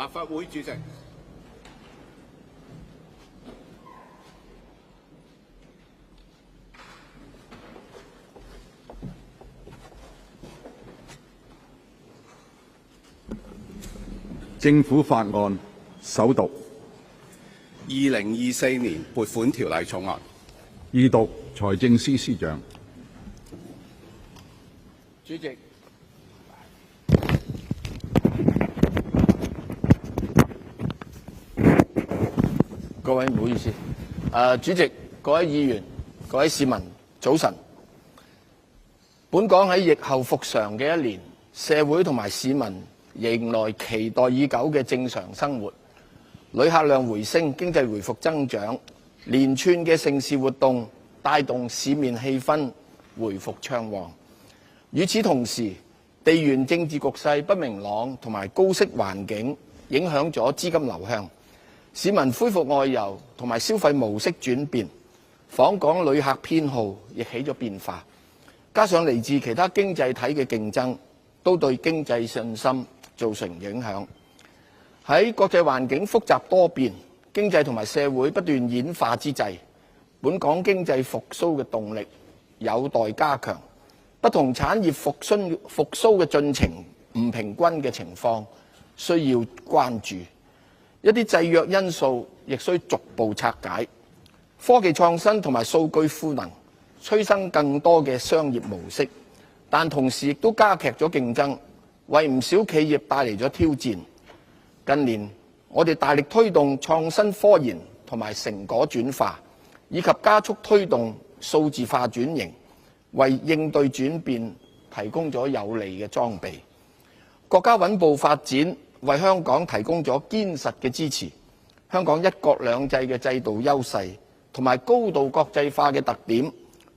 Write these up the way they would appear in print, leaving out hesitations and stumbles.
立法會主席。政府法案首讀。2024年撥款條例草案。二讀。財政司司長。主席，各位唔好意思，主席、各位議員、各位市民，早晨。本港喺疫後復常嘅一年，社會同埋市民迎來期待已久嘅正常生活，旅客量回升，經濟回復增長，連串嘅盛事活動帶動市面氣氛回復暢旺。與此同時，地緣政治局勢不明朗同埋高息環境影響咗資金流向，市民恢復外遊同埋消費模式轉變，訪港旅客偏好亦起咗變化，加上嚟自其他經濟體嘅競爭，都對經濟信心造成影響。喺國際環境複雜多變、經濟同埋社會不斷演化之際，本港經濟復甦嘅動力有待加強。不同產業復甦嘅進程唔平均嘅情況需要關注，一啲制約因素亦需逐步拆解。科技創新同埋數據賦能催生更多嘅商業模式，但同時亦都加劇咗競爭，為唔少企業帶嚟咗挑戰。近年我哋大力推動創新科研同埋成果轉化，以及加速推動數字化轉型，為應對轉變提供咗有利嘅裝備。國家穩步發展為香港提供咗堅實嘅支持。香港一國兩制嘅制度優勢同埋高度國際化嘅特點，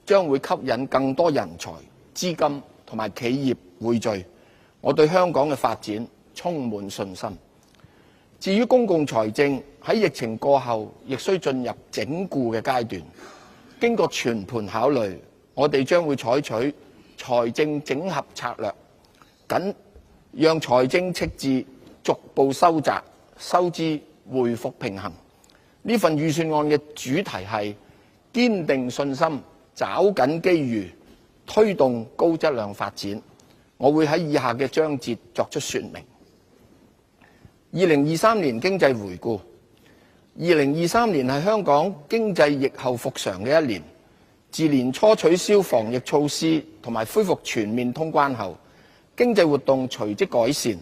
將會吸引更多人才、資金同埋企業匯聚。我對香港嘅發展充滿信心。至於公共財政，喺疫情過後亦需進入整固嘅階段。經過全盤考慮，我哋將會採取財政整合策略，讓財政赤字逐步收窄，收支恢復平衡。呢份預算案嘅主題係堅定信心、抓緊機遇、推動高質量發展。我會喺以下嘅章節作出說明。2023年經濟回顧。2023年係香港經濟疫後復常嘅一年。自年初取消防疫措施同埋恢復全面通關後，經濟活動隨即改善。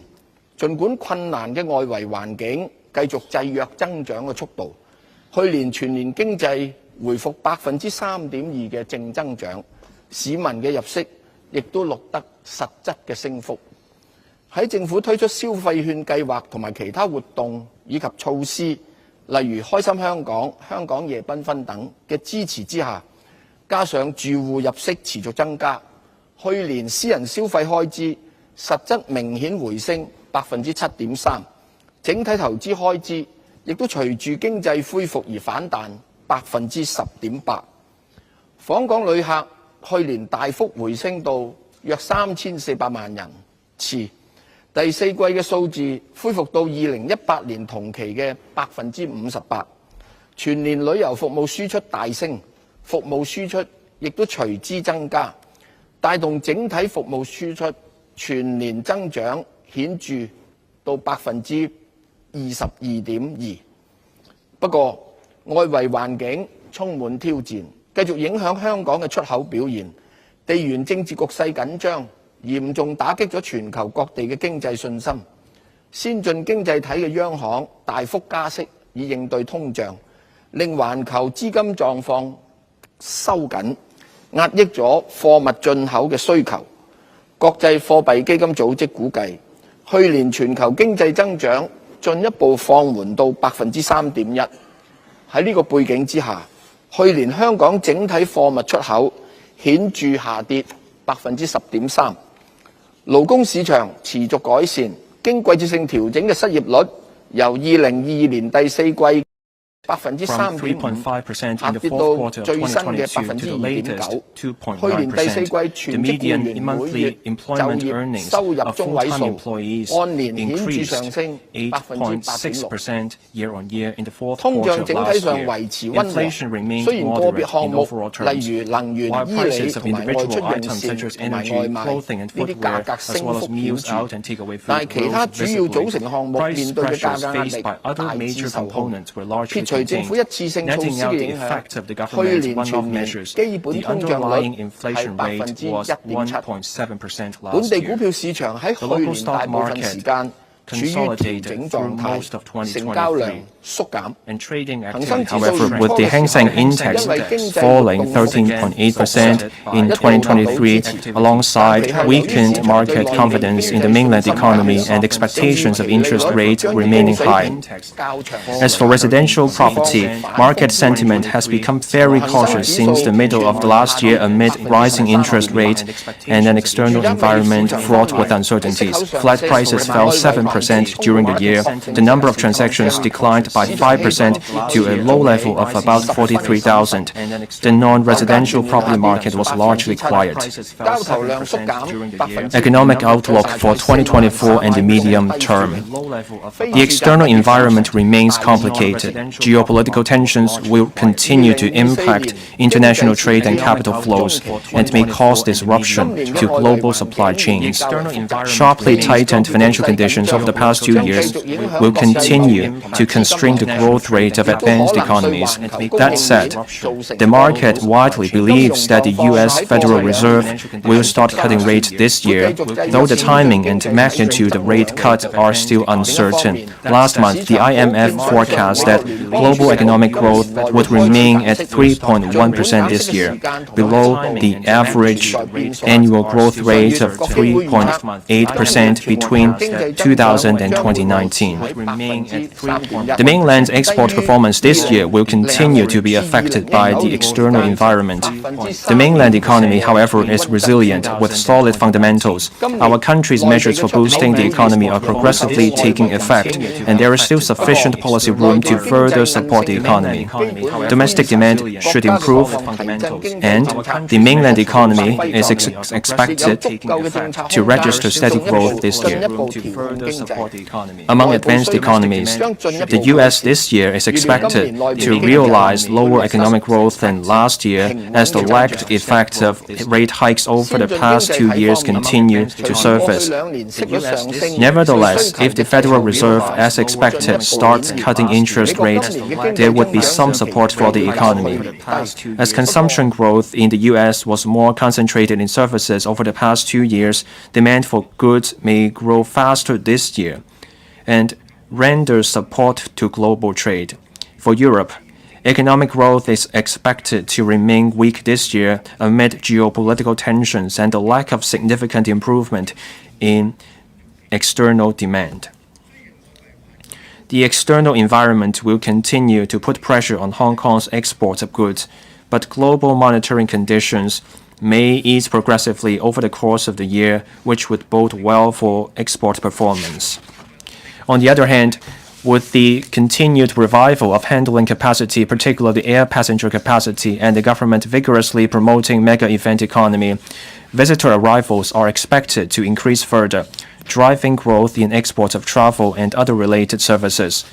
儘管困難嘅外圍環境繼續制約增長嘅速度，去年全年經濟回復3.2%嘅正增長，市民嘅入息亦都錄得實質嘅升幅。喺政府推出消費券計劃同埋其他活動以及措施，例如開心香港、香港夜繽紛等嘅支持之下，加上住戶入息持續增加，去年私人消費開支實質明顯回升7.3%，整體投資開支亦都隨住經濟恢復而反彈10.8%。訪港旅客去年大幅回升到約3400萬人次，第四季嘅數字恢復到2018年同期嘅58%。全年旅遊服務輸出大升，服務輸出亦都隨之增加，帶動整體服務輸出全年增長顯著到22.2%。不過，外圍環境充滿挑戰，繼續影響香港嘅出口表現。地緣政治局勢緊張，嚴重打擊咗全球各地嘅經濟信心。先進經濟體嘅央行大幅加息以應對通脹，令環球資金狀況收緊，壓抑咗貨物進口嘅需求。國際貨幣基金組織估計，去年全球經濟增長進一步放緩到3.1%。喺呢個背景之下，去年香港整體貨物出口顯著下跌10.3%。勞工市場持續改善，經季節性調整嘅失業率由2022年第四季 from 3.5% in the 跌 fourth 到 quarter of 最新嘅 2022 to the latest 2.9%。去年第四季 2.9%. The 全職僱 median 員每月 monthly 就 employment 業 earnings 收入 of 中位 full-time 數 employees 按年顯著 increased 上升 8.6%。 8.6% year-on-year in the fourth 通 quarter 脹 of 整體 last 上 year. 維持溫和， Inflation remained 雖然個別 moderate 項 in 目 overall terms, 例如能源、 while 醫理 prices of 同埋外 individual 出用 items 膳 such as 同埋 energy, 外賣 clothing, and 呢啲 footwear, 價格 as 升 well 幅 as 顯 meals 著， out and takeaway 但 food 係其他 rose 主要組 visibly. 成項目 Price 面對嘅價 pressures 格壓 faced 力 by other 大致 major 受控。 components were largely 撇除政府 contained. 一次性措施 Netting 嘅 out the 影響， effect of the 去 government's 年 one-off 全年 measures, 基本 the 通脹 underlying 率係 inflation rate was 1.7%。 1.7% 本 last 地股 year. 票市場喺 The 去 local 年大 stock 部分 market 時間處於調整 consolidated 狀 through most 態 of， 成交量 2023. 縮減。 And trading 恒生 activity, 指數 however, 年 with 初 the 嘅 Hang 時候 Seng Index 因為經濟 falling 活動性 13.8% in 一度望到支持。 2023, alongside weakened market confidence in the mainland economy and expectations of interest rates remaining high. As for residential property, market sentiment has become very cautious since the middle of the last year amid rising interest rates and an external environment fraught with uncertainties. Flat prices fell 7% during the year. The number of transactions declined by 5% to a low level of about 43,000. The non-residential property market was largely quiet. 交投量縮減 Economic outlook for 2024 and the medium term. The external environment remains complicated. Geopolitical tensions will continue to impact international trade and capital flows and may cause disruption to global supply chains. Sharply tightened financial conditions over the past 2 years will continue to constrain the growth rate of advanced economies. That said, the market widely believes that the U.S. Federal Reserve will start cutting rates this year, though the timing and magnitude of rate cut are still uncertain. Last month, the IMF forecast that global economic growth would remain at 3.1% this year, below the average annual growth rate of 3.8% between 2000 and 2019. The mainland's export performance this year will continue to be affected by the external environment. The mainland economy, however, is resilient with solid fundamentals. Our country's measures for boosting the economy are progressively taking effect, and there is still sufficient policy room to further support the economy. Domestic demand should improve, and the mainland economy is expected to register steady growth this year. Among advanced economies, the U.S. this year is expected to realize lower economic growth than last year as the lagged effects of rate hikes over the past 2 years continue to surface. Nevertheless, if the Federal Reserve, as expected, starts cutting interest rates, there would be some support for the economy. As consumption growth in the U.S. was more concentrated in services over the past 2 years, demand for goods may grow faster this year and render support to global trade. For Europe, economic growth is expected to remain weak this year amid geopolitical tensions and the lack of significant improvement in external demand. The external environment will continue to put pressure on Hong Kong's exports of goods, but global monetary conditions may ease progressively over the course of the year, which would bode well for export performance. On the other hand, with the continued revival of handling capacity, particularly air passenger capacity, and the government vigorously promoting mega-event economy, visitor arrivals are expected to increase further, driving growth in exports of travel and other related services.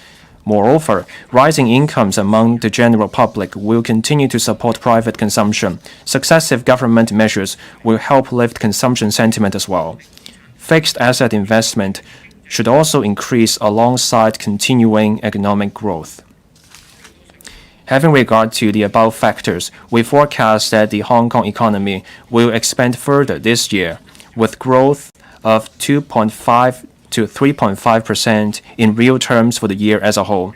Moreover, rising incomes among the general public will continue to support private consumption. Successive government measures will help lift consumption sentiment as well. Fixed asset investment should also increase alongside continuing economic growth. Having regard to the above factors, we forecast that the Hong Kong economy will expand further this year, with growth of 2.5 to 3.5% in real terms for the year as a whole.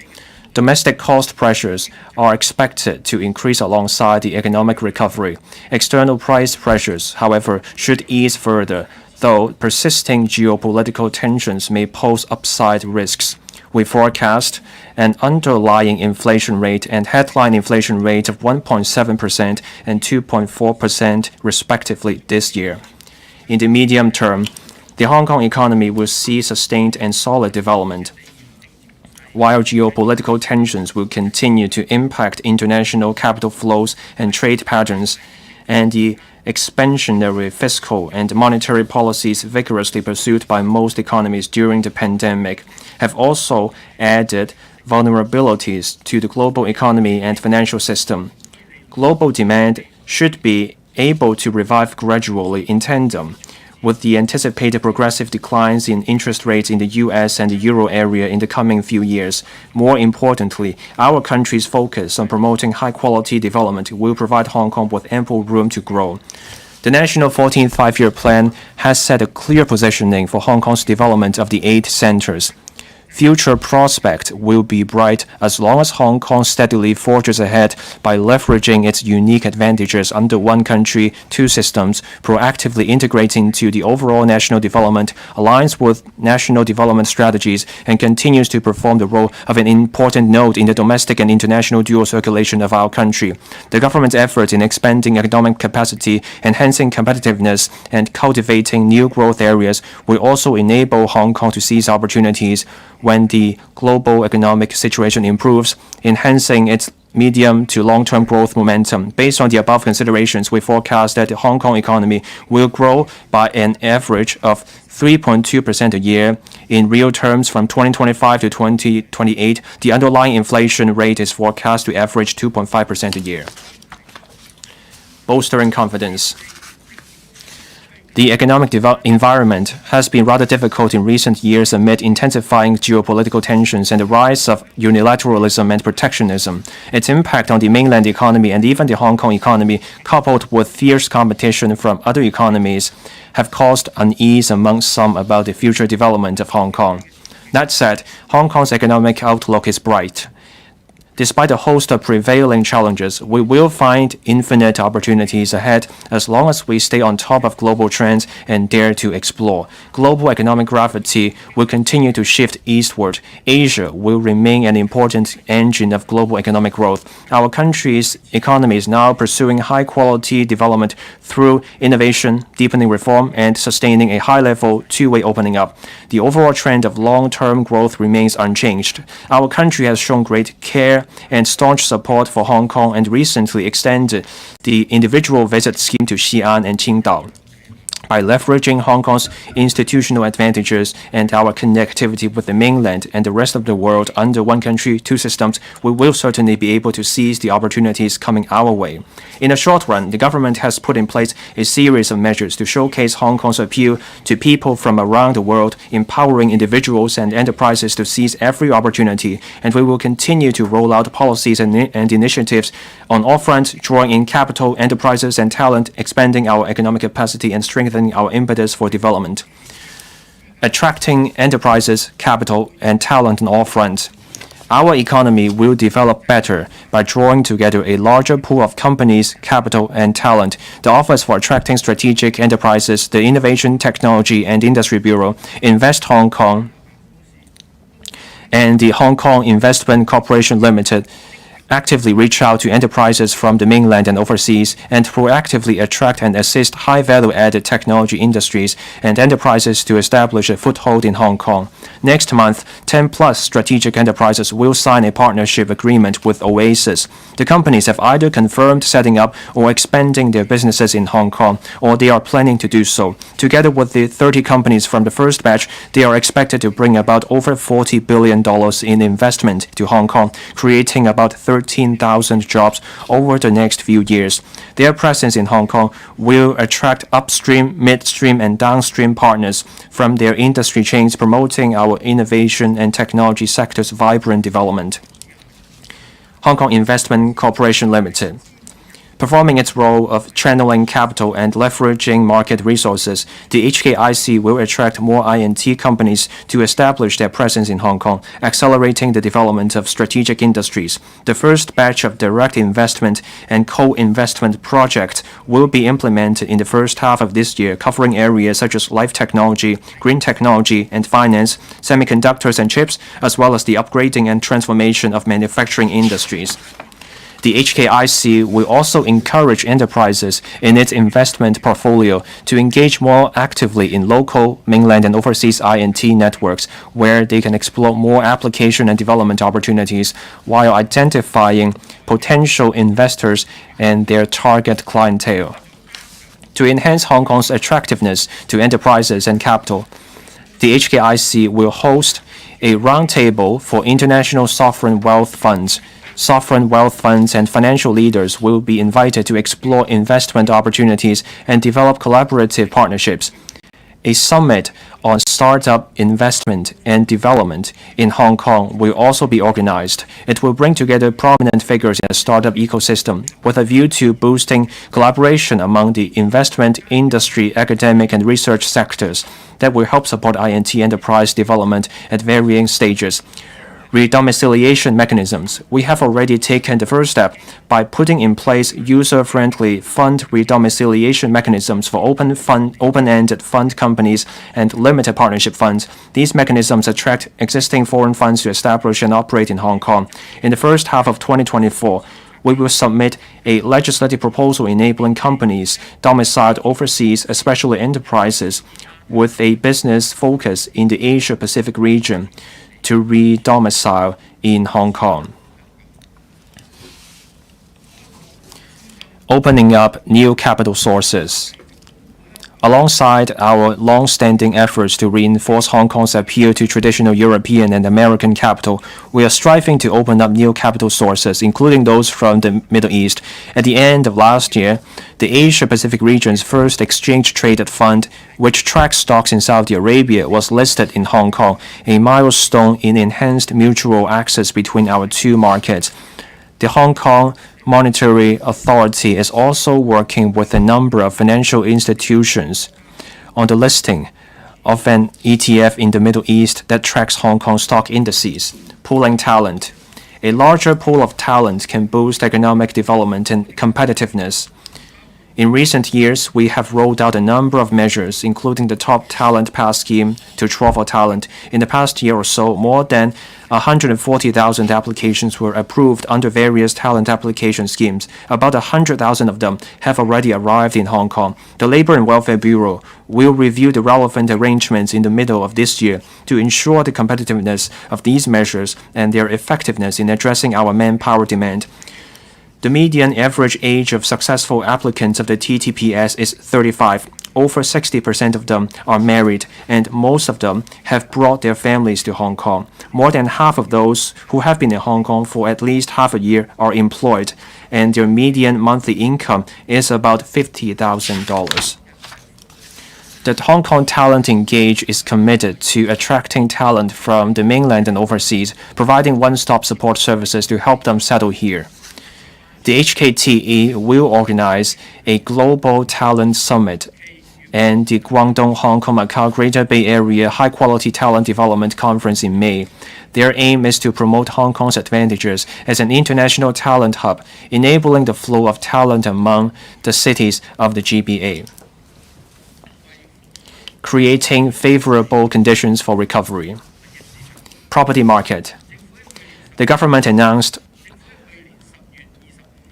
Domestic cost pressures are expected to increase alongside the economic recovery. External price pressures, however, should ease further, though persisting geopolitical tensions may pose upside risks. We forecast an underlying inflation rate and headline inflation rate of 1.7% and 2.4% respectively this year. In the medium term, the Hong Kong economy will see sustained and solid development. while geopolitical tensions will continue to impact international capital flows and trade patterns, and the expansionary fiscal and monetary policies vigorously pursued by most economies during the pandemic have also added vulnerabilities to the global economy and financial system. Global demand should be able to revive gradually in tandem with the anticipated progressive declines in interest rates in the US and the euro area in the coming few years. More importantly, our country's focus on promoting high-quality development will provide Hong Kong with ample room to grow. The National 14th Five-Year Plan has set a clear positioning for Hong Kong's development of the 8 centers. Future prospects will be bright as long as Hong Kong steadily forges ahead by leveraging its unique advantages under one country, two systems, proactively integrating into the overall national development, aligns with national development strategies, and continues to perform the role of an important node in the domestic and international dual circulation of our country. The government's efforts in expanding economic capacity, enhancing competitiveness, and cultivating new growth areas will also enable Hong Kong to seize opportunities when the global economic situation improves, enhancing its medium to long-term growth momentum. Based on the above considerations, we forecast that the Hong Kong economy will grow by an average of 3.2% a year. In real terms, from 2025 to 2028, the underlying inflation rate is forecast to average 2.5% a year. Bolstering confidence. The economic environment has been rather difficult in recent years amid intensifying geopolitical tensions and the rise of unilateralism and protectionism. Its impact on the mainland economy and even the Hong Kong economy, coupled with fierce competition from other economies, have caused unease among some about the future development of Hong Kong. That said, Hong Kong's economic outlook is bright. Despite a host of prevailing challenges, we will find infinite opportunities ahead as long as we stay on top of global trends and dare to explore. Global economic gravity will continue to shift eastward. Asia will remain an important engine of global economic growth. Our country's economy is now pursuing high-quality development through innovation, deepening reform, and sustaining a high-level two-way opening up. The overall trend of long-term growth remains unchanged. Our country has shown great care and staunch support for Hong Kong and recently extended the individual visit scheme to Xi'an and Qingdao. By leveraging Hong Kong's institutional advantages and our connectivity with the mainland and the rest of the world under one country, two systems, we will certainly be able to seize the opportunities coming our way. In the short run, the government has put in place a series of measures to showcase Hong Kong's appeal to people from around the world, empowering individuals and enterprises to seize every opportunity, and we will continue to roll out policies and initiatives on all fronts, drawing in capital, enterprises, and talent, expanding our economic capacity, and strengthening our impetus for development. Attracting enterprises, capital, and talent on all fronts. Our economy will develop better by drawing together a larger pool of companies, capital, and talent. The Office for Attracting Strategic Enterprises, the Innovation, Technology, and Industry Bureau, Invest Hong Kong, and the Hong Kong Investment Corporation Limited actively reach out to enterprises from the mainland and overseas and proactively attract and assist high value-added technology industries and enterprises to establish a foothold in Hong Kong. Next month, 10+ strategic enterprises will sign a partnership agreement with Oasis. The companies have either confirmed setting up or expanding their businesses in Hong Kong, or they are planning to do so. Together with the 30 companies from the first batch, they are expected to bring about over $40 billion in investment to Hong Kong, creating about 13,000 jobs over the next few years. Their presence in Hong Kong will attract upstream, midstream, and downstream partners from their industry chains, promoting our innovation and technology sector's vibrant development. Hong Kong Investment Corporation Limited. Performing its role of channeling capital and leveraging market resources, the HKISD will attract more I&T companies to establish their presence in Hong Kong, accelerating the development of strategic industries. The first batch of direct investment and co-investment projects will be implemented in the first half of this year, covering areas such as life technology, green technology and finance, semiconductors and chips, as well as the upgrading and transformation of manufacturing industries. The HKIC will also encourage enterprises in its investment portfolio to engage more actively in local, mainland, and overseas I&T networks, where they can explore more application and development opportunities while identifying potential investors and their target clientele. To enhance Hong Kong's attractiveness to enterprises and capital, the HKIC will host a roundtable for international sovereign wealth funds. Sovereign wealth funds and financial leaders will be invited to explore investment opportunities and develop collaborative partnerships. A summit on startup investment and development in Hong Kong will also be organized. It will bring together prominent figures in the startup ecosystem with a view to boosting collaboration among the investment, industry, academic, and research sectors that will help support I&T enterprise development at varying stages. Redomiciliation mechanisms. We have already taken the first step by putting in place user-friendly fund redomiciliation mechanisms for open-ended fund companies and limited partnership funds. These mechanisms attract existing foreign funds to establish and operate in Hong Kong. In the first half of 2024, we will submit a legislative proposal enabling companies domiciled overseas, especially enterprises, with a business focus in the Asia-Pacific region, to re-domicile in Hong Kong. Opening up new capital sources. Alongside our long-standing efforts to reinforce Hong Kong's appeal to traditional European and American capital, we are striving to open up new capital sources, including those from the Middle East. At the end of last year, the Asia-Pacific region's first exchange-traded fund, which tracks stocks in Saudi Arabia, was listed in Hong Kong, a milestone in enhanced mutual access between our two markets. The Hong Kong Monetary Authority is also working with a number of financial institutions on the listing of an ETF in the Middle East that tracks Hong Kong stock indices. Pooling talent. A larger pool of talent can boost economic development and competitiveness. In recent years, we have rolled out a number of measures, including the Top Talent Pass scheme to travel talent. In the past year or so, more than 140,000 applications were approved under various talent application schemes. About 100,000 of them have already arrived in Hong Kong. The Labor and Welfare Bureau will review the relevant arrangements in the middle of this year to ensure the competitiveness of these measures and their effectiveness in addressing our manpower demand. The median average age of successful applicants of the TTPS is 35. Over 60% of them are married, and most of them have brought their families to Hong Kong. More than half of those who have been in Hong Kong for at least half a year are employed, and their median monthly income is about $50,000. The Hong Kong Talent Engage is committed to attracting talent from the mainland and overseas, providing one-stop support services to help them settle here. The HKTE will organize a global talent summit and the Guangdong, Hong Kong, Macau, Greater Bay Area High-Quality Talent Development Conference in May. Their aim is to promote Hong Kong's advantages as an international talent hub, enabling the flow of talent among the cities of the GBA. Creating favorable conditions for recovery. Property market. The government announced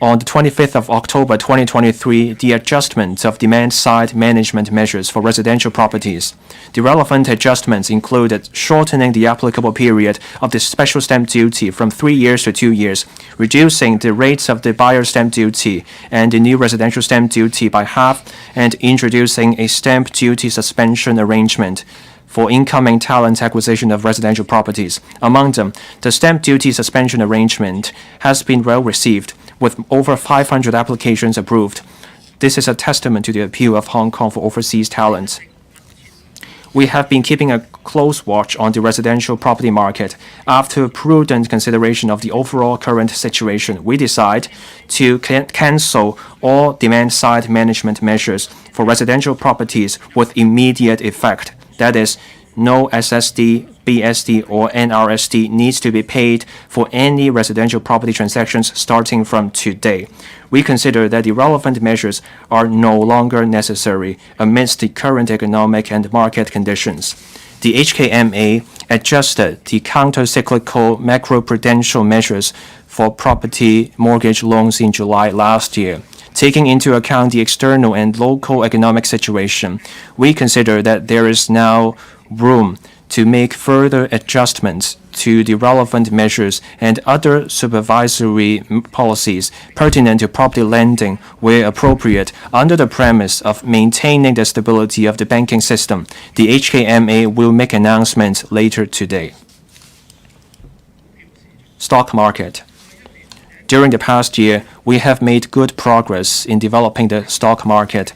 on the 25th of October 2023, the adjustments of demand-side management measures for residential properties. The relevant adjustments included shortening the applicable period of the special stamp duty from 3 years to 2 years, reducing the rates of the buyer stamp duty and the new residential stamp duty by half, and introducing a stamp duty suspension arrangement for incoming talent acquisition of residential properties. Among them, the stamp duty suspension arrangement has been well received, with over 500 applications approved. This is a testament to the appeal of Hong Kong for overseas talents. We have been keeping a close watch on the residential property market. After prudent consideration of the overall current situation, we decide to cancel all demand-side management measures for residential properties with immediate effect. That is, no SSD, BSD, or NRSD needs to be paid for any residential property transactions starting from today. We consider that the relevant measures are no longer necessary amidst the current economic and market conditions. The HKMA adjusted the counter-cyclical macroprudential measures for property mortgage loans in July last year. Taking into account the external and local economic situation, we consider that there is now room to make further adjustments to the relevant measures and other supervisory policies pertinent to property lending where appropriate under the premise of maintaining the stability of the banking system. The HKMA will make announcements later today. Stock market. During the past year, we have made good progress in developing the stock market.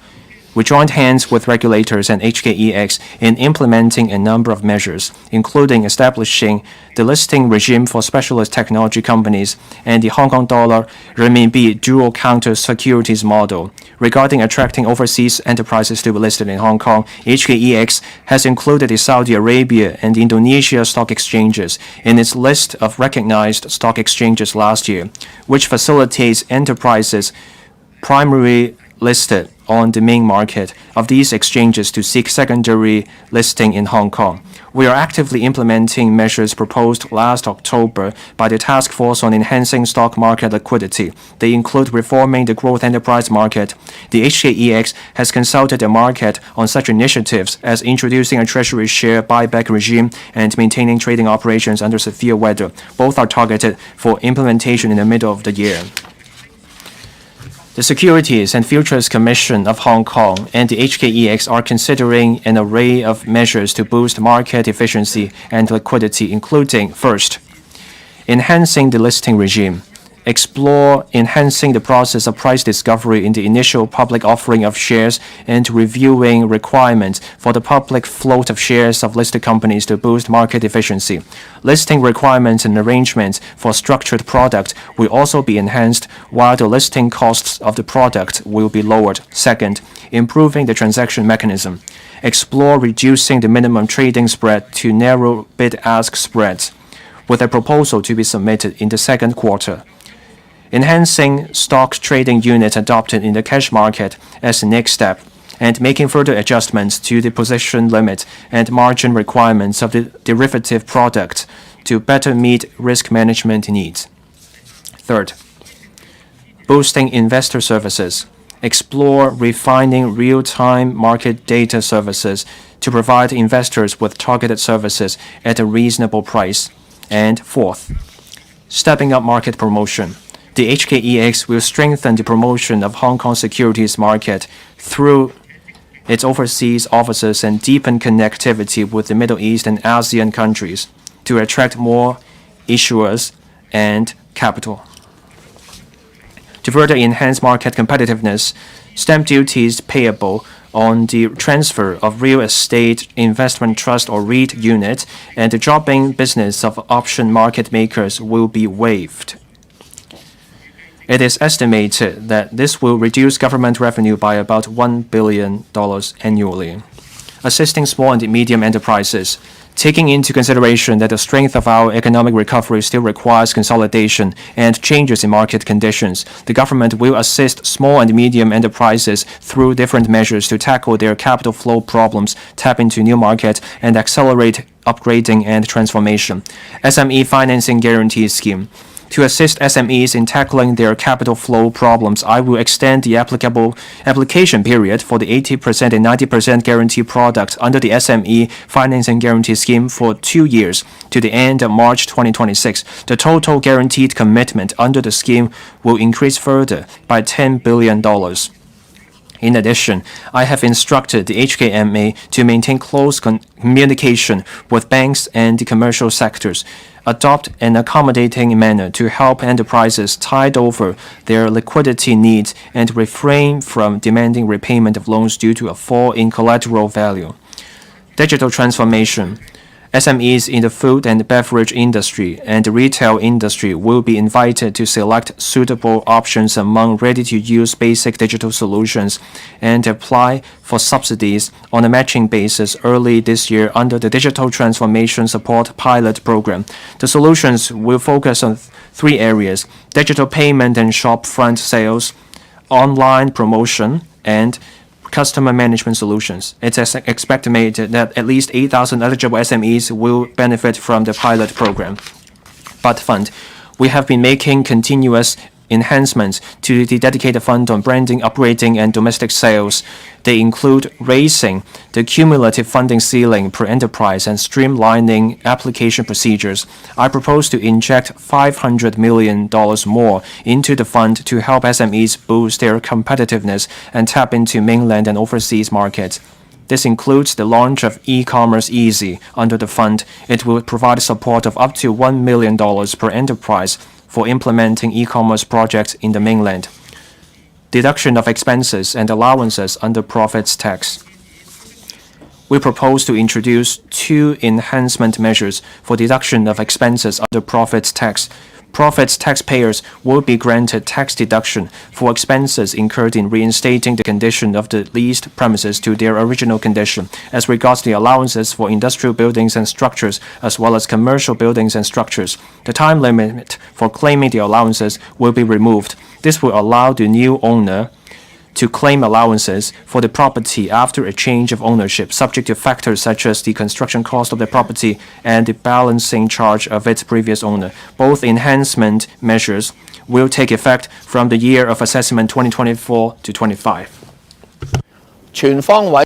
We joined hands with regulators and HKEX in implementing a number of measures, including establishing the listing regime for specialist technology companies and the Hong Kong dollar renminbi dual counter securities model. Regarding attracting overseas enterprises to be listed in Hong Kong, HKEX has included the Saudi Arabia and Indonesia stock exchanges in its list of recognized stock exchanges last year, which facilitates enterprises primarily listed on the main market of these exchanges to seek secondary listing in Hong Kong. We are actively implementing measures proposed last October by the Task Force on Enhancing Stock Market Liquidity. They include reforming the growth enterprise market. The HKEX has consulted the market on such initiatives as introducing a treasury share buyback regime and maintaining trading operations under severe weather. Both are targeted for implementation in the middle of the year. The Securities and Futures Commission of Hong Kong and the HKEX are considering an array of measures to boost market efficiency and liquidity, including, first, enhancing the listing regime. Explore enhancing the process of price discovery in the initial public offering of shares and reviewing requirements for the public float of shares of listed companies to boost market efficiency. Listing requirements and arrangements for structured product will also be enhanced, while the listing costs of the product will be lowered. Second, improving the transaction mechanism. Explore reducing the minimum trading spread to narrow bid-ask spreads, with a proposal to be submitted in the second quarter. Enhancing stock trading units adopted in the cash market as the next step, and making further adjustments to the position limit and margin requirements of the derivative product to better meet risk management needs. Third, boosting investor services. Explore refining real-time market data services to provide investors with targeted services at a reasonable price. And fourth, stepping up market promotion. The HKEX will strengthen the promotion of Hong Kong securities market through its overseas offices and deepen connectivity with the Middle East and ASEAN countries to attract more issuers and capital. To further enhance market competitiveness, stamp duties payable on the transfer of real estate investment trust or REIT unit and the jobbing business of option market makers will be waived. It is estimated that this will reduce government revenue by about $1 billion annually. Assisting small and medium enterprises. Taking into consideration that the strength of our economic recovery still requires consolidation and changes in market conditions, the government will assist small and medium enterprises through different measures to tackle their capital flow problems, tap into new markets, and accelerate upgrading and transformation. SME Financing Guarantee Scheme. To assist SMEs in tackling their capital flow problems, I will extend the application period for the 80% and 90% guarantee product under the SME Financing Guarantee Scheme for 2 years to the end of March 2026. The total guaranteed commitment under the scheme will increase further by $10 billion. In addition, I have instructed the HKMA to maintain close communication with banks and the commercial sectors, adopt an accommodating manner to help enterprises tide over their liquidity needs, and refrain from demanding repayment of loans due to a fall in collateral value. Digital transformation. SMEs in the food and beverage industry and the retail industry will be invited to select suitable options among ready-to-use basic digital solutions and apply for subsidies on a matching basis early this year under the Digital Transformation Support Pilot Program. The solutions will focus on 3 areas: digital payment and shop front sales, online promotion, and customer management solutions. It is expected that at least 8,000 eligible SMEs will benefit from the pilot program. But Fund. We have been making continuous enhancements to the dedicated fund on branding, upgrading, and domestic sales. They include raising the cumulative funding ceiling per enterprise and streamlining application procedures. I propose to inject $500 million more into the fund to help SMEs boost their competitiveness and tap into mainland and overseas markets. This includes the launch of e-commerce Easy under the fund. It will provide support of up to $1 million per enterprise for implementing e-commerce projects in the mainland. Deduction of expenses and allowances under profits tax. We propose to introduce two enhancement measures for deduction of expenses under profits tax. Profits taxpayers will be granted tax deduction for expenses incurred in reinstating the condition of the leased premises to their original condition. As regards the allowances for industrial buildings and structures, as well as commercial buildings and structures, the time limit for claiming the allowances will be removed. This will allow the new owner to claim allowances for the property after a change of ownership, subject to factors such as the construction cost of the property and the balancing charge of its previous owner. Both enhancement measures will take effect from the year of assessment 2024 to 25. 全方位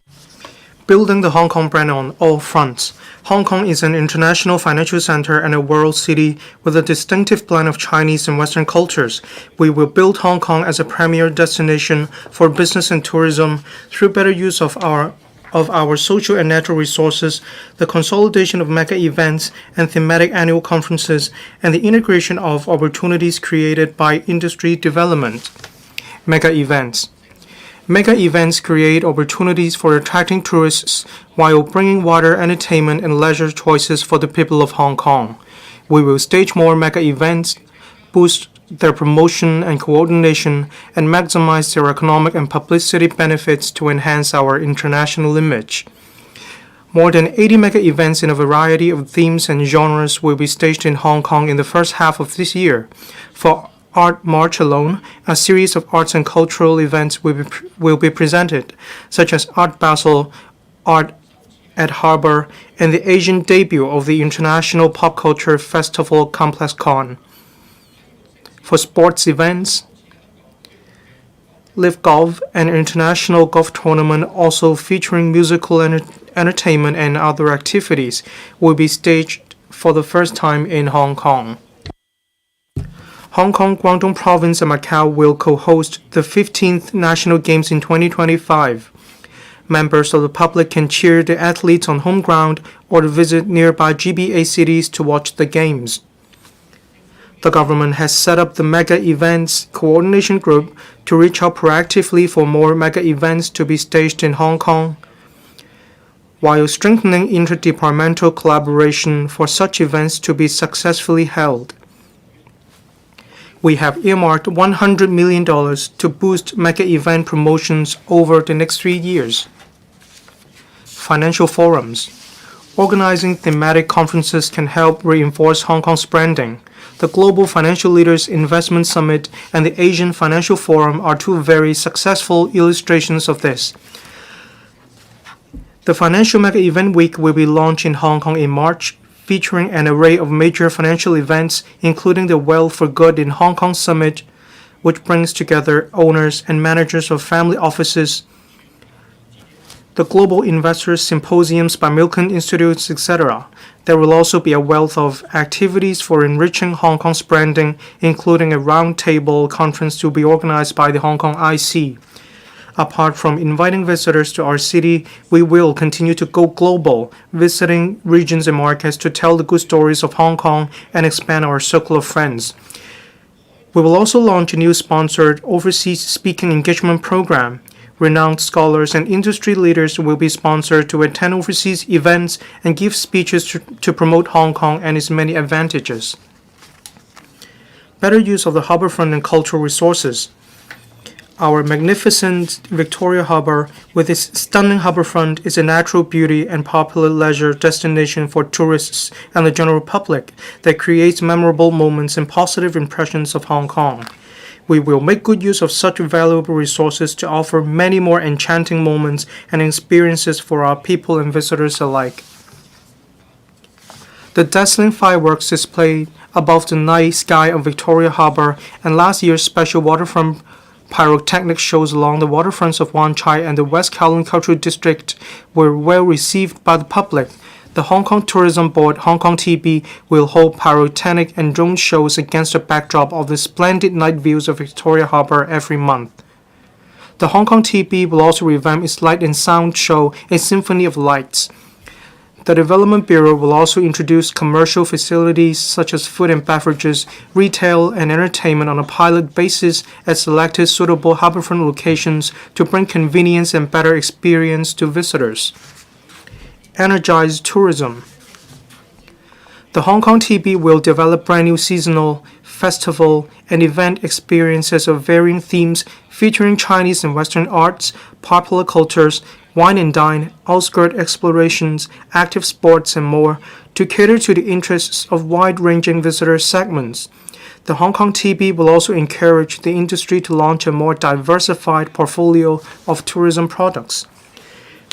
Building the Hong Kong brand on all fronts. Hong Kong is an international financial center and a world city with a distinctive blend of Chinese and Western cultures. We will build Hong Kong as a premier destination for business and tourism through better use of our social and natural resources, the consolidation of mega events and thematic annual conferences, and the integration of opportunities created by industry development. Mega events. Mega events create opportunities for attracting tourists while bringing wider entertainment and leisure choices for the people of Hong Kong. We will stage more mega events, boost their promotion and coordination, and maximize their economic and publicity benefits to enhance our international image. More than 80 mega events in a variety of themes and genres will be staged in Hong Kong in the first half of this year. For Art March alone, a series of arts and cultural events will be presented, such as Art Basel, Art at Harbour, and the Asian debut of the International Pop Culture Festival Complex Con. For sports events, Live Golf, an international golf tournament also featuring musical entertainment and other activities, will be staged for the first time in Hong Kong. Hong Kong, Guangdong Province, and Macau will co-host the 15th National Games in 2025. Members of the public can cheer the athletes on home ground or visit nearby GBA cities to watch the games. The government has set up the Mega Events Coordination Group to reach out proactively for more mega events to be staged in Hong Kong, while strengthening interdepartmental collaboration for such events to be successfully held. We have earmarked $100 million to boost mega event promotions over the next 3 years. Financial forums. Organizing thematic conferences can help reinforce Hong Kong's branding. The Global Financial Leaders Investment Summit and the Asian Financial Forum are two very successful illustrations of this. The Financial Mega Event Week will be launched in Hong Kong in March, featuring an array of major financial events, including the Wealth for Good in Hong Kong Summit, which brings together owners and managers of family offices, the Global Investors Symposiums by Milken Institutes, etc. There will also be a wealth of activities for enriching Hong Kong's branding, including a roundtable conference to be organized by the Hong Kong IC. Apart from inviting visitors to our city, we will continue to go global, visiting regions and markets to tell the good stories of Hong Kong and expand our circle of friends. We will also launch a new sponsored overseas speaking engagement program. Renowned scholars and industry leaders will be sponsored to attend overseas events and give speeches to promote Hong Kong and its many advantages. Better use of the harborfront and cultural resources. Our magnificent Victoria Harbour, with its stunning harbourfront, is a natural beauty and popular leisure destination for tourists and the general public that creates memorable moments and positive impressions of Hong Kong. We will make good use of such valuable resources to offer many more enchanting moments and experiences for our people and visitors alike. The dazzling fireworks display above the night sky of Victoria Harbour, and last year's special waterfront pyrotechnic shows along the waterfronts of Wan Chai and the West Kowloon Cultural District were well received by the public. The Hong Kong Tourism Board, Hong Kong TB, will hold pyrotechnic and drone shows against the backdrop of the splendid night views of Victoria Harbour every month. The Hong Kong TB will also revamp its light and sound show, A Symphony of Lights. The Development Bureau will also introduce commercial facilities such as food and beverages, retail, and entertainment on a pilot basis at selected suitable harbourfront locations to bring convenience and better experience to visitors. Energize tourism. The Hong Kong TB will develop brand new seasonal, festival, and event experiences of varying themes featuring Chinese and Western arts, popular cultures, wine and dine, outskirt explorations, active sports, and more to cater to the interests of wide-ranging visitor segments. The Hong Kong TB will also encourage the industry to launch a more diversified portfolio of tourism products.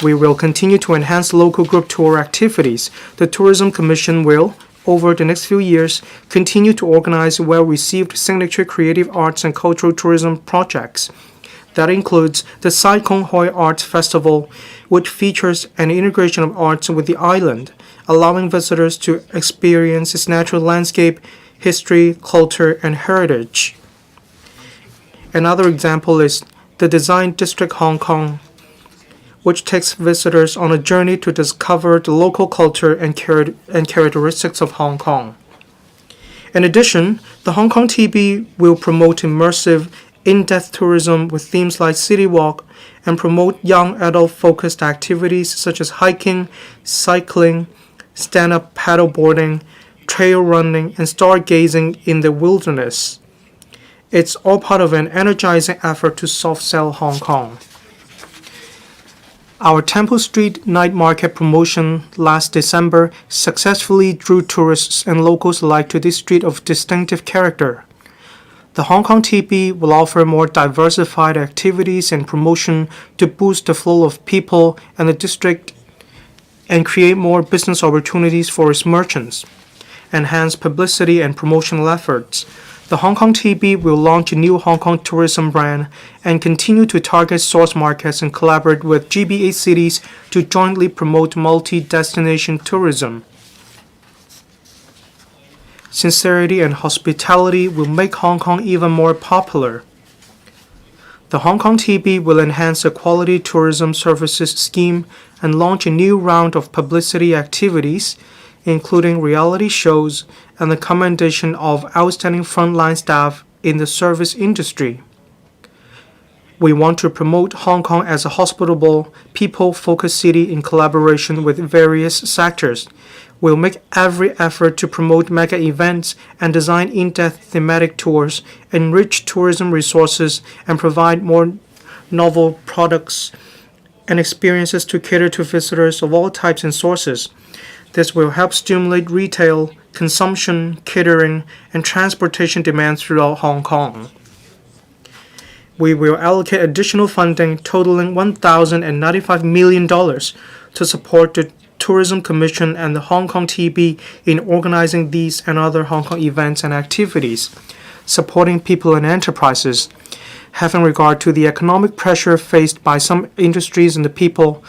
We will continue to enhance local group tour activities. The Tourism Commission will, over the next few years, continue to organize well-received signature creative arts and cultural tourism projects. That includes the Sai Kung Hoi Arts Festival, which features an integration of arts with the island, allowing visitors to experience its natural landscape, history, culture, and heritage. Another example is the Design District Hong Kong, which takes visitors on a journey to discover the local culture and characteristics of Hong Kong. In addition, the Hong Kong TB will promote immersive, in-depth tourism with themes like City Walk and promote young adult-focused activities such as hiking, cycling, stand-up paddleboarding, trail running, and stargazing in the wilderness. It's all part of an energizing effort to soft-sell Hong Kong. Our Temple Street night market promotion last December successfully drew tourists and locals alike to this street of distinctive character. The Hong Kong TB will offer more diversified activities and promotion to boost the flow of people and the district and create more business opportunities for its merchants, enhance publicity and promotional efforts. The Hong Kong TB will launch a new Hong Kong tourism brand and continue to target source markets and collaborate with GBA cities to jointly promote multi-destination tourism. Sincerity and hospitality will make Hong Kong even more popular. The Hong Kong TB will enhance the quality tourism services scheme and launch a new round of publicity activities, including reality shows and the commendation of outstanding frontline staff in the service industry. We want to promote Hong Kong as a hospitable, people-focused city in collaboration with various sectors. We'll make every effort to promote mega events and design in-depth thematic tours, enrich tourism resources, and provide more novel products and experiences to cater to visitors of all types and sources. This will help stimulate retail, consumption, catering, and transportation demands throughout Hong Kong. We will allocate additional funding totaling $1,095 million to support the Tourism Commission and the Hong Kong TB in organizing these and other Hong Kong events and activities, supporting people and enterprises. Having regard to the economic pressure faced by some industries and the people,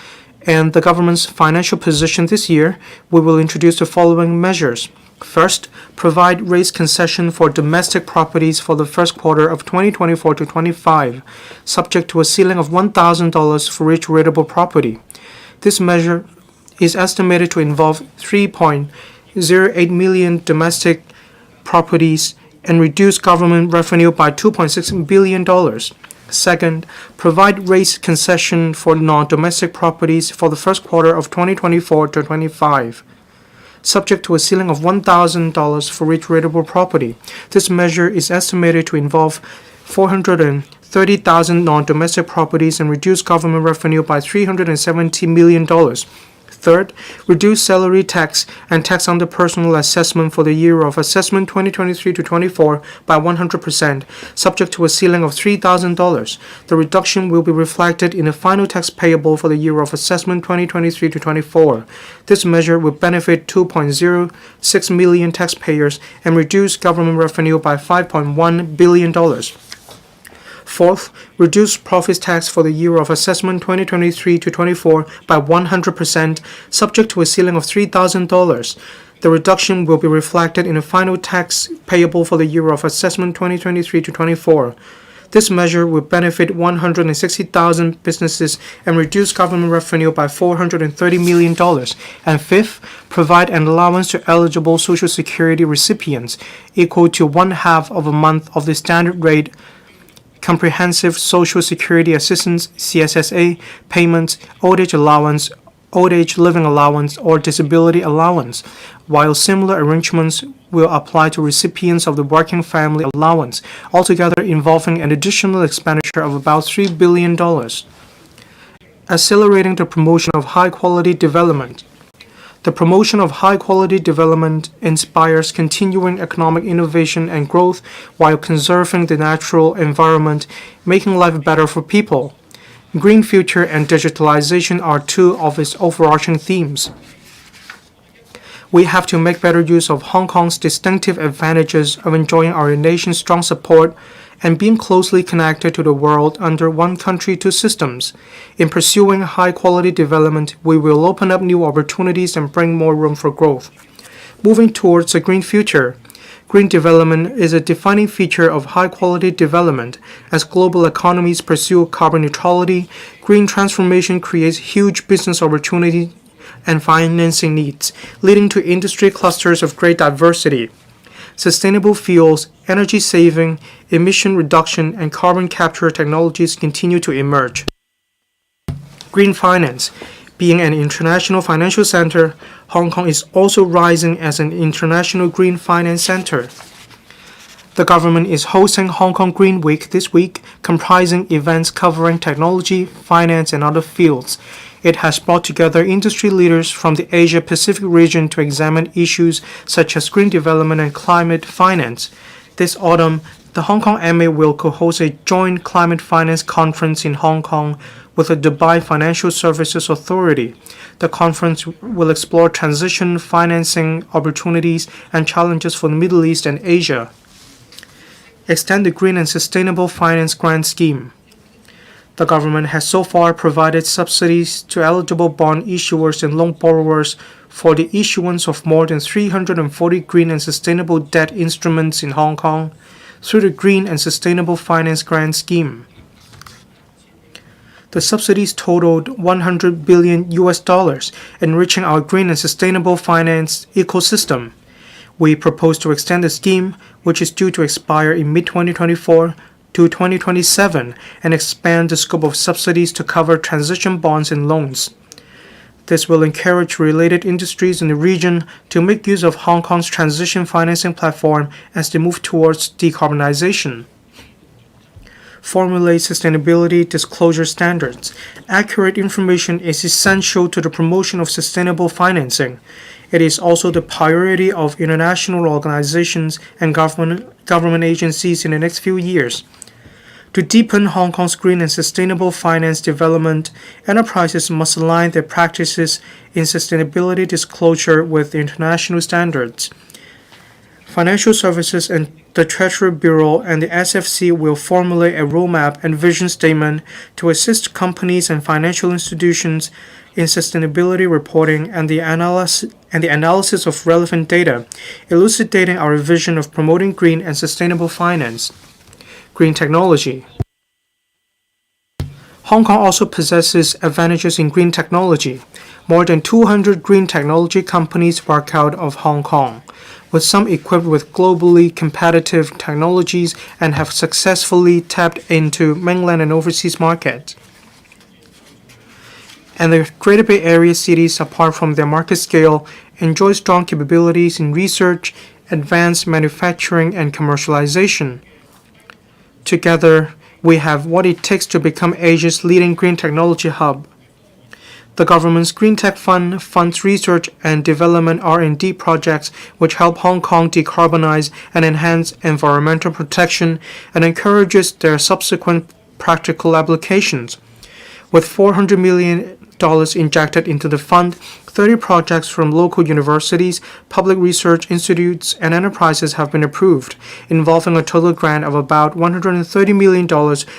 and the government's financial position this year, we will introduce the following measures. First, provide rates concession for domestic properties for the first quarter of 2024 to 25, subject to a ceiling of $1,000 for each rateable property. This measure is estimated to involve 3.08 million domestic properties and reduce government revenue by $2.6 billion. Second, provide rates concession for non-domestic properties for the first quarter of 2024 to 25, subject to a ceiling of $1,000 for each rateable property. This measure is estimated to involve 430,000 non-domestic properties and reduce government revenue by $370 million. Third, reduce salary tax and tax on the personal assessment for the year of assessment 2023 to 24 by 100%, subject to a ceiling of $3,000. The reduction will be reflected in the final tax payable for the year of assessment 2023 to 24. This measure will benefit 2.06 million taxpayers and reduce government revenue by $5.1 billion. Fourth, reduce profits tax for the year of assessment 2023 to 24 by 100%, subject to a ceiling of $3,000. The reduction will be reflected in the final tax payable for the year of assessment 2023 to 24. This measure will benefit 160,000 businesses and reduce government revenue by $430 million. And fifth, provide an allowance to eligible Social Security recipients equal to 1/2 of a month of the standard rate Comprehensive Social Security Assistance (CSSA) payments, old age allowance, old age living allowance, or disability allowance, while similar arrangements will apply to recipients of the Working Family Allowance, altogether involving an additional expenditure of about $3 billion. Accelerating the promotion of high-quality development. The promotion of high-quality development inspires continuing economic innovation and growth while conserving the natural environment, making life better for people. Green future and digitalization are two of its overarching themes. We have to make better use of Hong Kong's distinctive advantages of enjoying our nation's strong support and being closely connected to the world under one country, two systems. In pursuing high-quality development, we will open up new opportunities and bring more room for growth. Moving towards a green future. Green development is a defining feature of high-quality development. As global economies pursue carbon neutrality, green transformation creates huge business opportunities and financing needs, leading to industry clusters of great diversity. Sustainable fuels, energy saving, emission reduction, and carbon capture technologies continue to emerge. Green finance. Being an international financial center, Hong Kong is also rising as an international green finance center. The government is hosting Hong Kong Green Week this week, comprising events covering technology, finance, and other fields. It has brought together industry leaders from the Asia-Pacific region to examine issues such as green development and climate finance. This autumn, the Hong Kong MA will co-host a joint climate finance conference in Hong Kong with the Dubai Financial Services Authority. The conference will explore transition financing opportunities and challenges for the Middle East and Asia. Extend the Green and Sustainable Finance Grant Scheme. The government has so far provided subsidies to eligible bond issuers and loan borrowers for the issuance of more than 340 green and sustainable debt instruments in Hong Kong through the Green and Sustainable Finance Grant Scheme. The subsidies totaled $100 billion, enriching our green and sustainable finance ecosystem. We propose to extend the scheme, which is due to expire in mid-2024, to 2027 and expand the scope of subsidies to cover transition bonds and loans. This will encourage related industries in the region to make use of Hong Kong's transition financing platform as they move towards decarbonization. Formulate sustainability disclosure standards. Accurate information is essential to the promotion of sustainable financing. It is also the priority of international organizations and government agencies in the next few years. To deepen Hong Kong's green and sustainable finance development, enterprises must align their practices in sustainability disclosure with international standards. Financial Services and the Treasury Bureau and the SFC will formulate a roadmap and vision statement to assist companies and financial institutions in sustainability reporting and the analysis of relevant data, elucidating our vision of promoting green and sustainable finance. Green technology. Hong Kong also possesses advantages in green technology. More than 200 green technology companies work out of Hong Kong, with some equipped with globally competitive technologies and have successfully tapped into mainland and overseas markets. And the Greater Bay Area cities, apart from their market scale, enjoy strong capabilities in research, advanced manufacturing, and commercialization. Together, we have what it takes to become Asia's leading green technology hub. The government's Green Tech Fund funds research and development R&D projects which help Hong Kong decarbonize and enhance environmental protection and encourages their subsequent practical applications. With $400 million injected into the fund, 30 projects from local universities, public research institutes, and enterprises have been approved, involving a total grant of about $130 million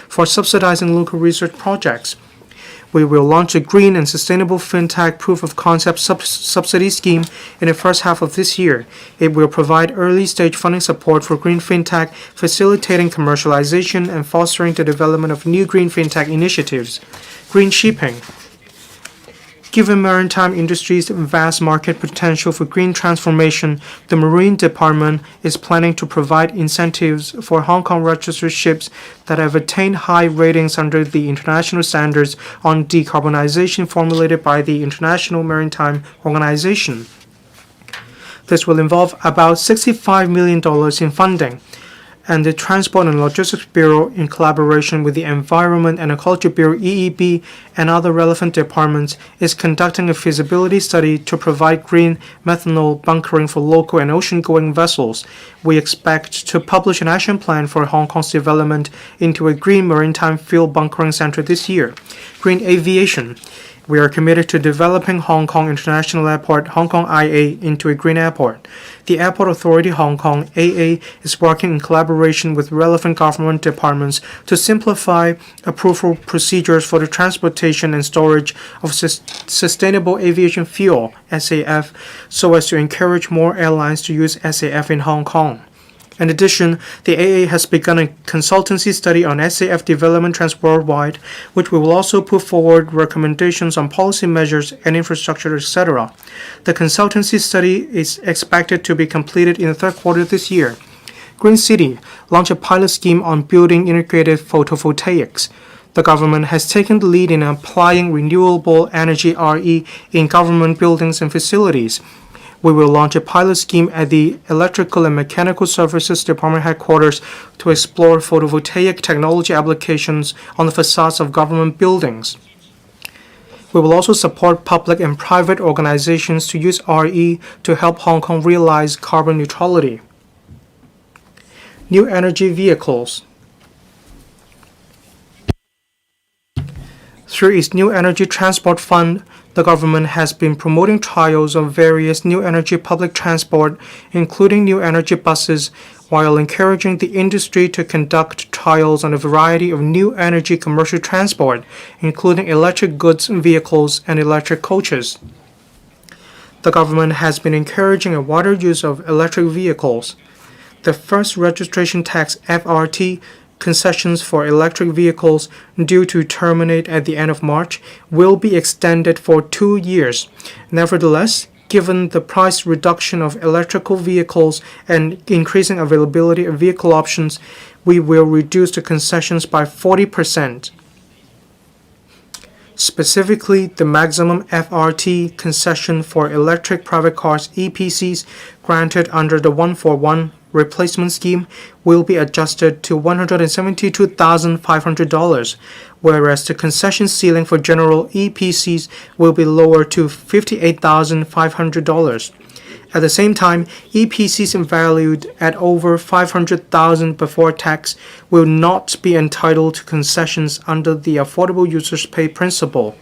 for subsidizing local research projects. We will launch a green and sustainable fintech proof-of-concept subsidy scheme in the first half of this year. It will provide early-stage funding support for green fintech, facilitating commercialization and fostering the development of new green fintech initiatives. Green shipping. Given maritime industry's vast market potential for green transformation, the Marine Department is planning to provide incentives for Hong Kong registered ships that have attained high ratings under the international standards on decarbonization formulated by the International Maritime Organization. This will involve about $65 million in funding, and the Transport and Logistics Bureau, in collaboration with the Environment and Ecology Bureau (EEB) and other relevant departments, is conducting a feasibility study to provide green methanol bunkering for local and ocean-going vessels. We expect to publish an action plan for Hong Kong's development into a green maritime fuel bunkering center this year. Green aviation. We are committed to developing Hong Kong International Airport, Hong Kong IA, into a green airport. The Airport Authority Hong Kong, AA, is working in collaboration with relevant government departments to simplify approval procedures for the transportation and storage of sustainable aviation fuel, SAF, so as to encourage more airlines to use SAF in Hong Kong. In addition, the AA has begun a consultancy study on SAF development trends worldwide, which will also put forward recommendations on policy measures and infrastructure, etc. The consultancy study is expected to be completed in the third quarter this year. Green City launched a pilot scheme on building integrated photovoltaics. The government has taken the lead in applying renewable energy RE in government buildings and facilities. We will launch a pilot scheme at the Electrical and Mechanical Services Department headquarters to explore photovoltaic technology applications on the facades of government buildings. We will also support public and private organizations to use RE to help Hong Kong realize carbon neutrality. New energy vehicles. Through its New Energy Transport Fund, the government has been promoting trials of various new energy public transport, including new energy buses, while encouraging the industry to conduct trials on a variety of new energy commercial transport, including electric goods vehicles and electric coaches. The government has been encouraging a wider use of electric vehicles. The first registration tax, FRT, concessions for electric vehicles due to terminate at the end of March will be extended for 2 years. Nevertheless, given the price reduction of electrical vehicles and increasing availability of vehicle options, we will reduce the concessions by 40%. Specifically, the maximum FRT concession for electric private cars (EPCs) granted under the 1-for-1 replacement scheme will be adjusted to $172,500, whereas the concession ceiling for general EPCs will be lowered to $58,500. At the same time, EPCs valued at over $500,000 before tax will not be entitled to concessions under the Affordable Users Pay principle.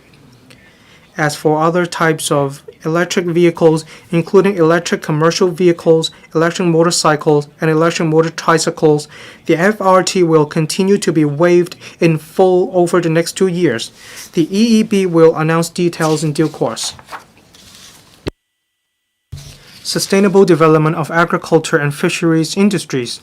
As for other types of electric vehicles, including electric commercial vehicles, electric motorcycles, and electric motor tricycles, the FRT will continue to be waived in full over the next 2 years. The EEB will announce details in due course. Sustainable development of agriculture and fisheries industries.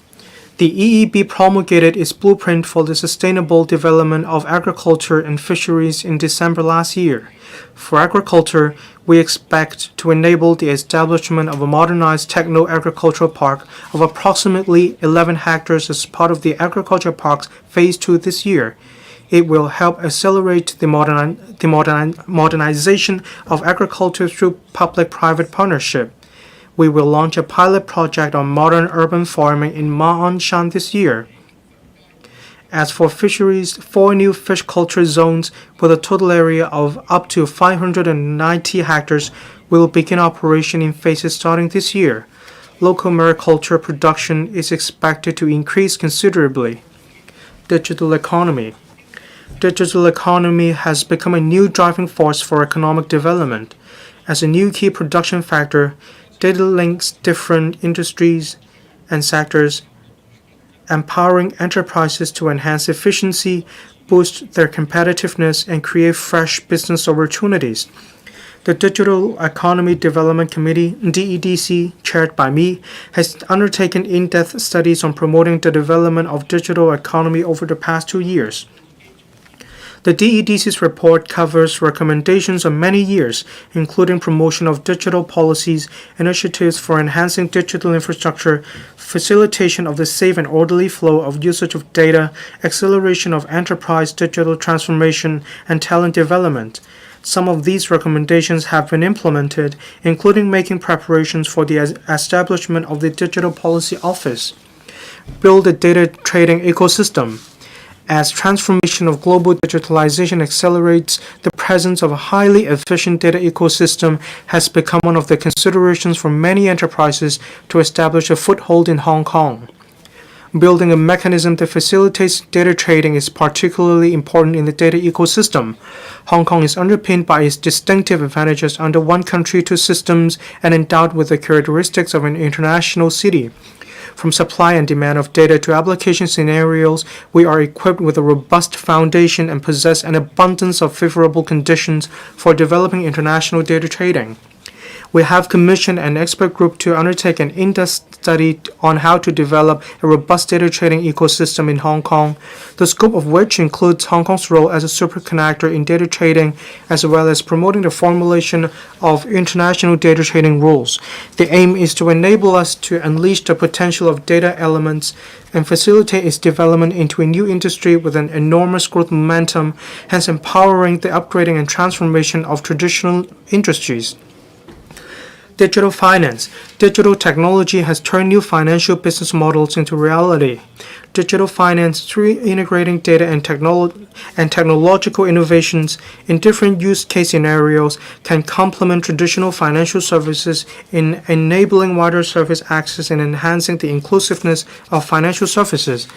The EEB promulgated its blueprint for the sustainable development of agriculture and fisheries in December last year. For agriculture, we expect to enable the establishment of a modernized techno-agricultural park of approximately 11 hectares as part of the Agriculture Parks Phase 2 this year. It will help accelerate the modernization of agriculture through public-private partnership. We will launch a pilot project on modern urban farming in Ma On Shan this year. As for fisheries, 4 new fish culture zones with a total area of up to 590 hectares will begin operation in phases starting this year. Local mariculture production is expected to increase considerably. Digital economy. Digital economy has become a new driving force for economic development. As a new key production factor, data links different industries and sectors, empowering enterprises to enhance efficiency, boost their competitiveness, and create fresh business opportunities. The Digital Economy Development Committee, DEDC, chaired by me, has undertaken in-depth studies on promoting the development of digital economy over the past 2 years. The DEDC's report covers recommendations on many years, including promotion of digital policies, initiatives for enhancing digital infrastructure, facilitation of the safe and orderly flow of usage of data, acceleration of enterprise digital transformation, and talent development. Some of these recommendations have been implemented, including making preparations for the establishment of the Digital Policy Office. Build a data trading ecosystem. As transformation of global digitalization accelerates, the presence of a highly efficient data ecosystem has become one of the considerations for many enterprises to establish a foothold in Hong Kong. Building a mechanism that facilitates data trading is particularly important in the data ecosystem. Hong Kong is underpinned by its distinctive advantages under one country, two systems, and endowed with the characteristics of an international city. From supply and demand of data to application scenarios, we are equipped with a robust foundation and possess an abundance of favorable conditions for developing international data trading. We have commissioned an expert group to undertake an in-depth study on how to develop a robust data trading ecosystem in Hong Kong, the scope of which includes Hong Kong's role as a superconductor in data trading, as well as promoting the formulation of international data trading rules. The aim is to enable us to unleash the potential of data elements and facilitate its development into a new industry with an enormous growth momentum, hence empowering the upgrading and transformation of traditional industries. Digital finance. Digital technology has turned new financial business models into reality. Digital finance, through integrating data and technological innovations in different use case scenarios, can complement traditional financial services in enabling wider service access and enhancing the inclusiveness of financial services.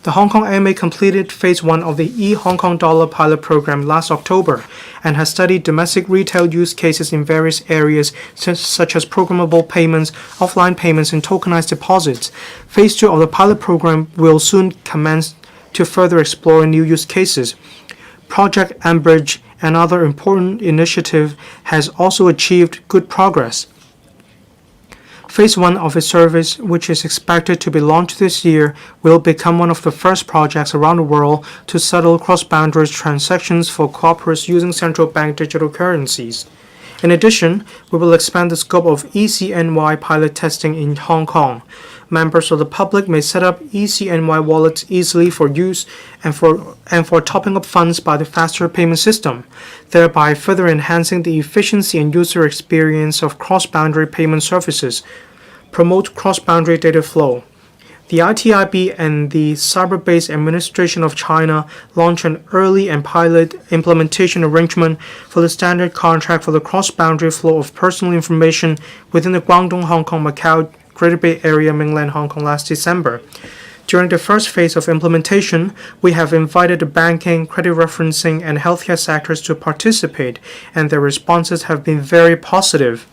The Hong Kong AMA completed Phase 1 of the e-Hong Kong Dollar pilot program last October and has studied domestic retail use cases in various areas such as programmable payments, offline payments, and tokenized deposits. Phase 2 of the pilot program will soon commence to further explore new use cases. Project Ambridge, another important initiative, has also achieved good progress. Phase 1 of its service, which is expected to be launched this year, will become one of the first projects around the world to settle cross-boundary transactions for corporates using central bank digital currencies. In addition, we will expand the scope of ECNY pilot testing in Hong Kong. Members of the public may set up ECNY wallets easily for use and for topping up funds by the faster payment system, thereby further enhancing the efficiency and user experience of cross-boundary payment services. Promote cross-boundary data flow. The ITIB and the Cyber-Based Administration of China launched an early and pilot implementation arrangement for the standard contract for the cross-boundary flow of personal information within the Guangdong-Hong Kong-Macau Greater Bay Area, mainland Hong Kong last December. During the first phase of implementation, we have invited the banking, credit referencing, and healthcare sectors to participate, and their responses have been very positive.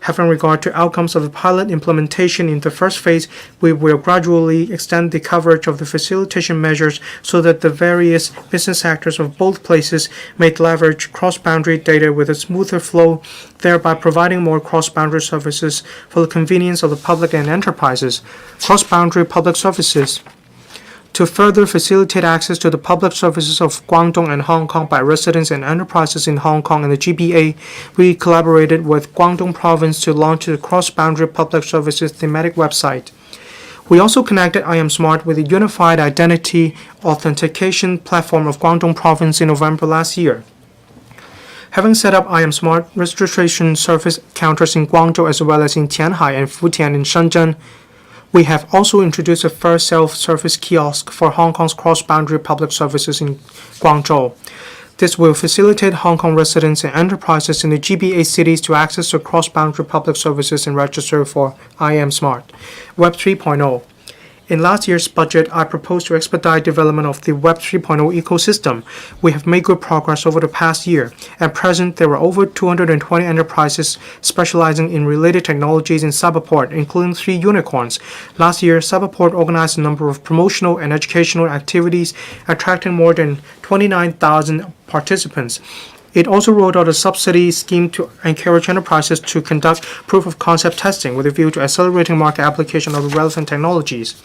Having regard to outcomes of the pilot implementation in the first phase, we will gradually extend the coverage of the facilitation measures so that the various business sectors of both places may leverage cross-boundary data with a smoother flow, thereby providing more cross-boundary services for the convenience of the public and enterprises. Cross-boundary public services. To further facilitate access to the public services of Guangdong and Hong Kong by residents and enterprises in Hong Kong and the GBA, we collaborated with Guangdong Province to launch the Cross-Boundary Public Services thematic website. We also connected IamSmart with the Unified Identity Authentication Platform of Guangdong Province in November last year. Having set up IamSmart registration service counters in Guangzhou as well as in Tianhai and Futian in Shenzhen, We have also introduced a first self-service kiosk for Hong Kong's cross-boundary public services in Guangzhou. This will facilitate Hong Kong residents and enterprises in the GBA cities to access the cross-boundary public services and register for IM Smart. Web 3.0. In last year's budget, I proposed to expedite development of the Web 3.0 ecosystem. We have made good progress over the past year. At present, there are over 220 enterprises specializing in related technologies in Cyberport, including 3 unicorns. Last year, Cyberport organized a number of promotional and educational activities, attracting more than 29,000 participants. It also rolled out a subsidy scheme to encourage enterprises to conduct proof-of-concept testing with a view to accelerating market application of relevant technologies.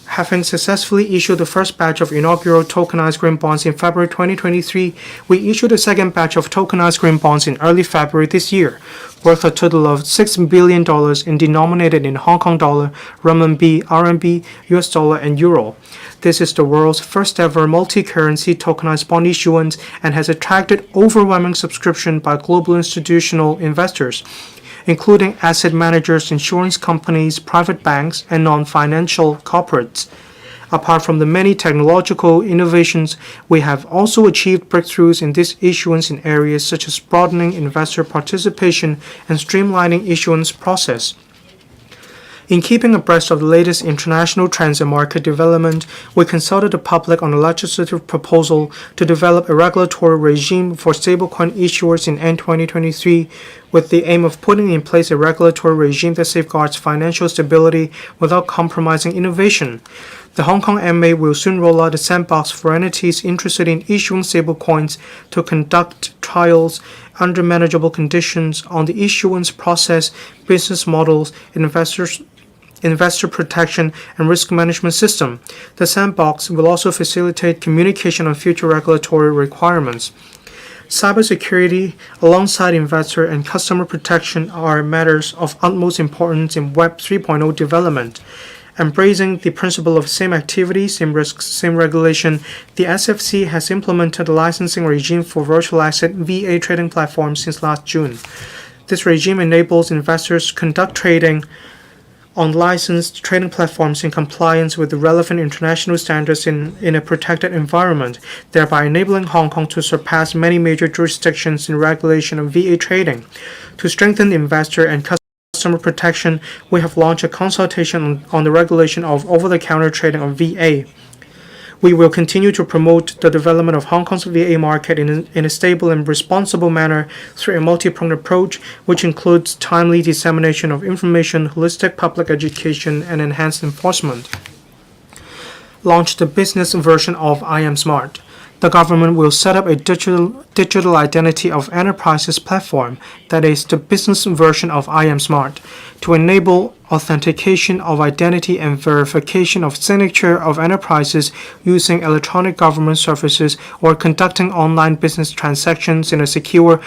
Having successfully issued the first batch of inaugural tokenized green bonds in February 2023, we issued a second batch of tokenized green bonds in early February this year, worth a total of $6 billion and denominated in Hong Kong dollar, renminbi, RMB, US dollar, and euro. This is the world's first ever multi-currency tokenized bond issuance and has attracted overwhelming subscription by global institutional investors, including asset managers, insurance companies, private banks, and non-financial corporates. Apart from the many technological innovations, we have also achieved breakthroughs in this issuance in areas such as broadening investor participation and streamlining issuance process. In keeping abreast of the latest international trends and market development, we consulted the public on a legislative proposal to develop a regulatory regime for stablecoin issuers in end 2023, with the aim of putting in place a regulatory regime that safeguards financial stability without compromising innovation. The Hong Kong MA will soon roll out a sandbox for entities interested in issuing stablecoins to conduct trials under manageable conditions on the issuance process, business models, investor protection, and risk management system. The sandbox will also facilitate communication on future regulatory requirements. Cybersecurity, alongside investor and customer protection, are matters of utmost importance in Web 3.0 development. Embracing the principle of same activity, same risks, same regulation, the SFC has implemented a licensing regime for virtual asset VA trading platforms since last June. This regime enables investors to conduct trading on licensed trading platforms in compliance with the relevant international standards in a protected environment, thereby enabling Hong Kong to surpass many major jurisdictions in regulation of VA trading. To strengthen investor and customer protection, we have launched a consultation on the regulation of over-the-counter trading of VA. We will continue to promote the development of Hong Kong's VA market in a stable and responsible manner through a multi-pronged approach, which includes timely dissemination of information, holistic public education, and enhanced enforcement. Launch the business version of IM Smart. The government will set up a digital identity of enterprises platform, that is, the business version of IM Smart, to enable authentication of identity and verification of signature of enterprises using electronic government services or conducting online business transactions in a secure,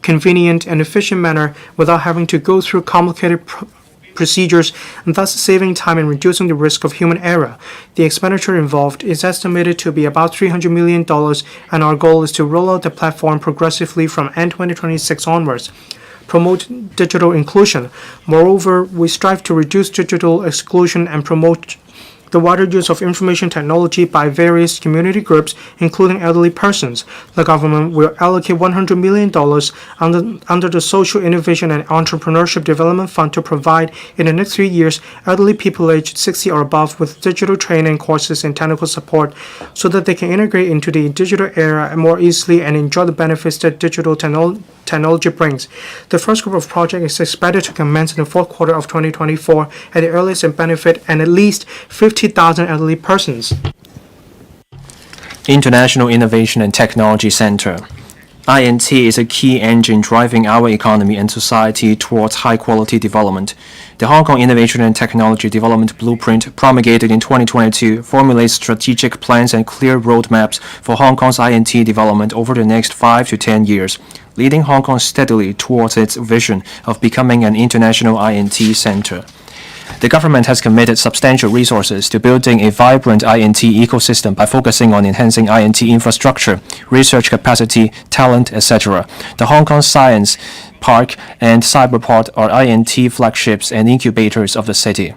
convenient, and efficient manner without having to go through complicated procedures, and thus saving time and reducing the risk of human error. The expenditure involved is estimated to be about $300 million, and our goal is to roll out the platform progressively from end 2026 onwards. Promote digital inclusion. Moreover, we strive to reduce digital exclusion and promote the wider use of information technology by various community groups, including elderly persons. The government will allocate $100 million under the Social Innovation and Entrepreneurship Development Fund to provide, in the next 3 years, elderly people aged 60 or above with digital training courses and technical support so that they can integrate into the digital era more easily and enjoy the benefits that digital technology brings. The first group of projects is expected to commence in the fourth quarter of 2024 at the earliest and benefit at least 50,000 elderly persons. International Innovation and Technology Center. INT is a key engine driving our economy and society towards high-quality development. The Hong Kong Innovation and Technology Development Blueprint, promulgated in 2022, formulates strategic plans and clear roadmaps for Hong Kong's INT development over the next 5 to 10 years, leading Hong Kong steadily towards its vision of becoming an international INT center. The government has committed substantial resources to building a vibrant INT ecosystem by focusing on enhancing INT infrastructure, research capacity, talent, etc. The Hong Kong Science Park and Cyberport are INT flagships and incubators of the city.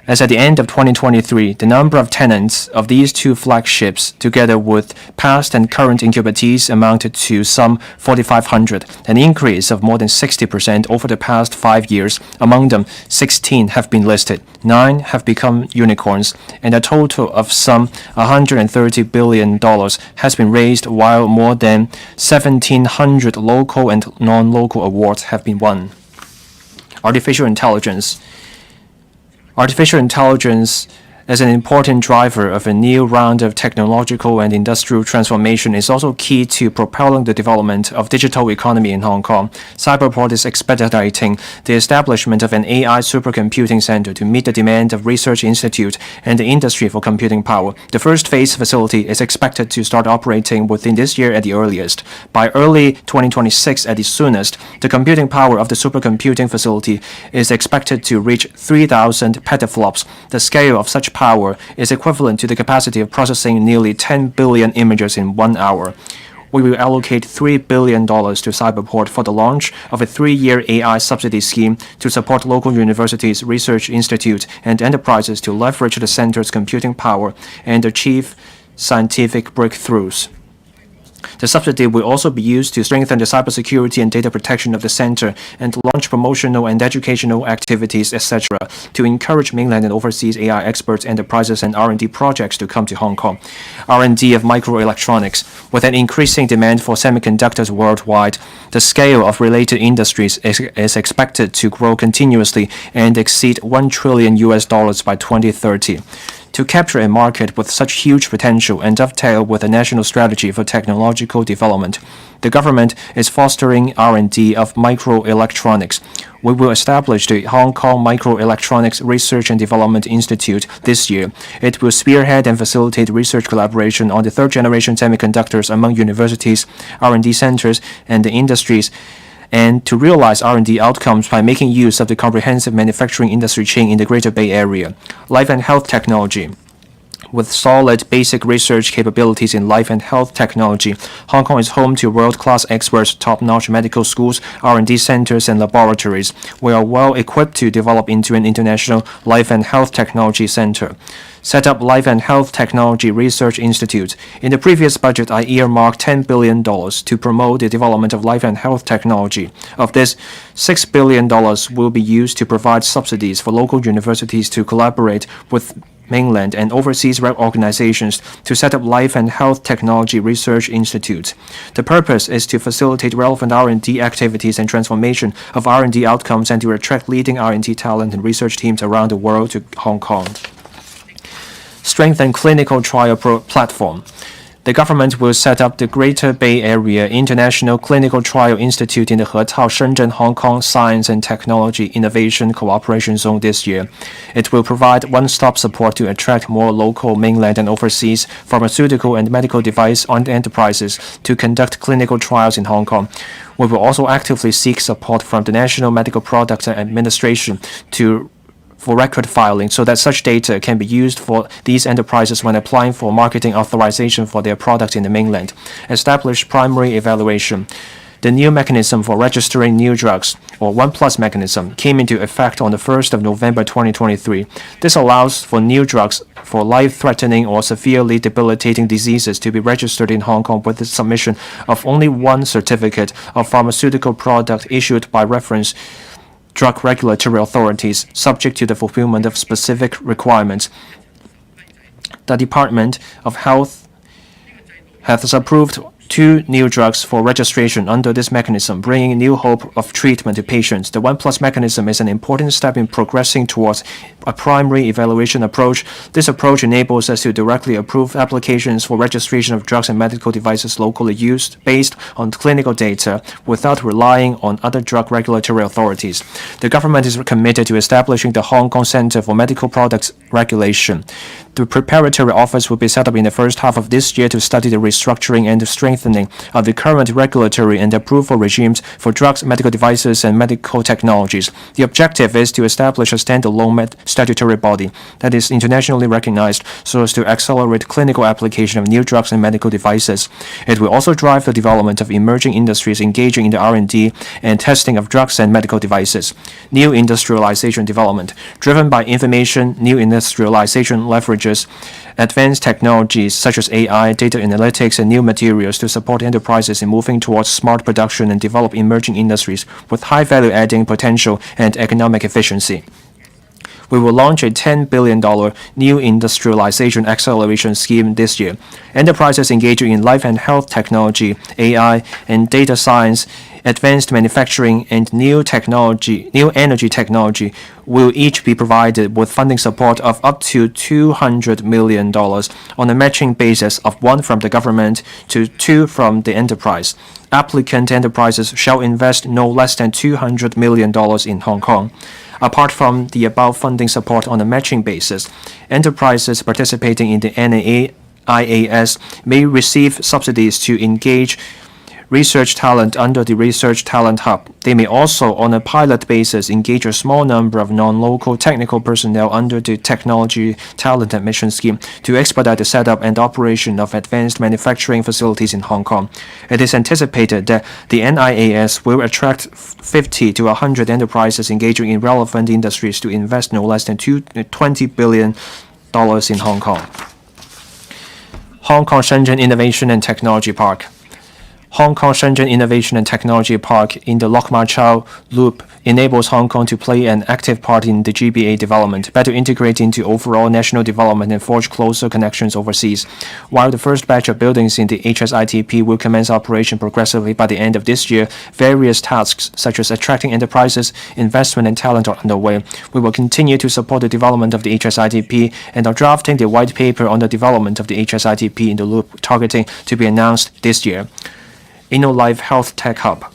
As at the end of 2023, the number of tenants of these two flagships, together with past and current incubatees, amounted to some 4,500, an increase of more than 60% over the past 5 years. Among them, 16 have been listed, 9 have become unicorns, and a total of some $130 billion has been raised, while more than 1,700 local and non-local awards have been won. Artificial intelligence. Artificial intelligence, as an important driver of a new round of technological and industrial transformation, is also key to propelling the development of digital economy in Hong Kong. Cyberport is expediting the establishment of an AI supercomputing center to meet the demand of research institute and the industry for computing power. The first phase facility is expected to start operating within this year at the earliest. By early 2026 at the soonest, the computing power of the supercomputing facility is expected to reach 3,000 petaflops. The scale of such power is equivalent to the capacity of processing nearly 10 billion images in 1 hour. We will allocate $3 billion to Cyberport for the launch of a 3-year AI subsidy scheme to support local universities, research institutes, and enterprises to leverage the center's computing power and achieve scientific breakthroughs. The subsidy will also be used to strengthen the cybersecurity and data protection of the center and launch promotional and educational activities, etc., to encourage mainland and overseas AI experts, enterprises, and R&D projects to come to Hong Kong. R&D of microelectronics. With an increasing demand for semiconductors worldwide, the scale of related industries is expected to grow continuously and exceed $1 trillion by 2030. To capture a market with such huge potential and dovetail with a national strategy for technological development, the government is fostering R&D of microelectronics. We will establish the Hong Kong Microelectronics Research and Development Institute this year. It will spearhead and facilitate research collaboration on the third-generation semiconductors among universities, R&D centers, and the industries, and to realize R&D outcomes by making use of the comprehensive manufacturing industry chain in the Greater Bay Area. Life and health technology. With solid basic research capabilities in life and health technology, Hong Kong is home to world-class experts, top-notch medical schools, R&D centers, and laboratories. We are well equipped to develop into an international life and health technology center. Set up Life and Health Technology Research Institute. In the previous budget, I earmarked $10 billion to promote the development of life and health technology. Of this, $6 billion will be used to provide subsidies for local universities to collaborate with mainland and overseas organizations to set up Life and Health Technology Research Institutes. The purpose is to facilitate relevant R&D activities and transformation of R&D outcomes and to attract leading R&D talent and research teams around the world to Hong Kong. Strengthen clinical trial platform. The government will set up the Greater Bay Area International Clinical Trial Institute in the Hetao Shenzhen Hong Kong Science and Technology Innovation Cooperation Zone this year. It will provide one-stop support to attract more local, mainland, and overseas pharmaceutical and medical device enterprises to conduct clinical trials in Hong Kong. We will also actively seek support from the National Medical Products Administration for record filing so that such data can be used for these enterprises when applying for marketing authorization for their products in the mainland. Establish primary evaluation. The new mechanism for registering new drugs, or 1+ mechanism, came into effect on the 1st of November 2023. This allows for new drugs for life-threatening or severely debilitating diseases to be registered in Hong Kong with the submission of only one certificate of pharmaceutical product issued by reference drug regulatory authorities, subject to the fulfillment of specific requirements. The Department of Health has approved 2 new drugs for registration under this mechanism, bringing new hope of treatment to patients. The 1+ mechanism is an important step in progressing towards a primary evaluation approach. This approach enables us to directly approve applications for registration of drugs and medical devices locally used based on clinical data without relying on other drug regulatory authorities. The government is committed to establishing the Hong Kong Center for Medical Products Regulation. The preparatory office will be set up in the first half of this year to study the restructuring and strengthening of the current regulatory and approval regimes for drugs, medical devices, and medical technologies. The objective is to establish a standalone statutory body that is internationally recognized so as to accelerate clinical application of new drugs and medical devices. It will also drive the development of emerging industries engaging in the R&D and testing of drugs and medical devices. New industrialization development. Driven by information, new industrialization leverages advanced technologies such as AI, data analytics, and new materials to support enterprises in moving towards smart production and develop emerging industries with high value-adding potential and economic efficiency. We will launch a $10 billion new industrialization acceleration scheme this year. Enterprises engaging in life and health technology, AI, and data science, advanced manufacturing, and new energy technology will each be provided with funding support of up to $200 million on a matching basis of 1 from the government to 2 from the enterprise. Applicant enterprises shall invest no less than $200 million in Hong Kong. Apart from the above funding support on a matching basis, enterprises participating in the NIAS may receive subsidies to engage research talent under the Research Talent Hub. They may also, on a pilot basis, engage a small number of non-local technical personnel under the Technology Talent Admission Scheme to expedite the setup and operation of advanced manufacturing facilities in Hong Kong. It is anticipated that the NIAS will attract 50 to 100 enterprises engaging in relevant industries to invest no less than $20 billion in Hong Kong. Hong Kong Shenzhen Innovation and Technology Park. Hong Kong Shenzhen Innovation and Technology Park in the Lok Ma Chau Loop enables Hong Kong to play an active part in the GBA development, better integrate into overall national development and forge closer connections overseas. While the first batch of buildings in the HSITP will commence operation progressively by the end of this year, various tasks such as attracting enterprises, investment, and talent are underway. We will continue to support the development of the HSITP and are drafting the white paper on the development of the HSITP in the loop, targeting to be announced this year. InnoLife Health Tech Hub.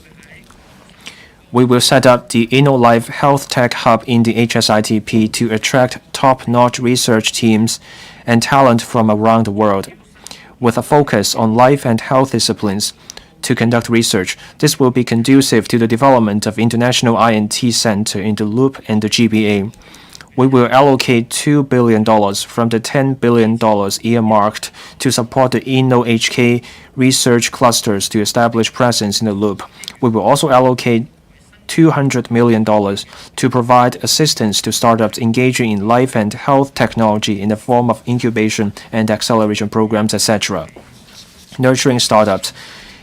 We will set up the InnoLife Health Tech Hub in the HSITP to attract top-notch research teams and talent from around the world, with a focus on life and health disciplines to conduct research. This will be conducive to the development of international I&T center in the loop and the GBA. We will allocate $2 billion from the $10 billion earmarked to support the InnoHK research clusters to establish presence in the loop. We will also allocate $200 million to provide assistance to startups engaging in life and health technology in the form of incubation and acceleration programs, etc. Nurturing startups.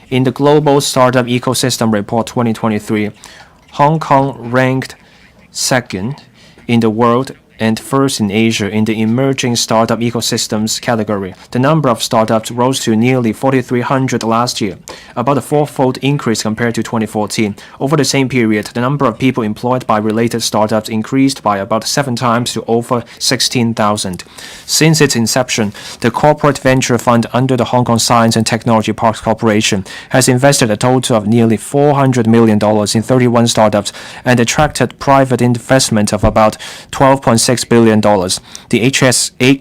In the Global Startup Ecosystem Report 2023, Hong Kong ranked second in the world and first in Asia in the emerging startup ecosystems category. The number of startups rose to nearly 4,300 last year, about a fourfold increase compared to 2014. Over the same period, the number of people employed by related startups increased by about 7 times to over 16,000. Since its inception, the corporate venture fund under the Hong Kong Science and Technology Parks Corporation has invested a total of nearly $400 million in 31 startups and attracted private investment of about $12.6 billion. The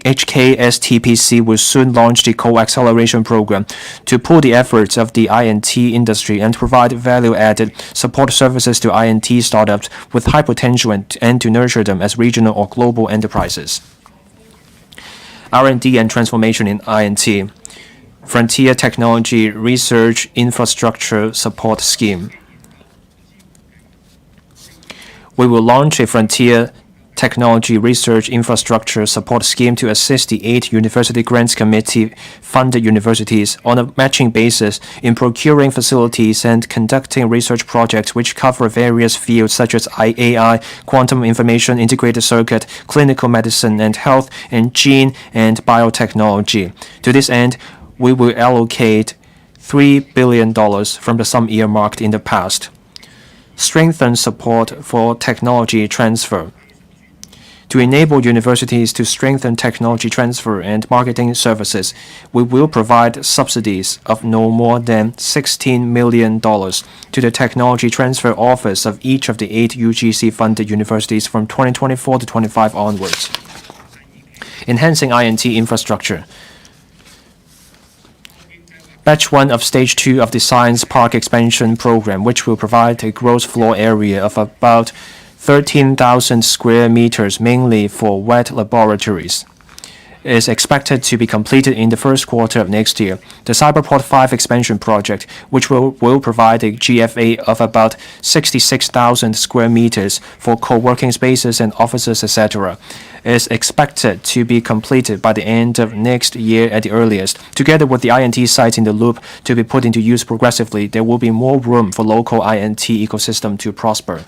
HKISD will soon launch the co-acceleration program to pool the efforts of the I&T industry and provide value-added support services to I&T startups with high potential and to nurture them as regional or global enterprises. R&D and transformation in I&T. Frontier Technology Research Infrastructure Support Scheme. We will launch a Frontier Technology Research Infrastructure Support Scheme to assist the 8 University Grants Committee funded universities on a matching basis in procuring facilities and conducting research projects which cover various fields such as AI, quantum information, integrated circuit, clinical medicine and health, and gene and biotechnology. To this end, we will allocate $3 billion from the sum earmarked in the past. Strengthen support for technology transfer. To enable universities to strengthen technology transfer and marketing services, we will provide subsidies of no more than $16 million to the Technology Transfer Office of each of the 8 UGC-funded universities from 2024 to 25 onwards. enhancing I&T infrastructure. Batch 1 of Stage 2 of the Science Park Expansion Program, which will provide a gross floor area of about 13,000 square meters, mainly for wet laboratories, is expected to be completed in the first quarter of next year. The Cyberport 5 expansion project, which will provide a GFA of about 66,000 square meters for co-working spaces and offices, etc., is expected to be completed by the end of next year at the earliest. Together with the I&T sites in the loop to be put into use progressively, there will be more room for local I&T ecosystem to prosper.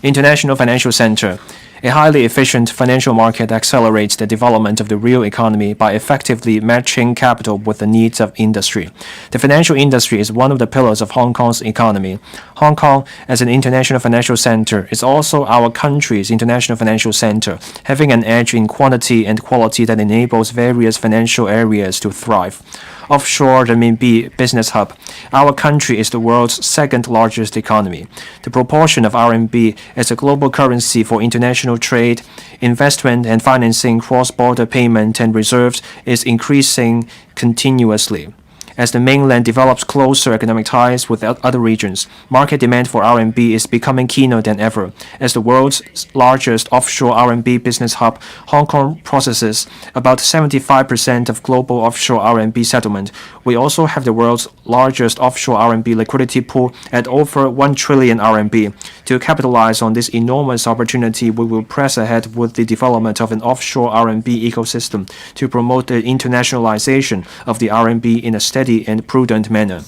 International Financial Center. A highly efficient financial market accelerates the development of the real economy by effectively matching capital with the needs of industry. The financial industry is one of the pillars of Hong Kong's economy. Hong Kong, as an international financial center, is also our country's international financial center, having an edge in quantity and quality that enables various financial areas to thrive. Offshore renminbi business hub, our country is the world's second largest economy. The proportion of RMB as a global currency for international trade, investment and financing, cross-border payment and reserves is increasing continuously. As the mainland develops closer economic ties with other regions, market demand for RMB is becoming keener than ever. As the world's largest offshore RMB business hub, Hong Kong processes about 75% of global offshore RMB settlement. We also have the world's largest offshore RMB liquidity pool at over 1 trillion RMB. To capitalize on this enormous opportunity, we will press ahead with the development of an offshore RMB ecosystem to promote the internationalization of the RMB in a steady and prudent manner.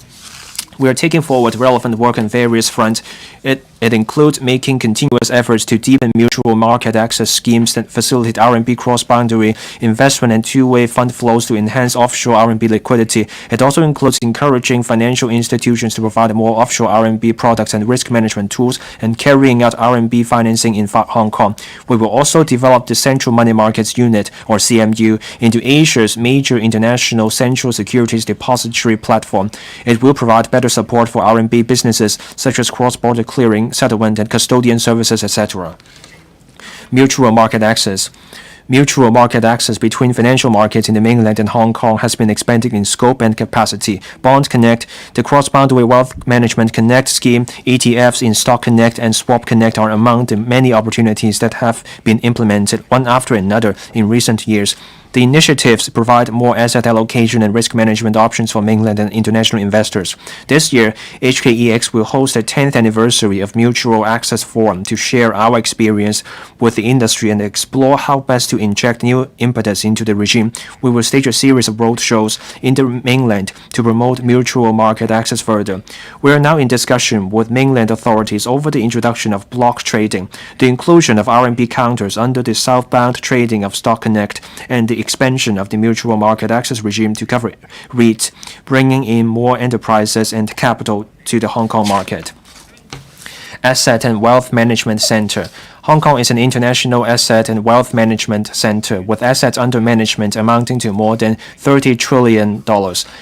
We are taking forward relevant work on various fronts. It includes making continuous efforts to deepen mutual market access schemes that facilitate RMB cross-boundary investment and two-way fund flows to enhance offshore RMB liquidity. It also includes encouraging financial institutions to provide more offshore RMB products and risk management tools and carrying out RMB financing in Hong Kong. We will also develop the Central Money Markets Unit, or CMU, into Asia's major international central securities depository platform. It will provide better support for RMB businesses such as cross-border clearing, settlement and custodian services, etc. Mutual market access. Mutual market access between financial markets in the mainland and Hong Kong has been expanding in scope and capacity. Bond Connect, the cross-boundary wealth management Connect scheme, ETFs in Stock Connect and Swap Connect are among the many opportunities that have been implemented one after another in recent years. The initiatives provide more asset allocation and risk management options for mainland and international investors. This year, HKEX will host the 10th anniversary of Mutual Access Forum to share our experience with the industry and explore how best to inject new impetus into the regime. We will stage a series of roadshows in the mainland to promote mutual market access further. We are now in discussion with mainland authorities over the introduction of block trading, the inclusion of RMB counters under the southbound trading of Stock Connect, and the expansion of the mutual market access regime to cover REITs, bringing in more enterprises and capital to the Hong Kong market. Asset and Wealth Management Center. Hong Kong is an international asset and wealth management center with assets under management amounting to more than $30 trillion.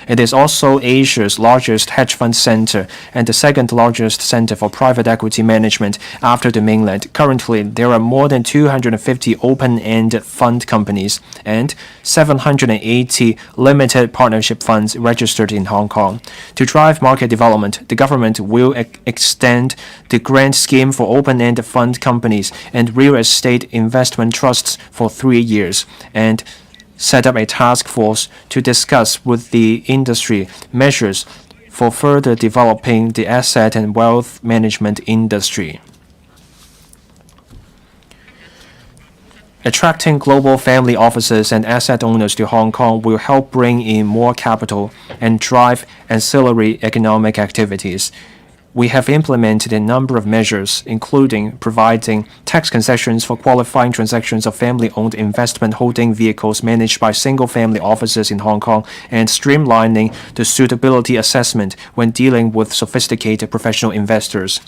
It is also Asia's largest hedge fund center and the second largest center for private equity management after the mainland. Currently, there are more than 250 open-end fund companies and 780 limited partnership funds registered in Hong Kong. To drive market development, the government will extend the grant scheme for open-end fund companies and real estate investment trusts for 3 years and set up a task force to discuss with the industry measures for further developing the asset and wealth management industry. Attracting global family offices and asset owners to Hong Kong will help bring in more capital and drive ancillary economic activities. We have implemented a number of measures, including providing tax concessions for qualifying transactions of family-owned investment holding vehicles managed by single-family offices in Hong Kong and streamlining the suitability assessment when dealing with sophisticated professional investors.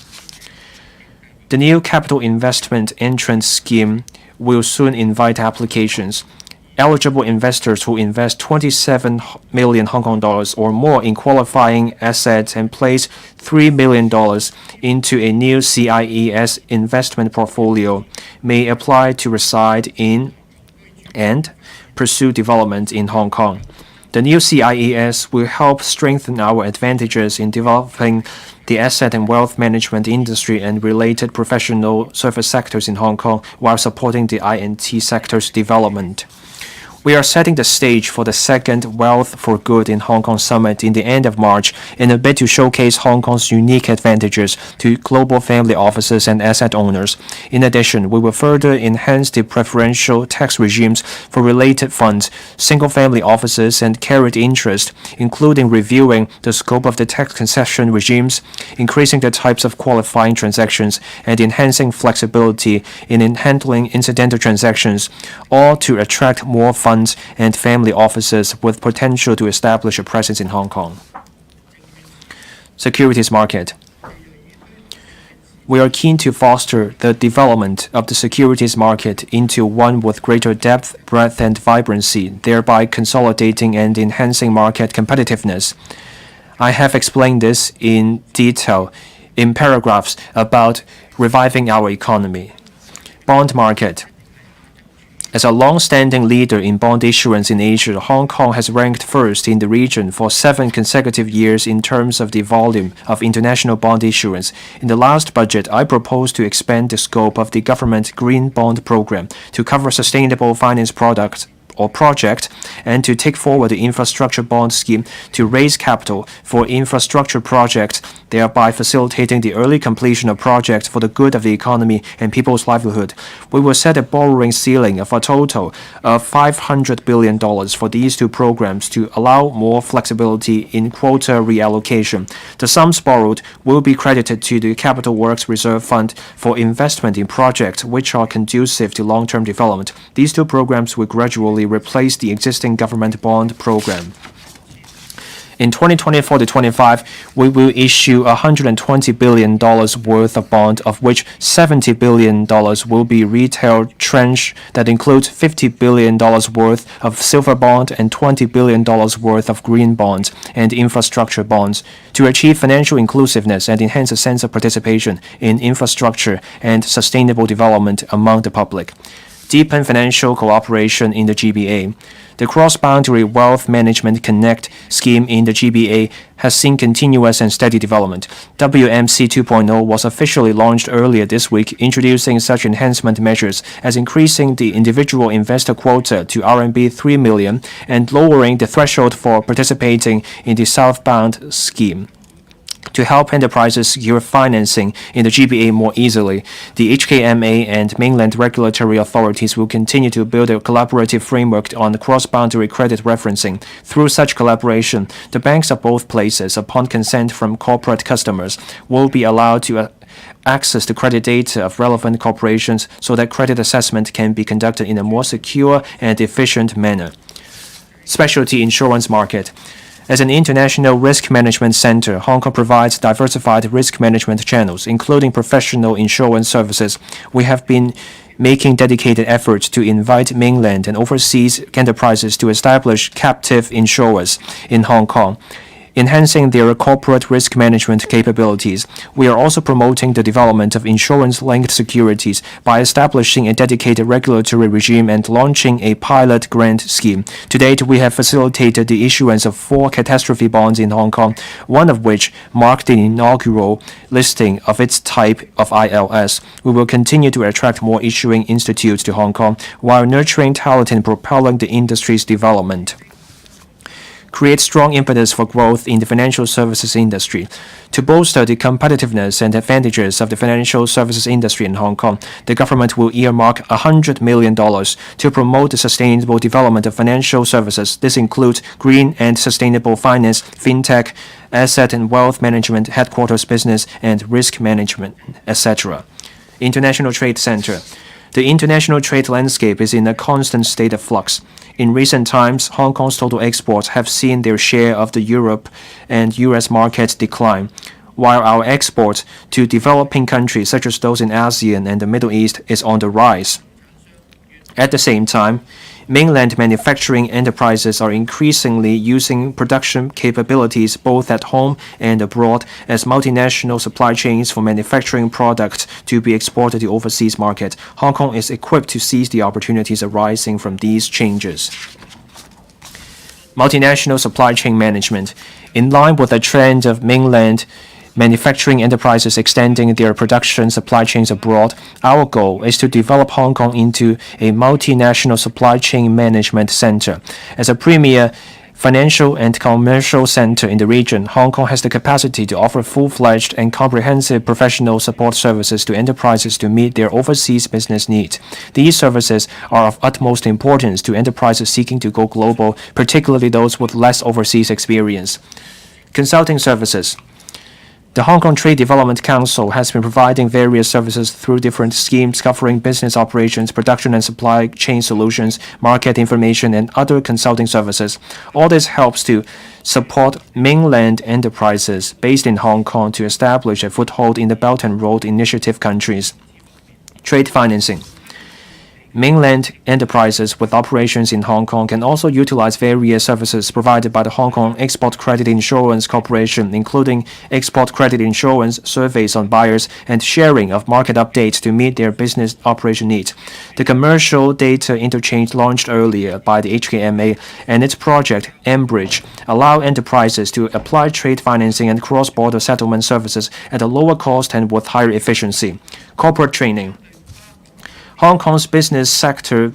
The new capital investment entrance scheme will soon invite applications. Eligible investors who invest 27 million Hong Kong dollars or more in qualifying assets and place $3 million into a new CIES investment portfolio may apply to reside in and pursue development in Hong Kong. The new CIES will help strengthen our advantages in developing the asset and wealth management industry and related professional service sectors in Hong Kong while supporting the INT sector's development. We are setting the stage for the second Wealth for Good in Hong Kong Summit in the end of March in a bid to showcase Hong Kong's unique advantages to global family offices and asset owners. In addition, we will further enhance the preferential tax regimes for related funds, single-family offices, and carried interest, including reviewing the scope of the tax concession regimes, increasing the types of qualifying transactions, and enhancing flexibility in handling incidental transactions, all to attract more funds and family offices with potential to establish a presence in Hong Kong. Securities market. We are keen to foster the development of the securities market into one with greater depth, breadth, and vibrancy, thereby consolidating and enhancing market competitiveness. I have explained this in detail in paragraphs about reviving our economy. Bond market. As a long-standing leader in bond issuance in Asia, Hong Kong has ranked first in the region for 7 consecutive years in terms of the volume of international bond issuance. In the last budget, I proposed to expand the scope of the government green bond program to cover sustainable finance products or project and to take forward the infrastructure bond scheme to raise capital for infrastructure projects, thereby facilitating the early completion of projects for the good of the economy and people's livelihood. We will set a borrowing ceiling of a total of $500 billion for these two programs to allow more flexibility in quota reallocation. The sums borrowed will be credited to the Capital Works Reserve Fund for investment in projects which are conducive to long-term development. These two programs will gradually replace the existing government bond program. In 2024-25, we will issue $120 billion worth of bond, of which $70 billion will be retail tranche that includes $50 billion worth of silver bond and $20 billion worth of green bonds and infrastructure bonds to achieve financial inclusiveness and enhance a sense of participation in infrastructure and sustainable development among the public. Deepen financial cooperation in the GBA. The Cross-Boundary Wealth Management Connect scheme in the GBA has seen continuous and steady development. WMC 2.0 was officially launched earlier this week, introducing such enhancement measures as increasing the individual investor quota to RMB 3 million and lowering the threshold for participating in the southbound scheme. To help enterprises secure financing in the GBA more easily, the HKMA and mainland regulatory authorities will continue to build a collaborative framework on cross-boundary credit referencing. Through such collaboration, the banks of both places, upon consent from corporate customers, will be allowed to access the credit data of relevant corporations so that credit assessment can be conducted in a more secure and efficient manner. Specialty insurance market. As an international risk management center, Hong Kong provides diversified risk management channels, including professional insurance services. We have been making dedicated efforts to invite mainland and overseas enterprises to establish captive insurers in Hong Kong, enhancing their corporate risk management capabilities. We are also promoting the development of insurance-linked securities by establishing a dedicated regulatory regime and launching a pilot grant scheme. To date, we have facilitated the issuance of 4 catastrophe bonds in Hong Kong, one of which marked the inaugural listing of its type of ILS. We will continue to attract more issuing institutes to Hong Kong while nurturing talent and propelling the industry's development. Create strong impetus for growth in the financial services industry. To bolster the competitiveness and advantages of the financial services industry in Hong Kong, the government will earmark $100 million to promote the sustainable development of financial services. This includes green and sustainable finance, fintech, asset and wealth management, headquarters business, and risk management, etc. International Trade Center. The international trade landscape is in a constant state of flux. In recent times, Hong Kong's total exports have seen their share of the Europe and US markets decline, while our exports to developing countries such as those in ASEAN and the Middle East is on the rise. At the same time, Mainland manufacturing enterprises are increasingly using production capabilities both at home and abroad as multinational supply chains for manufacturing products to be exported to overseas market. Hong Kong is equipped to seize the opportunities arising from these changes. Multinational supply chain management. In line with the trend of mainland manufacturing enterprises extending their production supply chains abroad, our goal is to develop Hong Kong into a multinational supply chain management center. As a premier financial and commercial center in the region, Hong Kong has the capacity to offer full-fledged and comprehensive professional support services to enterprises to meet their overseas business needs. These services are of utmost importance to enterprises seeking to go global, particularly those with less overseas experience. Consulting services. The Hong Kong Trade Development Council has been providing various services through different schemes covering business operations, production and supply chain solutions, market information, and other consulting services. All this helps to support mainland enterprises based in Hong Kong to establish a foothold in the Belt and Road Initiative countries. Trade financing. Mainland enterprises with operations in Hong Kong can also utilize various services provided by the Hong Kong Export Credit Insurance Corporation, including export credit insurance, surveys on buyers, and sharing of market updates to meet their business operation needs. The commercial data interchange launched earlier by the HKMA and its project, mBridge, allow enterprises to apply trade financing and cross-border settlement services at a lower cost and with higher efficiency. Corporate training. Hong Kong's business sector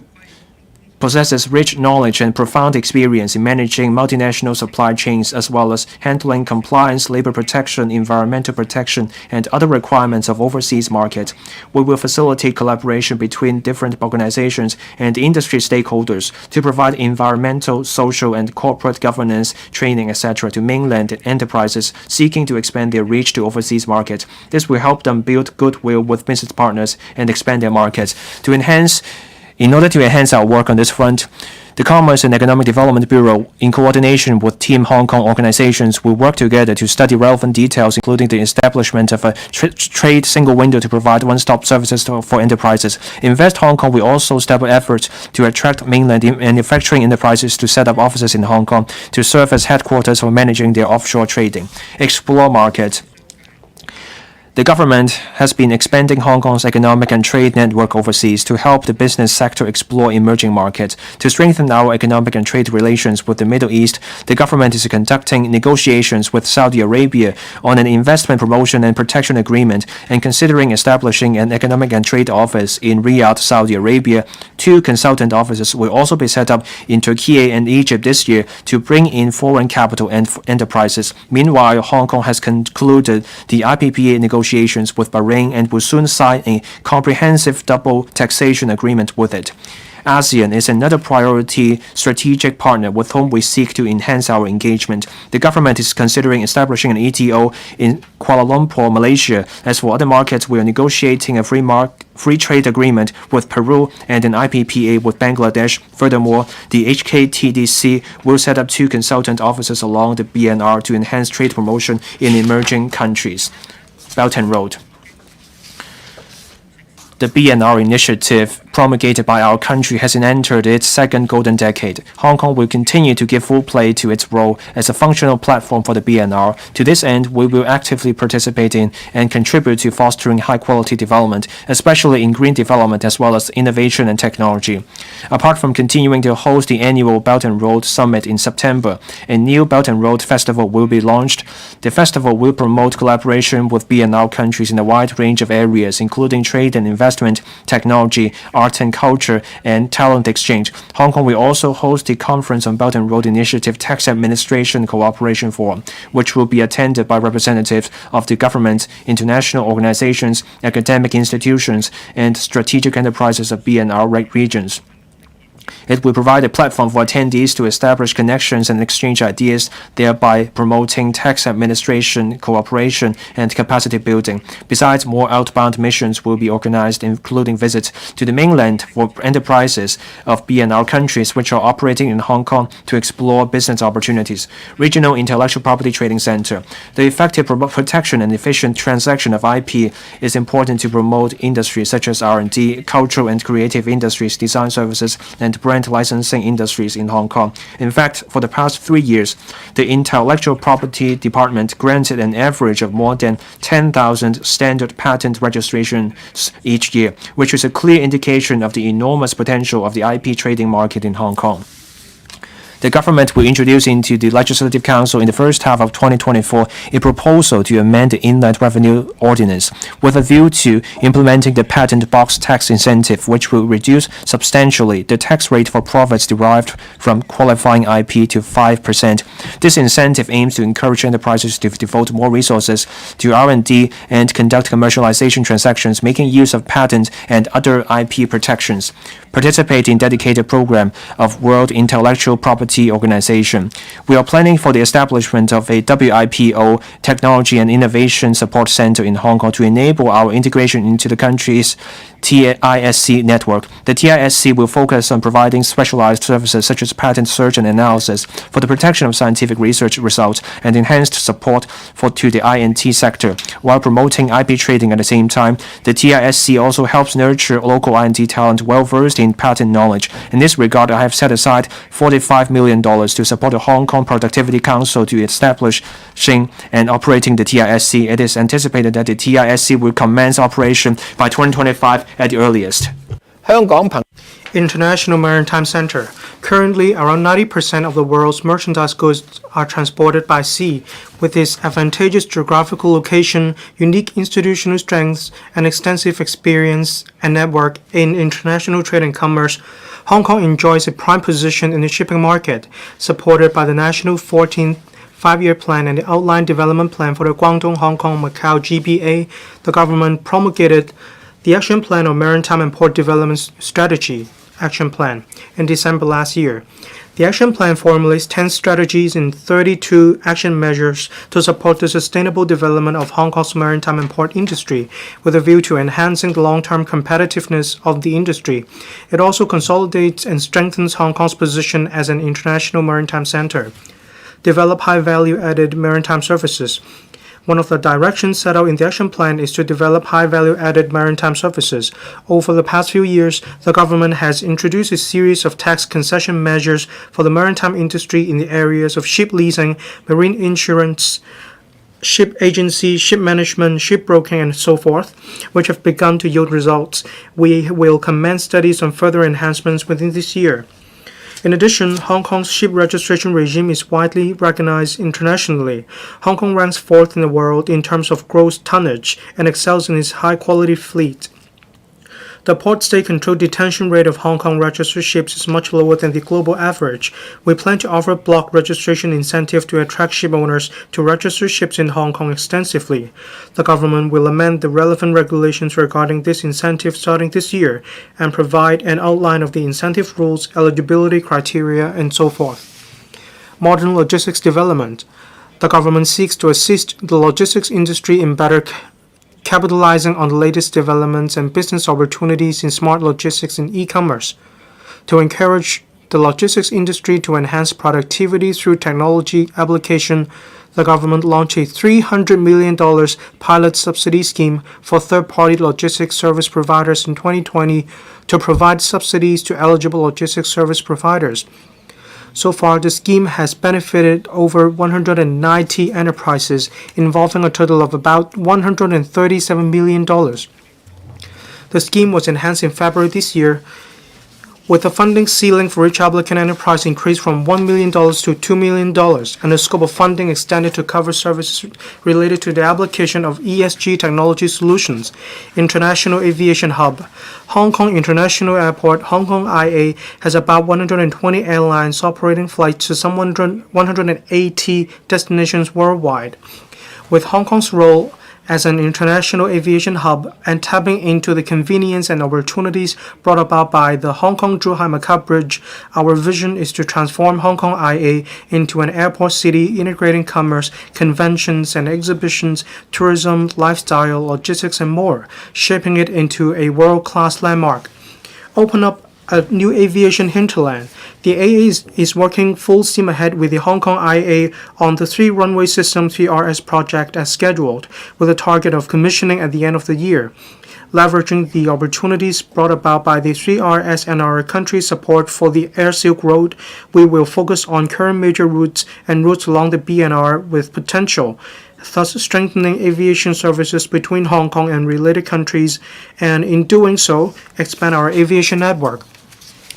possesses rich knowledge and profound experience in managing multinational supply chains as well as handling compliance, labor protection, environmental protection, and other requirements of overseas markets. We will facilitate collaboration between different organizations and industry stakeholders to provide environmental, social, and corporate governance training, etc. to mainland enterprises seeking to expand their reach to overseas markets. This will help them build goodwill with business partners and expand their markets. In order to enhance our work on this front, the Commerce and Economic Development Bureau, in coordination with Team Hong Kong organizations, will work together to study relevant details, including the establishment of a trade single window to provide one-stop services for enterprises. Invest Hong Kong will also step up efforts to attract mainland manufacturing enterprises to set up offices in Hong Kong to serve as headquarters for managing their offshore trading. Explore market. The government has been expanding Hong Kong's economic and trade network overseas to help the business sector explore emerging markets. To strengthen our economic and trade relations with the Middle East, the government is conducting negotiations with Saudi Arabia on an investment promotion and protection agreement and considering establishing an economic and trade office in Riyadh, Saudi Arabia. 2 consultant offices will also be set up in Turkey and Egypt this year to bring in foreign capital and enterprises. Meanwhile, Hong Kong has concluded the IPPA negotiations with Bahrain and will soon sign a comprehensive double taxation agreement with it. ASEAN is another priority strategic partner with whom we seek to enhance our engagement. The government is considering establishing an ETO in Kuala Lumpur, Malaysia. As for other markets, we are negotiating a free trade agreement with Peru and an IPPA with Bangladesh. Furthermore, the HKTDC will set up 2 consultant offices along the BNR to enhance trade promotion in emerging countries. Belt and Road. The BNR initiative promulgated by our country has entered its second golden decade. Hong Kong will continue to give full play to its role as a functional platform for the BNR. To this end, we will actively participate in and contribute to fostering high-quality development, especially in green development as well as innovation and technology. Apart from continuing to host the annual Belt and Road Summit in September, a new Belt and Road Festival will be launched. The festival will promote collaboration with BNR countries in a wide range of areas, including trade and investment, technology, art and culture, and talent exchange. Hong Kong will also host the Conference on Belt and Road Initiative Tax Administration Cooperation Forum, which will be attended by representatives of the government, international organizations, academic institutions, and strategic enterprises of BNR regions. It will provide a platform for attendees to establish connections and exchange ideas, thereby promoting tax administration, cooperation, and capacity building. Besides, more outbound missions will be organized, including visits to the mainland for enterprises of BNR countries which are operating in Hong Kong to explore business opportunities. Regional Intellectual Property Trading Center. The effective protection and efficient transaction of IP is important to promote industries such as R&D, cultural and creative industries, design services, and and brand licensing industries in Hong Kong. In fact, for the past 3 years, the Intellectual Property Department granted an average of more than 10,000 standard patent registrations each year, which is a clear indication of the enormous potential of the IP trading market in Hong Kong. The government will introduce into the Legislative Council in the first half of 2024 a proposal to amend the Inland Revenue Ordinance with a view to implementing the patent box tax incentive, which will reduce substantially the tax rate for profits derived from qualifying IP to 5%. This incentive aims to encourage enterprises to devote more resources to R&D and conduct commercialization transactions, making use of patent and other IP protections. Participate in dedicated program of World Intellectual Property Organization. We are planning for the establishment of a WIPO Technology and Innovation Support Center in Hong Kong to enable our integration into the country's TISC network. The TISC will focus on providing specialized services such as patent search and analysis for the protection of scientific research results and enhanced support to the INT sector, while promoting IP trading at the same time. The TISC also helps nurture local INT talent well versed in patent knowledge. In this regard, I have set aside $45 million to support the Hong Kong Productivity Council to establishing and operating the TISC. It is anticipated that the TISC will commence operation by 2025 at the earliest. International Maritime Center. Currently, around 90% of the world's merchandise goods are transported by sea. With its advantageous geographical location, unique institutional strengths, and extensive experience and network in international trade and commerce, Hong Kong enjoys a prime position in the shipping market, supported by the National 14th Five-Year Plan and the Outline Development Plan for the Guangdong-Hong Kong-Macau GBA. The government promulgated the Action Plan on Maritime and Port Development Strategy, Action Plan, in December last year. The Action Plan formulates 10 strategies and 32 action measures to support the sustainable development of Hong Kong's maritime and port industry, with a view to enhancing the long-term competitiveness of the industry. It also consolidates and strengthens Hong Kong's position as an international maritime center. Develop high-value-added maritime services. One of the directions set out in the action plan is to develop high-value-added maritime services. Over the past few years, the government has introduced a series of tax concession measures for the maritime industry in the areas of ship leasing, marine insurance, ship agency, ship management, shipbroking, and so forth, which have begun to yield results. We will commence studies on further enhancements within this year. In addition, Hong Kong's ship registration regime is widely recognized internationally. Hong Kong ranks 4th in the world in terms of gross tonnage and excels in its high-quality fleet. The port state control detention rate of Hong Kong registered ships is much lower than the global average. We plan to offer block registration incentive to attract ship owners to register ships in Hong Kong extensively. The government will amend the relevant regulations regarding this incentive starting this year and provide an outline of the incentive rules, eligibility criteria, and so forth. Modern logistics development. The government seeks to assist the logistics industry in better capitalizing on the latest developments and business opportunities in smart logistics and e-commerce. To encourage the logistics industry to enhance productivity through technology application, the government launched a $300 million pilot subsidy scheme for third-party logistics service providers in 2020 to provide subsidies to eligible logistics service providers. So far, the scheme has benefited over 190 enterprises, involving a total of about $137 million. The scheme was enhanced in February this year, with the funding ceiling for each applicant enterprise increased from $1 million to $2 million, and the scope of funding extended to cover services related to the application of ESG technology solutions. International Aviation Hub. Hong Kong International Airport, Hong Kong IA, has about 120 airlines operating flights to some 180 destinations worldwide. With Hong Kong's role as an international aviation hub and tapping into the convenience and opportunities brought about by the Hong Kong-Zhuhai-Macau Bridge, our vision is to transform Hong Kong IA into an airport city integrating commerce, conventions and exhibitions, tourism, lifestyle, logistics, and more, shaping it into a world-class landmark. Open up a new aviation hinterland. The AA is working full steam ahead with the Hong Kong IA on the 3-runway system 3RS project as scheduled, with a target of commissioning at the end of the year. Leveraging the opportunities brought about by the 3Rs and our country's support for the Air Silk Road, we will focus on current major routes and routes along the BNR with potential, thus strengthening aviation services between Hong Kong and related countries, and in doing so, expand our aviation network.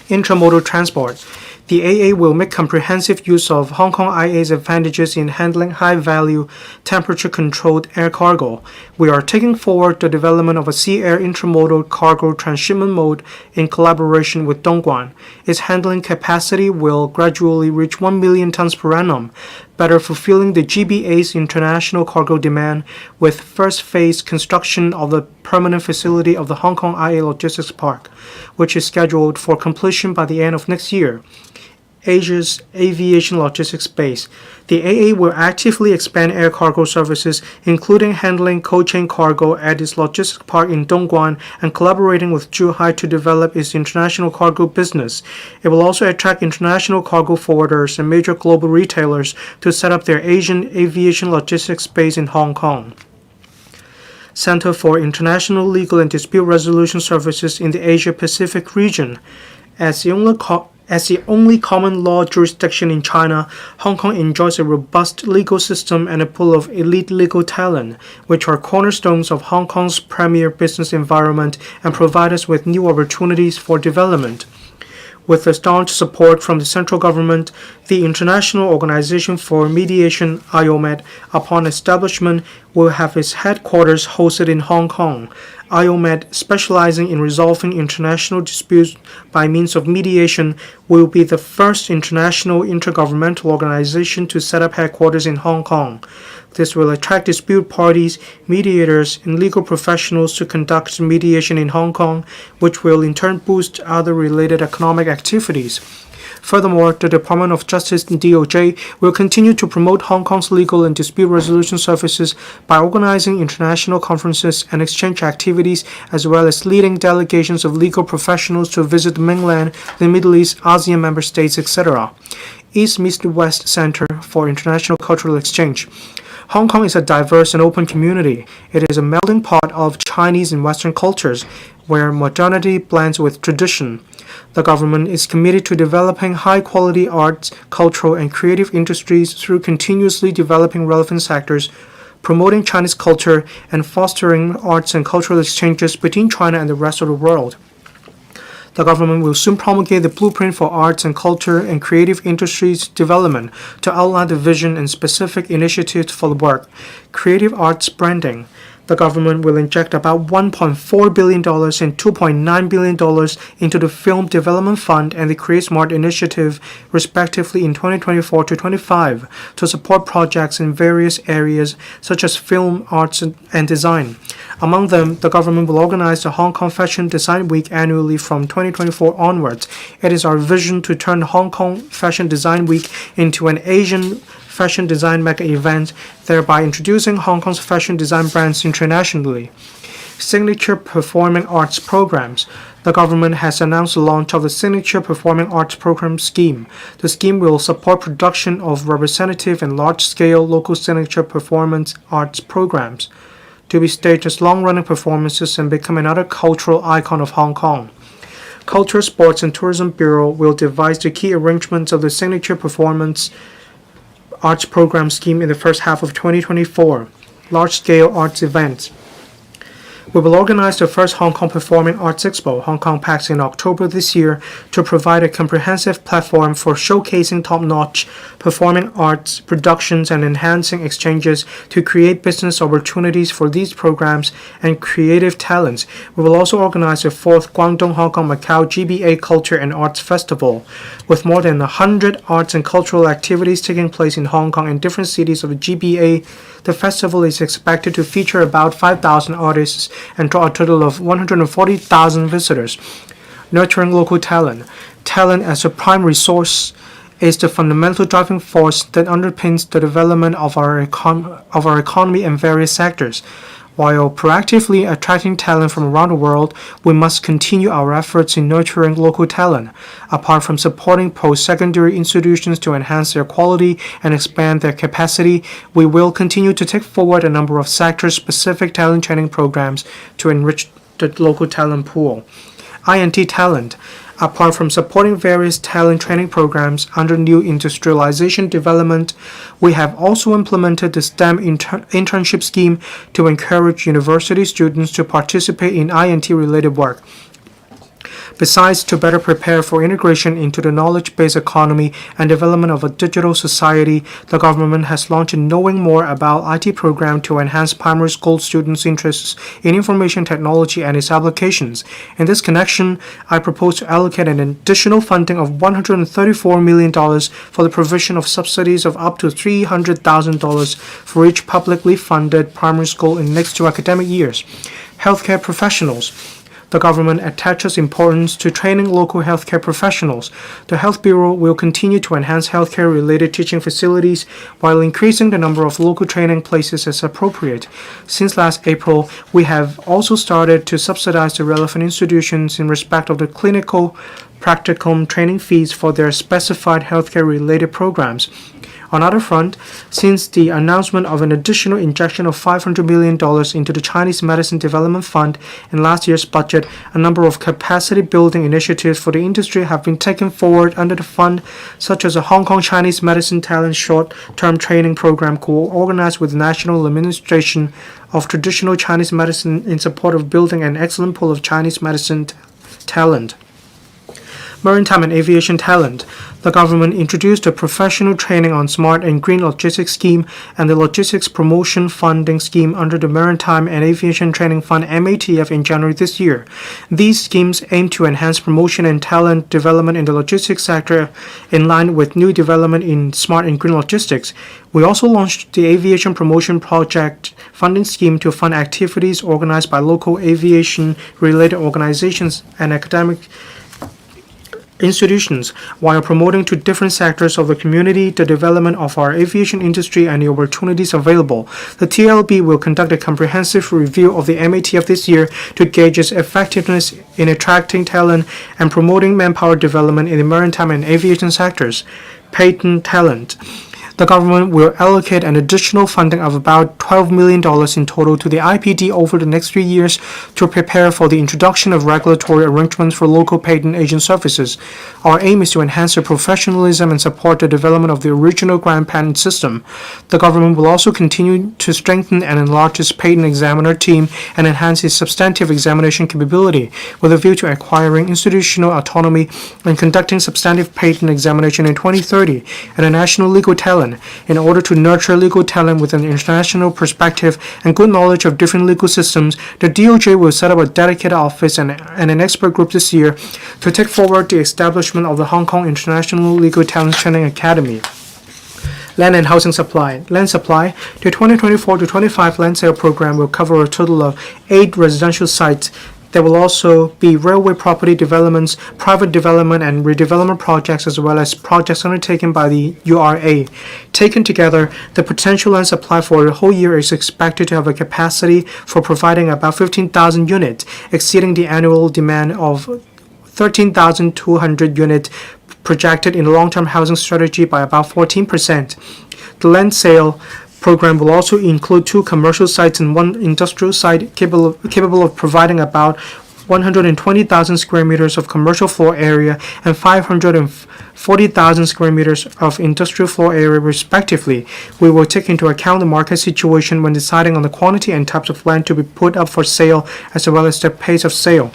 Intramodal transport. The AA will make comprehensive use of Hong Kong IA's advantages in handling high-value, temperature-controlled air cargo. We are taking forward the development of a sea-air intramodal cargo transshipment mode in collaboration with Dongguan. Its handling capacity will gradually reach 1 million tons per annum, better fulfilling the GBA's international cargo demand with first phase construction of the permanent facility of the Hong Kong IA Logistics Park, which is scheduled for completion by the end of next year. Asia's aviation logistics base. The AA will actively expand air cargo services, including handling cold chain cargo at its logistics park in Dongguan and collaborating with Zhuhai to develop its international cargo business. It will also attract international cargo forwarders and major global retailers to set up their Asian aviation logistics base in Hong Kong. Center for International Legal and Dispute Resolution Services in the Asia-Pacific region. As the only common law jurisdiction in China, Hong Kong enjoys a robust legal system and a pool of elite legal talent, which are cornerstones of Hong Kong's premier business environment and provide us with new opportunities for development. With the staunch support from the central government, the International Organization for Mediation, IOMED, upon establishment, will have its headquarters hosted in Hong Kong. IOMED, specializing in resolving international disputes by means of mediation, will be the first international intergovernmental organization to set up headquarters in Hong Kong. This will attract dispute parties, mediators, and legal professionals to conduct mediation in Hong Kong, which will in turn boost other related economic activities. Furthermore, the Department of Justice and DOJ will continue to promote Hong Kong's legal and dispute resolution services by organizing international conferences and exchange activities, as well as leading delegations of legal professionals to visit the mainland, the Middle East, ASEAN member states, etc. East-West Center for International Cultural Exchange. Hong Kong is a diverse and open community. It is a melting pot of Chinese and Western cultures, where modernity blends with tradition. The government is committed to developing high-quality arts, cultural, and creative industries through continuously developing relevant sectors, promoting Chinese culture, and fostering arts and cultural exchanges between China and the rest of the world. The government will soon promulgate the blueprint for arts and culture and creative industries development to outline the vision and specific initiatives for the work. Creative arts branding. The government will inject about $1.4 billion and $2.9 billion into the Film Development Fund and the Create Smart initiative, respectively, in 2024 to 25, to support projects in various areas such as film, arts, and design. Among them, the government will organize the Hong Kong Fashion Design Week annually from 2024 onwards. It is our vision to turn Hong Kong Fashion Design Week into an Asian fashion design mega event, thereby introducing Hong Kong's fashion design brands internationally. Signature Performing Arts Programs. The government has announced the launch of the Signature Performing Arts Program scheme. The scheme will support production of representative and large-scale local signature performance arts programs to be staged as long-running performances and become another cultural icon of Hong Kong. Culture, Sports and Tourism Bureau will devise the key arrangements of the Signature Performance Arts Program scheme in the first half of 2024. Large-scale arts events. We will organize the first Hong Kong Performing Arts Expo, Hong Kong PAX, in October this year to provide a comprehensive platform for showcasing top-notch performing arts productions and enhancing exchanges to create business opportunities for these programs and creative talents. We will also organize the 4th Guangdong Hong Kong Macau GBA Culture and Arts Festival. With more than 100 arts and cultural activities taking place in Hong Kong and different cities of the GBA, the festival is expected to feature about 5,000 artists and draw a total of 140,000 visitors. Nurturing local talent. Talent as a prime resource is the fundamental driving force that underpins the development of our economy in various sectors. While proactively attracting talent from around the world, we must continue our efforts in nurturing local talent. Apart from supporting post-secondary institutions to enhance their quality and expand their capacity, we will continue to take forward a number of sector-specific talent training programs to enrich the local talent pool. INT Talent. Apart from supporting various talent training programs under new industrialization development, we have also implemented the STEM internship scheme to encourage university students to participate in INT-related work. Besides, to better prepare for integration into the knowledge-based economy and development of a digital society, the government has launched a Knowing More About IT program to enhance primary school students' interests in information technology and its applications. In this connection, I propose to allocate an additional funding of $134 million for the provision of subsidies of up to $300,000 for each publicly funded primary school in the next 2 academic years. Healthcare professionals. The government attaches importance to training local healthcare professionals. The Health Bureau will continue to enhance healthcare-related teaching facilities while increasing the number of local training places as appropriate. Since last April, we have also started to subsidize the relevant institutions in respect of the clinical practicum training fees for their specified healthcare-related programs. On the other front, since the announcement of an additional injection of $500 million into the Chinese Medicine Development Fund in last year's budget, a number of capacity-building initiatives for the industry have been taken forward under the fund, such as a Hong Kong Chinese Medicine Talent short-term training program co-organized with the National Administration of Traditional Chinese Medicine in support of building an excellent pool of Chinese medicine talent. Maritime and Aviation Talent. The government introduced a professional training on smart and green logistics scheme and the logistics promotion funding scheme under the Maritime and Aviation Training Fund MATF in January this year. These schemes aim to enhance promotion and talent development in the logistics sector in line with new development in smart and green logistics. We also launched the Aviation Promotion Project funding scheme to fund activities organized by local aviation-related organizations and academic institutions, while promoting to different sectors of the community the development of our aviation industry and the opportunities available. The TLB will conduct a comprehensive review of the MATF this year to gauge its effectiveness in attracting talent and promoting manpower development in the maritime and aviation sectors. Patent talent. The government will allocate an additional funding of about $12 million in total to the IPD over the next 3 years to prepare for the introduction of regulatory arrangements for local patent agent services. Our aim is to enhance the professionalism and support the development of the original grant patent system. The government will also continue to strengthen and enlarge its patent examiner team and enhance its substantive examination capability with a view to acquiring institutional autonomy and conducting substantive patent examination in 2030 at a national legal talent. In order to nurture legal talent with an international perspective and good knowledge of different legal systems, the DOJ will set up a dedicated office and an expert group this year to take forward the establishment of the Hong Kong International Legal Talent Training Academy. Land and housing supply. Land supply. The 2024-25 land sale program will cover a total of 8 residential sites. There will also be railway property developments, private development and redevelopment projects, as well as projects undertaken by the URA. Taken together, the potential land supply for the whole year is expected to have a capacity for providing about 15,000 units, exceeding the annual demand of 13,200 units projected in the long-term housing strategy by about 14%. The land sale program will also include 2 commercial sites and 1 industrial site capable of providing about 120,000 square meters of commercial floor area and 540,000 square meters of industrial floor area respectively. We will take into account the market situation when deciding on the quantity and types of land to be put up for sale as well as the pace of sale.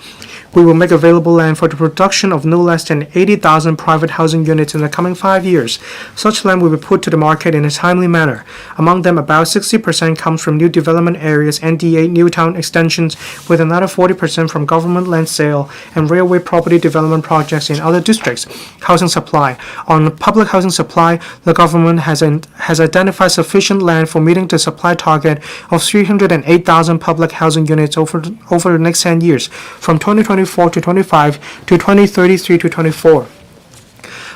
We will make available land for the production of no less than 80,000 private housing units in the coming 5 years. Such land will be put to the market in a timely manner. Among them, about 60% comes from new development areas, NDA, new town extensions, with another 40% from government land sale and railway property development projects in other districts. Housing supply. On public housing supply, the government has identified sufficient land for meeting the supply target of 308,000 public housing units over the next 10 years, from 2024 to 25 to 2033 to 24,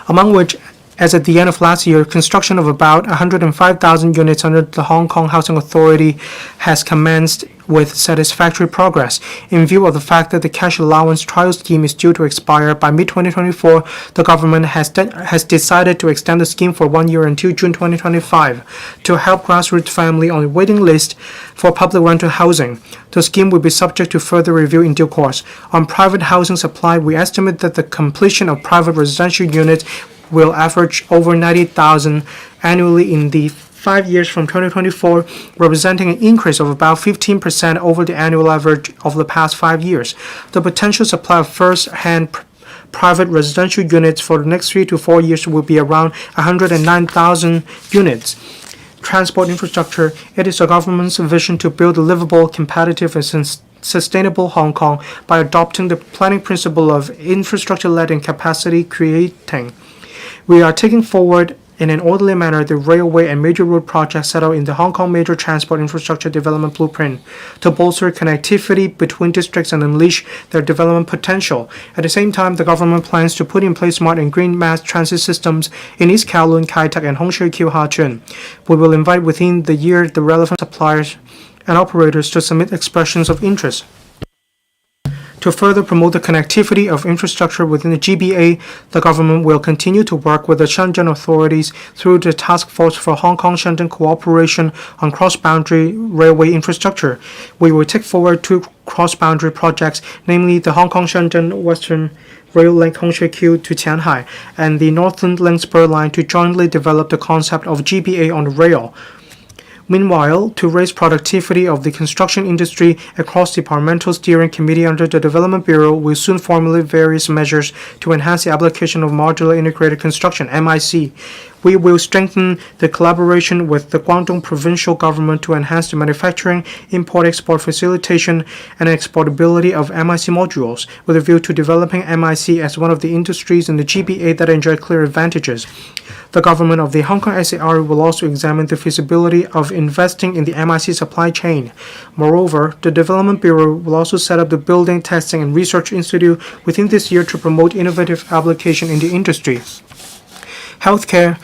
among which As at the end of last year, construction of about 105,000 units under the Hong Kong Housing Authority has commenced with satisfactory progress. In view of the fact that the cash allowance trial scheme is due to expire by mid-2024, the government has decided to extend the scheme for 1 year until June 2025 to help grassroots families on the waiting list for public rental housing. The scheme will be subject to further review in due course. On private housing supply, we estimate that the completion of private residential units will average over 90,000 annually in the 5 years from 2024, representing an increase of about 15% over the annual average of the past 5 years. The potential supply of first-hand private residential units for the next 3 to 4 years will be around 109,000 units. Transport infrastructure. It is the government's vision to build a livable, competitive, and sustainable Hong Kong by adopting the planning principle of infrastructure-led and capacity creating. We are taking forward in an orderly manner the railway and major road projects set out in the Hong Kong Major Transport Infrastructure Development Blueprint to bolster connectivity between districts and unleash their development potential. At the same time, the government plans to put in place smart and green mass transit systems in East Kowloon, Kai Tak, and Hung Shui Kiu Ha Chun. We will invite within the year the relevant suppliers and operators to submit expressions of interest. To further promote the connectivity of infrastructure within the GBA, the government will continue to work with the Shenzhen authorities through the Task Force for Hong Kong-Shenzhen Cooperation on Cross-Boundary Railway Infrastructure. We will take forward 2 cross-boundary projects, namely the Hong Kong-Shenzhen Western Rail Link Hung Shui Kiu to Tianhai and the Northern Link Spur Line to jointly develop the concept of GBA on the rail. Meanwhile, to raise productivity of the construction industry, a cross-departmental steering committee under the Development Bureau will soon formulate various measures to enhance the application of modular integrated construction, MIC. We will strengthen the collaboration with the Guangdong provincial government to enhance the manufacturing, import-export facilitation, and exportability of MIC modules, with a view to developing MIC as one of the industries in the GBA that enjoy clear advantages. The government of the Hong Kong SAR will also examine the feasibility of investing in the MIC supply chain. Moreover, the Development Bureau will also set up the Building, Testing, and Research Institute within this year to promote innovative application in the industry. Healthcare.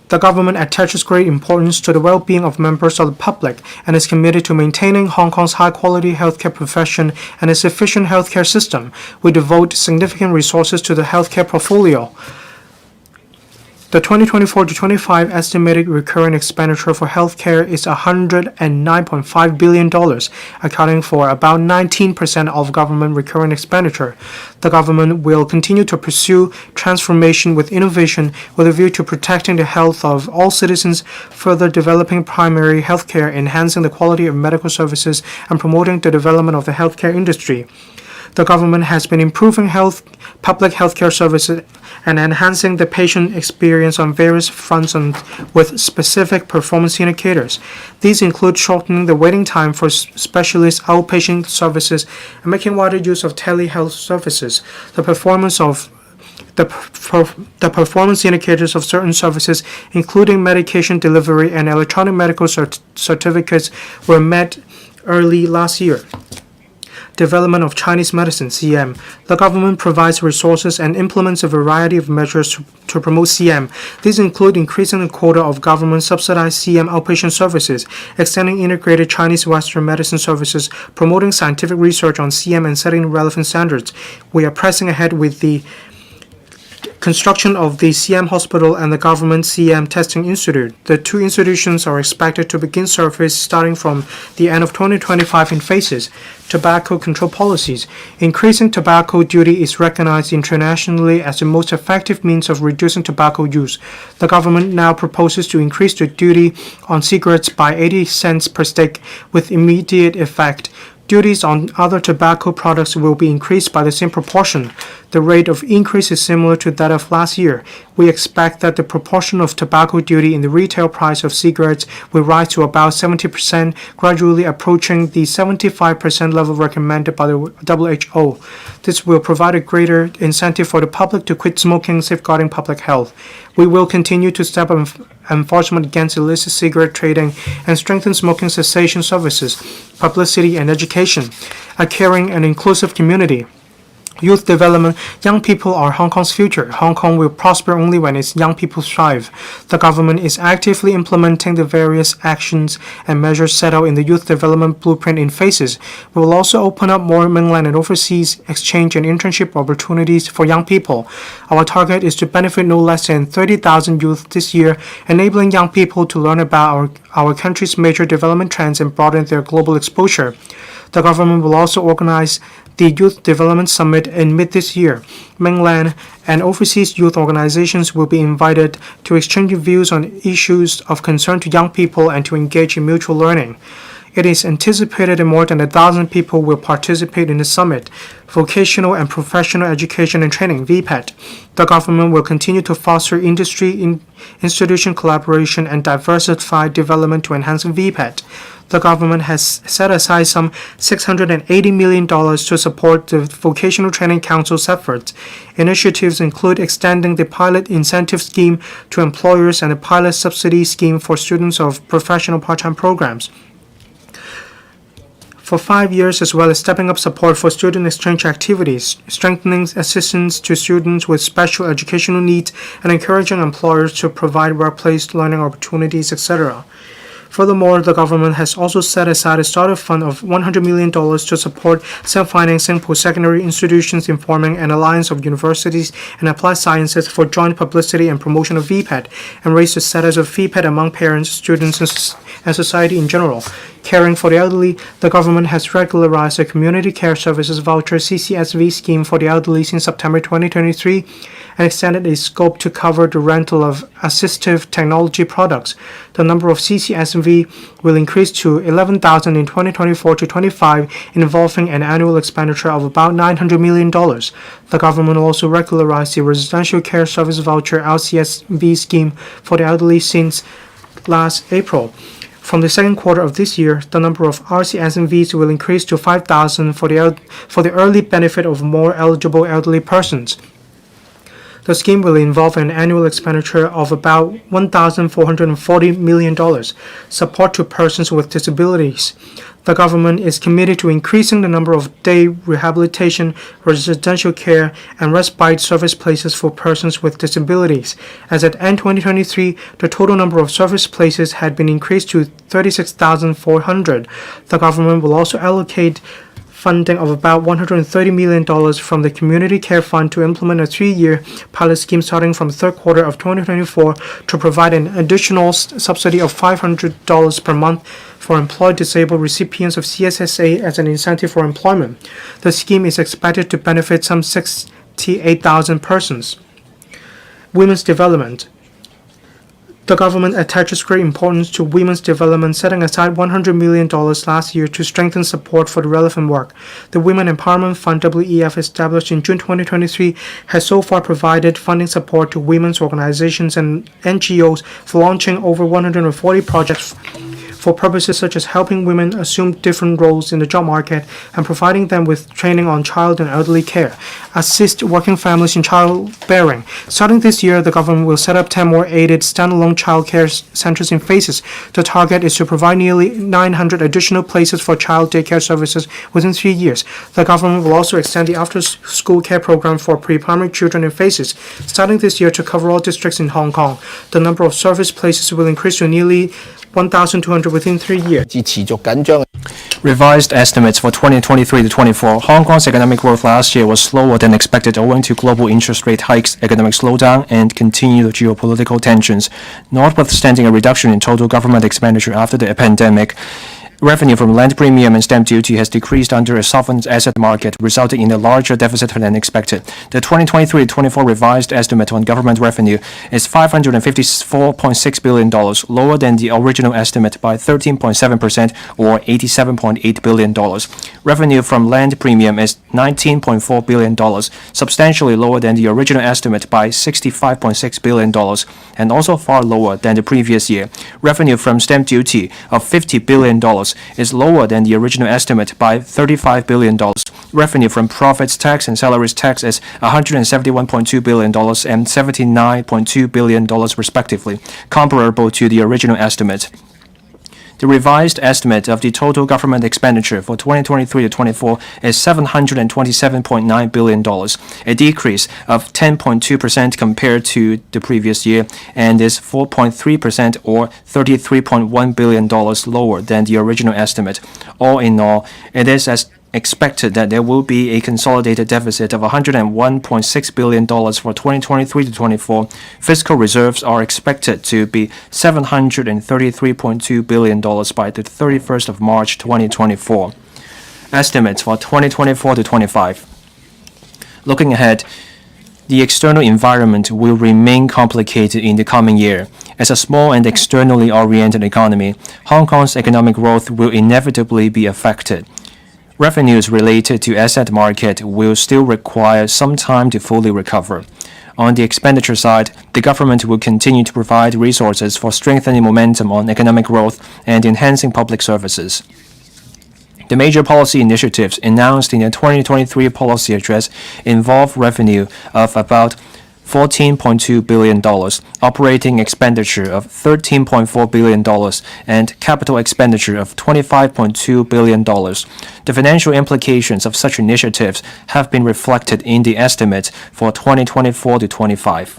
The government attaches great importance to the well-being of members of the public and is committed to maintaining Hong Kong's high-quality healthcare profession and a sufficient healthcare system. We devote significant resources to the healthcare portfolio. The 2024-25 estimated recurring expenditure for healthcare is $109.5 billion, accounting for about 19% of government recurring expenditure. The government will continue to pursue transformation with innovation with a view to protecting the health of all citizens, further developing primary healthcare, enhancing the quality of medical services, and promoting the development of the healthcare industry. The government has been improving public healthcare services and enhancing the patient experience on various fronts with specific performance indicators. These include shortening the waiting time for specialist outpatient services and making wider use of telehealth services. The performance indicators of certain services, including medication delivery and electronic medical certificates, were met early last year. Development of Chinese medicine, CM. The government provides resources and implements a variety of measures to promote CM. These include increasing the quota of government-subsidized CM outpatient services, extending integrated Chinese Western medicine services, promoting scientific research on CM, and setting relevant standards. We are pressing ahead with the construction of the CM Hospital and the Government CM Testing Institute. The 2 institutions are expected to begin service starting from the end of 2025 in phases. Tobacco control policies. Increasing tobacco duty is recognized internationally as the most effective means of reducing tobacco use. The government now proposes to increase the duty on cigarettes by 80 cents per stick with immediate effect. Duties on other tobacco products will be increased by the same proportion. The rate of increase is similar to that of last year. We expect that the proportion of tobacco duty in the retail price of cigarettes will rise to about 70%, gradually approaching the 75% level recommended by the WHO. This will provide a greater incentive for the public to quit smoking, safeguarding public health. We will continue to step up enforcement against illicit cigarette trading and strengthen smoking cessation services, publicity, and education. A caring and inclusive community. Youth development. Young people are Hong Kong's future. Hong Kong will prosper only when its young people thrive. The government is actively implementing the various actions and measures set out in the Youth Development Blueprint in phases. We will also open up more mainland and overseas exchange and internship opportunities for young people. Our target is to benefit no less than 30,000 youth this year, enabling young people to learn about our country's major development trends and broaden their global exposure. The government will also organize the Youth Development Summit in mid this year. Mainland and overseas youth organizations will be invited to exchange views on issues of concern to young people and to engage in mutual learning. It is anticipated that more than 1,000 people will participate in the summit. Vocational and Professional Education and Training, VPET. The government will continue to foster industry institution collaboration and diversified development to enhance VPET. The government has set aside some $680 million to support the Vocational Training Council's efforts. Initiatives include extending the pilot incentive scheme to employers and the pilot subsidy scheme for students of professional part-time programs for 5 years, as well as stepping up support for student exchange activities, strengthening assistance to students with special educational needs, and encouraging employers to provide workplace learning opportunities, etc. Furthermore, the government has also set aside a startup fund of $100 million to support self-financing post-secondary institutions in forming an alliance of universities and applied sciences for joint publicity and promotion of VPET, and raise the status of VPET among parents, students, and society in general. Caring for the elderly, the government has regularized the Community Care Services Voucher (CCSV) scheme for the elderly since September 2023 and extended its scope to cover the rental of assistive technology products. The number of CCSV will increase to 11,000 in 2024 to 25, involving an annual expenditure of about $900 million. The government will also regularized the Residential Care Service Voucher (RCSV) scheme for the elderly since last April. From the second quarter of this year, the number of RCSVs will increase to 5,000 for the early benefit of more eligible elderly persons. The scheme will involve an annual expenditure of about $1,440 million, support to persons with disabilities. The government is committed to increasing the number of day rehabilitation, residential care, and respite service places for persons with disabilities. As at end 2023, the total number of service places had been increased to 36,400. The government will also allocate funding of about $130 million from the Community Care Fund to implement a 3-year pilot scheme starting from the third quarter of 2024 to provide an additional subsidy of $500 per month for employed disabled recipients of CSSA as an incentive for employment. The scheme is expected to benefit some 68,000 persons. Women's development. The government attaches great importance to women's development, setting aside $100 million last year to strengthen support for the relevant work. The Women Empowerment Fund (WEF), established in June 2023, has so far provided funding support to women's organizations and NGOs for launching over 140 projects for purposes such as helping women assume different roles in the job market and providing them with training on child and elderly care, assist working families in childbearing. Starting this year, the government will set up 10 more aided standalone child care centers in phases. The target is to provide nearly 900 additional places for child daycare services within 3 years. The government will also extend the after-school care program for pre-primary children in phases. Starting this year to cover all districts in Hong Kong, the number of service places will increase to nearly 1,200 within 3 years. Revised estimates for 2023 to 24. Hong Kong's economic growth last year was slower than expected owing to global interest rate hikes, economic slowdown, and continued geopolitical tensions. Notwithstanding a reduction in total government expenditure after the pandemic, revenue from land premium and stamp duty has decreased under a softened asset market, resulting in a larger deficit than expected. The 2023-24 revised estimate on government revenue is $554.6 billion, lower than the original estimate by 13.7% or $87.8 billion. Revenue from land premium is $19.4 billion, substantially lower than the original estimate by $65.6 billion, and also far lower than the previous year. Revenue from stamp duty of $50 billion is lower than the original estimate by $35 billion. Revenue from profits tax and salaries tax is $171.2 billion and $79.2 billion respectively, comparable to the original estimate. The revised estimate of the total government expenditure for 2023 to 24 is $727.9 billion, a decrease of 10.2% compared to the previous year, and is 4.3% or $33.1 billion lower than the original estimate. All in all, it is as expected that there will be a consolidated deficit of $101.6 billion for 2023 to 24. Fiscal reserves are expected to be $733.2 billion by the 31st of March 2024. Estimates for 2024 to 25. Looking ahead, the external environment will remain complicated in the coming year. As a small and externally oriented economy, Hong Kong's economic growth will inevitably be affected. Revenues related to asset market will still require some time to fully recover. On the expenditure side, the government will continue to provide resources for strengthening momentum on economic growth and enhancing public services. The major policy initiatives announced in the 2023 policy address involve revenue of about $14.2 billion, operating expenditure of $13.4 billion, and capital expenditure of $25.2 billion. The financial implications of such initiatives have been reflected in the estimate for 2024 to 25.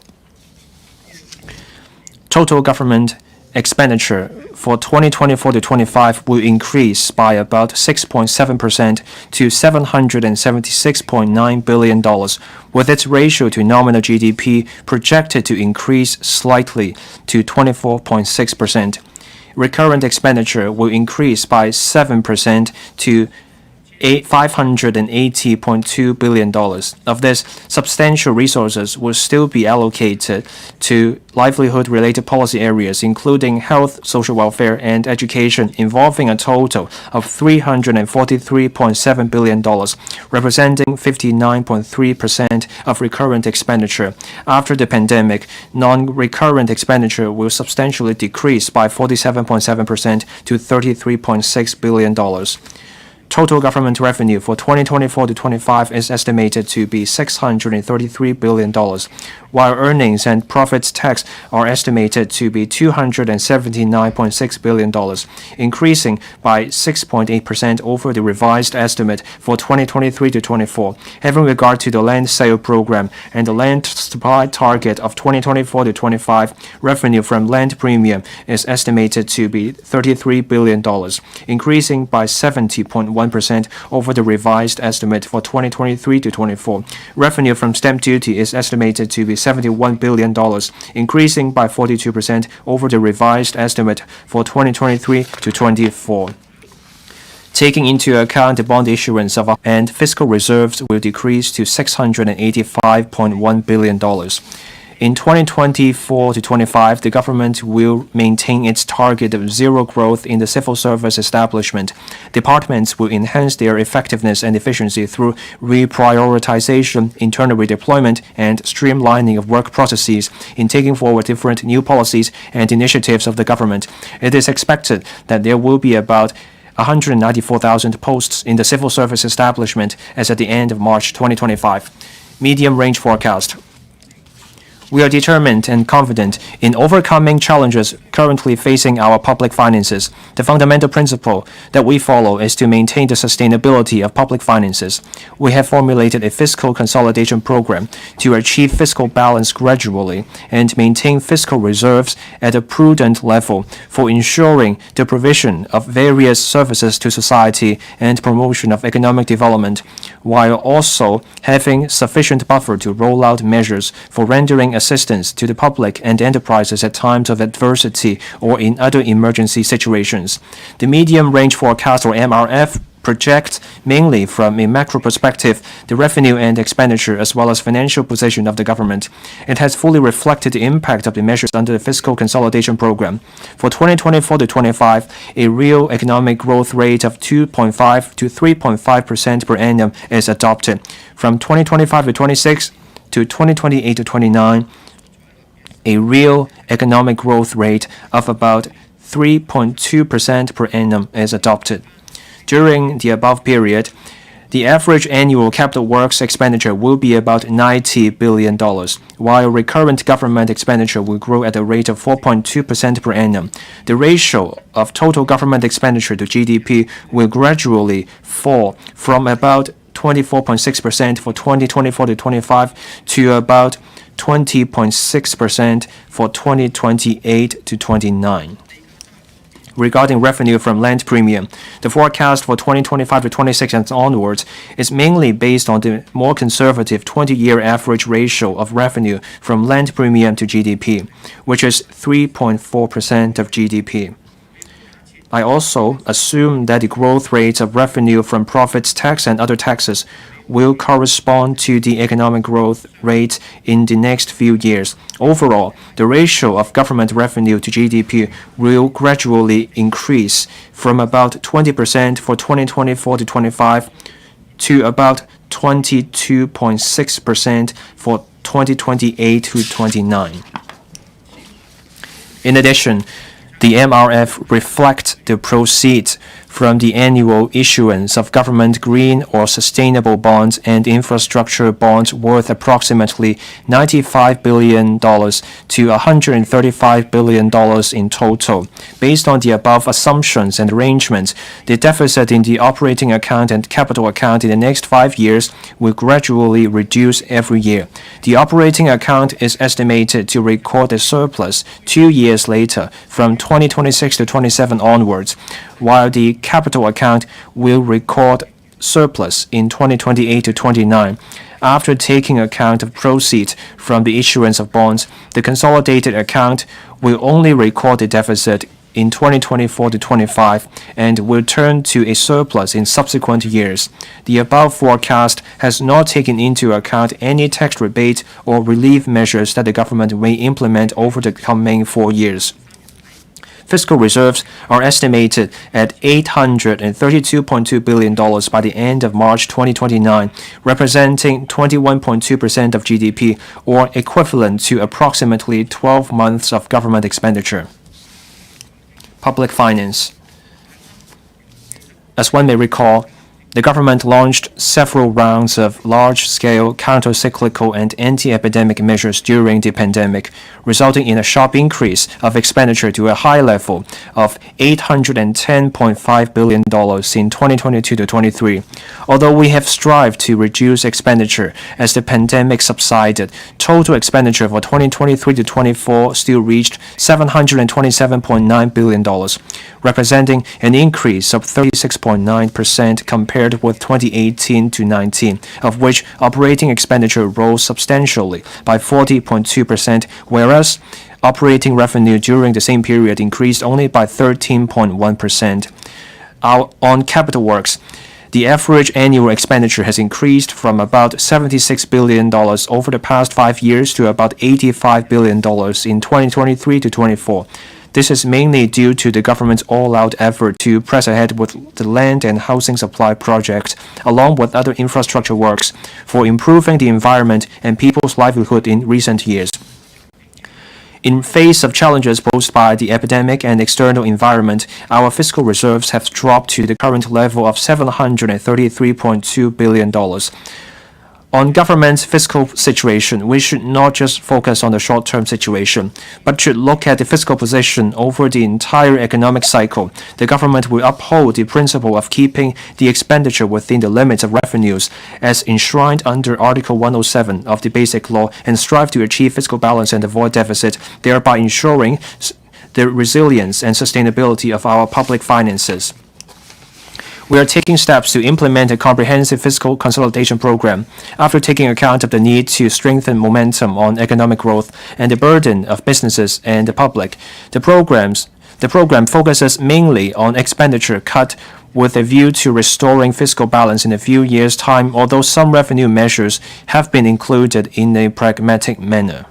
Total government expenditure for 2024 to 25 will increase by about 6.7% to $776.9 billion, with its ratio to nominal GDP projected to increase slightly to 24.6%. Recurrent expenditure will increase by 7% to $580.2 billion. Of this, substantial resources will still be allocated to livelihood-related policy areas, including health, social welfare, and education, involving a total of $343.7 billion, representing 59.3% of recurrent expenditure. After the pandemic, non-recurrent expenditure will substantially decrease by 47.7% to $33.6 billion. Total government revenue for 2024 to 25 is estimated to be $633 billion, while earnings and profits tax are estimated to be $279.6 billion, increasing by 6.8% over the revised estimate for 2023 to 24. Having regard to the land sale program and the land supply target of 2024 to 25, revenue from land premium is estimated to be $33 billion, increasing by 70.1% over the revised estimate for 2023 to 24. Revenue from stamp duty is estimated to be $71 billion, increasing by 42% over the revised estimate for 2023 to 24. Taking into account the bond issuance and fiscal reserves will decrease to $685.1 billion. In 2024 to 25, the government will maintain its target of zero growth in the civil service establishment. Departments will enhance their effectiveness and efficiency through reprioritization, internal redeployment, and streamlining of work processes in taking forward different new policies and initiatives of the government. It is expected that there will be about 194,000 posts in the civil service establishment as at the end of March 2025. Medium-range forecast. We are determined and confident in overcoming challenges currently facing our public finances. The fundamental principle that we follow is to maintain the sustainability of public finances. We have formulated a fiscal consolidation program to achieve fiscal balance gradually and maintain fiscal reserves at a prudent level for ensuring the provision of various services to society and promotion of economic development, while also having sufficient buffer to roll out measures for rendering assistance to the public and enterprises at times of adversity or in other emergency situations. The medium-range forecast, or MRF, projects mainly from a macro perspective the revenue and expenditure as well as financial position of the government. It has fully reflected the impact of the measures under the fiscal consolidation program. For 2024 to 25, a real economic growth rate of 2.5 to 3.5% per annum is adopted. From 2025 to 26 to 2028 to 29, a real economic growth rate of about 3.2% per annum is adopted. During the above period, The average annual capital works expenditure will be about $90 billion, while recurrent government expenditure will grow at a rate of 4.2% per annum. The ratio of total government expenditure to GDP will gradually fall from about 24.6% for 2024-25 to about 20.6% for 2028-29. Regarding revenue from land premium, the forecast for 2025-26 and onwards is mainly based on the more conservative 20-year average ratio of revenue from land premium to GDP, which is 3.4% of GDP. I also assume that the growth rates of revenue from profits tax and other taxes will correspond to the economic growth rate in the next few years. Overall, the ratio of government revenue to GDP will gradually increase from about 20% for 2024-25 to about 22.6% for 2028-29. In addition, the MRF reflects the proceeds from the annual issuance of government green or sustainable bonds and infrastructure bonds worth approximately $95 billion to $135 billion in total. Based on the above assumptions and arrangements, the deficit in the operating account and capital account in the next 5 years will gradually reduce every year. The operating account is estimated to record a surplus 2 years later, from 2026 to 27 onwards, while the capital account will record surplus in 2028 to 29. After taking account of proceeds from the issuance of bonds, the consolidated account will only record a deficit in 2024 to 25 and will turn to a surplus in subsequent years. The above forecast has not taken into account any tax rebate or relief measures that the government may implement over the coming 4 years. Fiscal reserves are estimated at $832.2 billion by the end of March 2029, representing 21.2% of GDP, or equivalent to approximately 12 months of government expenditure. Public finance. As one may recall, the government launched several rounds of large-scale counter-cyclical and anti-epidemic measures during the pandemic, resulting in a sharp increase of expenditure to a high level of $810.5 billion in 2022-23. Although we have strived to reduce expenditure as the pandemic subsided, total expenditure for 2023-24 still reached $727.9 billion, representing an increase of 36.9% compared with 2018-19, of which operating expenditure rose substantially by 40.2%, whereas operating revenue during the same period increased only by 13.1%. On capital works, the average annual expenditure has increased from about $76 billion over the past 5 years to about $85 billion in 2023-24. This is mainly due to the government's all-out effort to press ahead with the land and housing supply project, along with other infrastructure works, for improving the environment and people's livelihood in recent years. In face of challenges posed by the epidemic and external environment, our fiscal reserves have dropped to the current level of $733.2 billion. On government's fiscal situation, we should not just focus on the short-term situation, but should look at the fiscal position over the entire economic cycle. The government will uphold the principle of keeping the expenditure within the limits of revenues, as enshrined under Article 107 of the Basic Law, and strive to achieve fiscal balance and avoid deficit, thereby ensuring the resilience and sustainability of our public finances. We are taking steps to implement a comprehensive fiscal consolidation program. After taking account of the need to strengthen momentum on economic growth and the burden of businesses and the public, the program focuses mainly on expenditure cut with a view to restoring fiscal balance in a few years' time, although some revenue measures have been included in a pragmatic manner.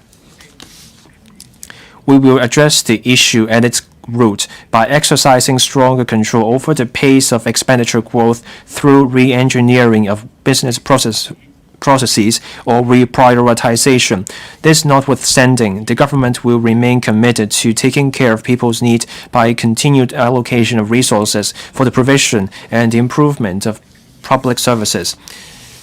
We will address the issue at its root by exercising stronger control over the pace of expenditure growth through re-engineering of business processes or reprioritization. This notwithstanding, the government will remain committed to taking care of people's needs by continued allocation of resources for the provision and improvement of public services.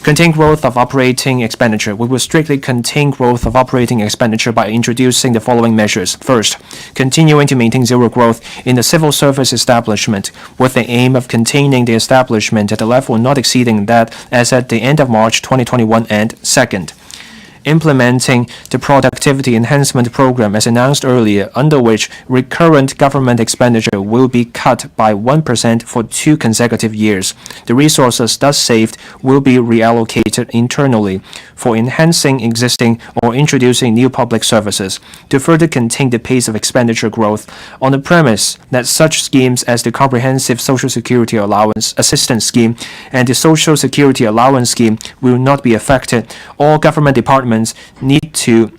Contain growth of operating expenditure. We will strictly contain growth of operating expenditure by introducing the following measures. First, continuing to maintain zero growth in the civil service establishment with the aim of containing the establishment at a level not exceeding that as at the end of March 2021. And second, implementing the productivity enhancement program as announced earlier, under which recurrent government expenditure will be cut by 1% for 2 consecutive years. The resources thus saved will be reallocated internally for enhancing existing or introducing new public services to further contain the pace of expenditure growth on the premise that such schemes as the Comprehensive Social Security Allowance Assistance Scheme and the Social Security Allowance Scheme will not be affected. All government departments need to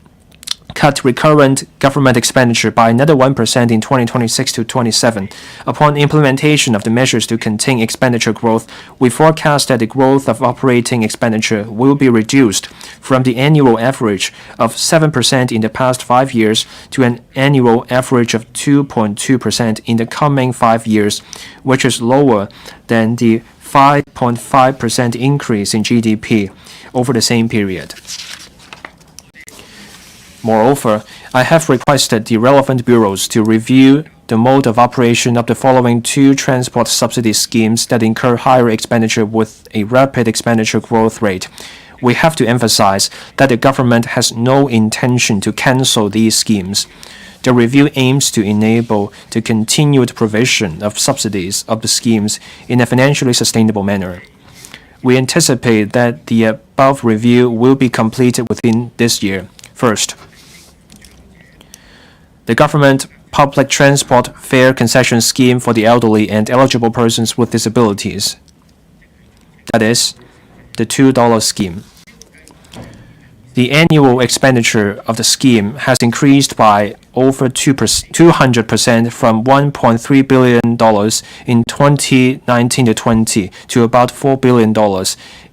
cut recurrent government expenditure by another 1% in 2026 to 27. Upon implementation of the measures to contain expenditure growth, we forecast that the growth of operating expenditure will be reduced from the annual average of 7% in the past 5 years to an annual average of 2.2% in the coming 5 years, which is lower than the 5.5% increase in GDP over the same period. Moreover, I have requested the relevant bureaus to review the mode of operation of the following 2 transport subsidy schemes that incur higher expenditure with a rapid expenditure growth rate. We have to emphasize that the government has no intention to cancel these schemes. The review aims to enable the continued provision of subsidies of the schemes in a financially sustainable manner. We anticipate that the above review will be completed within this year. First, the government public transport fare concession scheme for the elderly and eligible persons with disabilities. That is, the $2 scheme. The annual expenditure of the scheme has increased by over 200% from $1.3 billion in 2019-20 to about $4 billion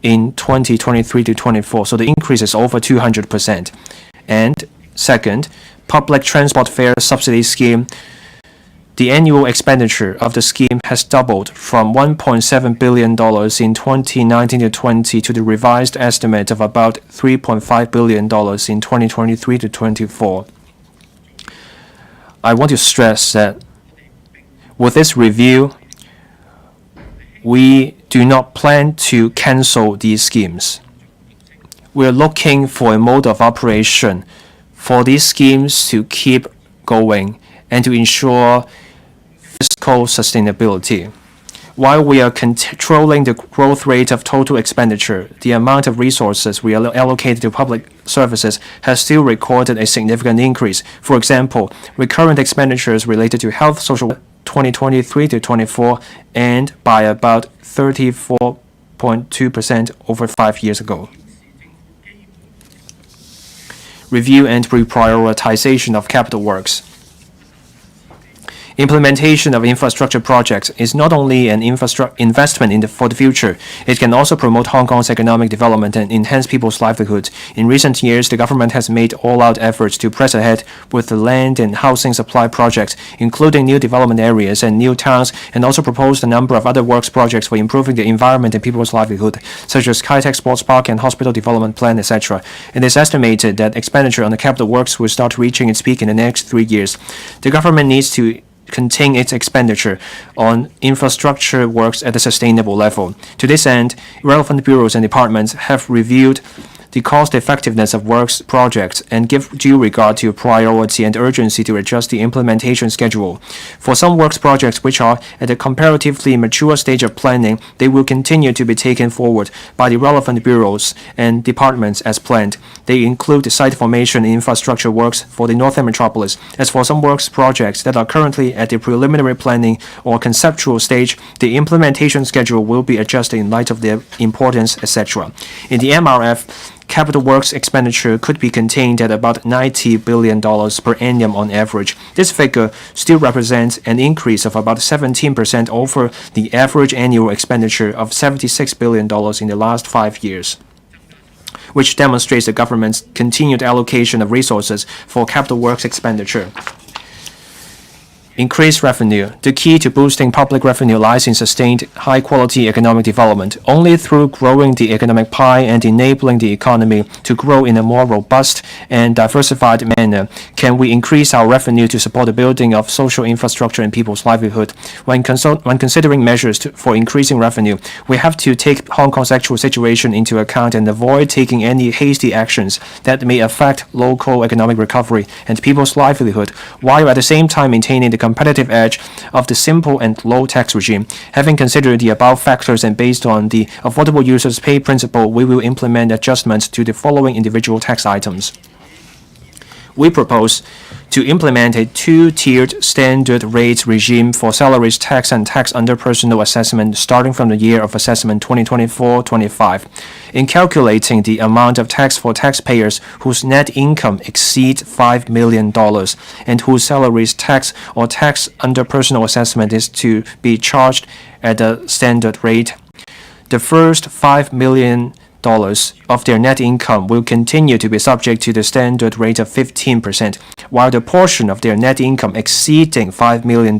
in 2023-24. So the increase is over 200%. And second, public transport fare subsidy scheme. The annual expenditure of the scheme has doubled from $1.7 billion in 2019-20 to the revised estimate of about $3.5 billion in 2023-24. I want to stress that with this review, we do not plan to cancel these schemes. We are looking for a mode of operation for these schemes to keep going and to ensure fiscal sustainability. While we are controlling the growth rate of total expenditure, the amount of resources we allocate to public services has still recorded a significant increase. For example, recurrent expenditures related to health, social 2023-24 and by about 34.2% over 5 years ago. Review and reprioritization of capital works. Implementation of infrastructure projects is not only an investment for the future, it can also promote Hong Kong's economic development and enhance people's livelihoods. In recent years, the government has made all-out efforts to press ahead with the land and housing supply projects, including new development areas and new towns, and also proposed a number of other works projects for improving the environment and people's livelihood, such as Kai-Tak Sports Park and Hospital Development Plan, etc. It is estimated that expenditure on the capital works will start reaching its peak in the next 3 years. The government needs to contain its expenditure on infrastructure works at a sustainable level. To this end, relevant bureaus and departments have reviewed the cost-effectiveness of works projects and give due regard to priority and urgency to adjust the implementation schedule. For some works projects which are at a comparatively mature stage of planning, they will continue to be taken forward by the relevant bureaus and departments as planned. They include site formation and infrastructure works for the Northern Metropolis. As for some works projects that are currently at the preliminary planning or conceptual stage, the implementation schedule will be adjusted in light of their importance, etc. In the MRF, capital works expenditure could be contained at about $90 billion per annum on average. This figure still represents an increase of about 17% over the average annual expenditure of $76 billion in the last 5 years, which demonstrates the government's continued allocation of resources for capital works expenditure. increase revenue. The key to boosting public revenue lies in sustained high-quality economic development. Only through growing the economic pie and enabling the economy to grow in a more robust and diversified manner can we increase our revenue to support the building of social infrastructure and people's livelihood. When considering measures for increasing revenue, we have to take Hong Kong's actual situation into account and avoid taking any hasty actions that may affect local economic recovery and people's livelihood, while at the same time maintaining the competitive edge of the simple and low tax regime. Having considered the above factors and based on the affordable users pay principle, we will implement adjustments to the following individual tax items. We propose to implement a two-tiered standard rate regime for salaries tax and tax under personal assessment starting from the year of assessment 2024-25. In calculating the amount of tax for taxpayers whose net income exceeds $5 million and whose salaries tax or tax under personal assessment is to be charged at the standard rate, the first $5 million of their net income will continue to be subject to the standard rate of 15%, while the portion of their net income exceeding $5 million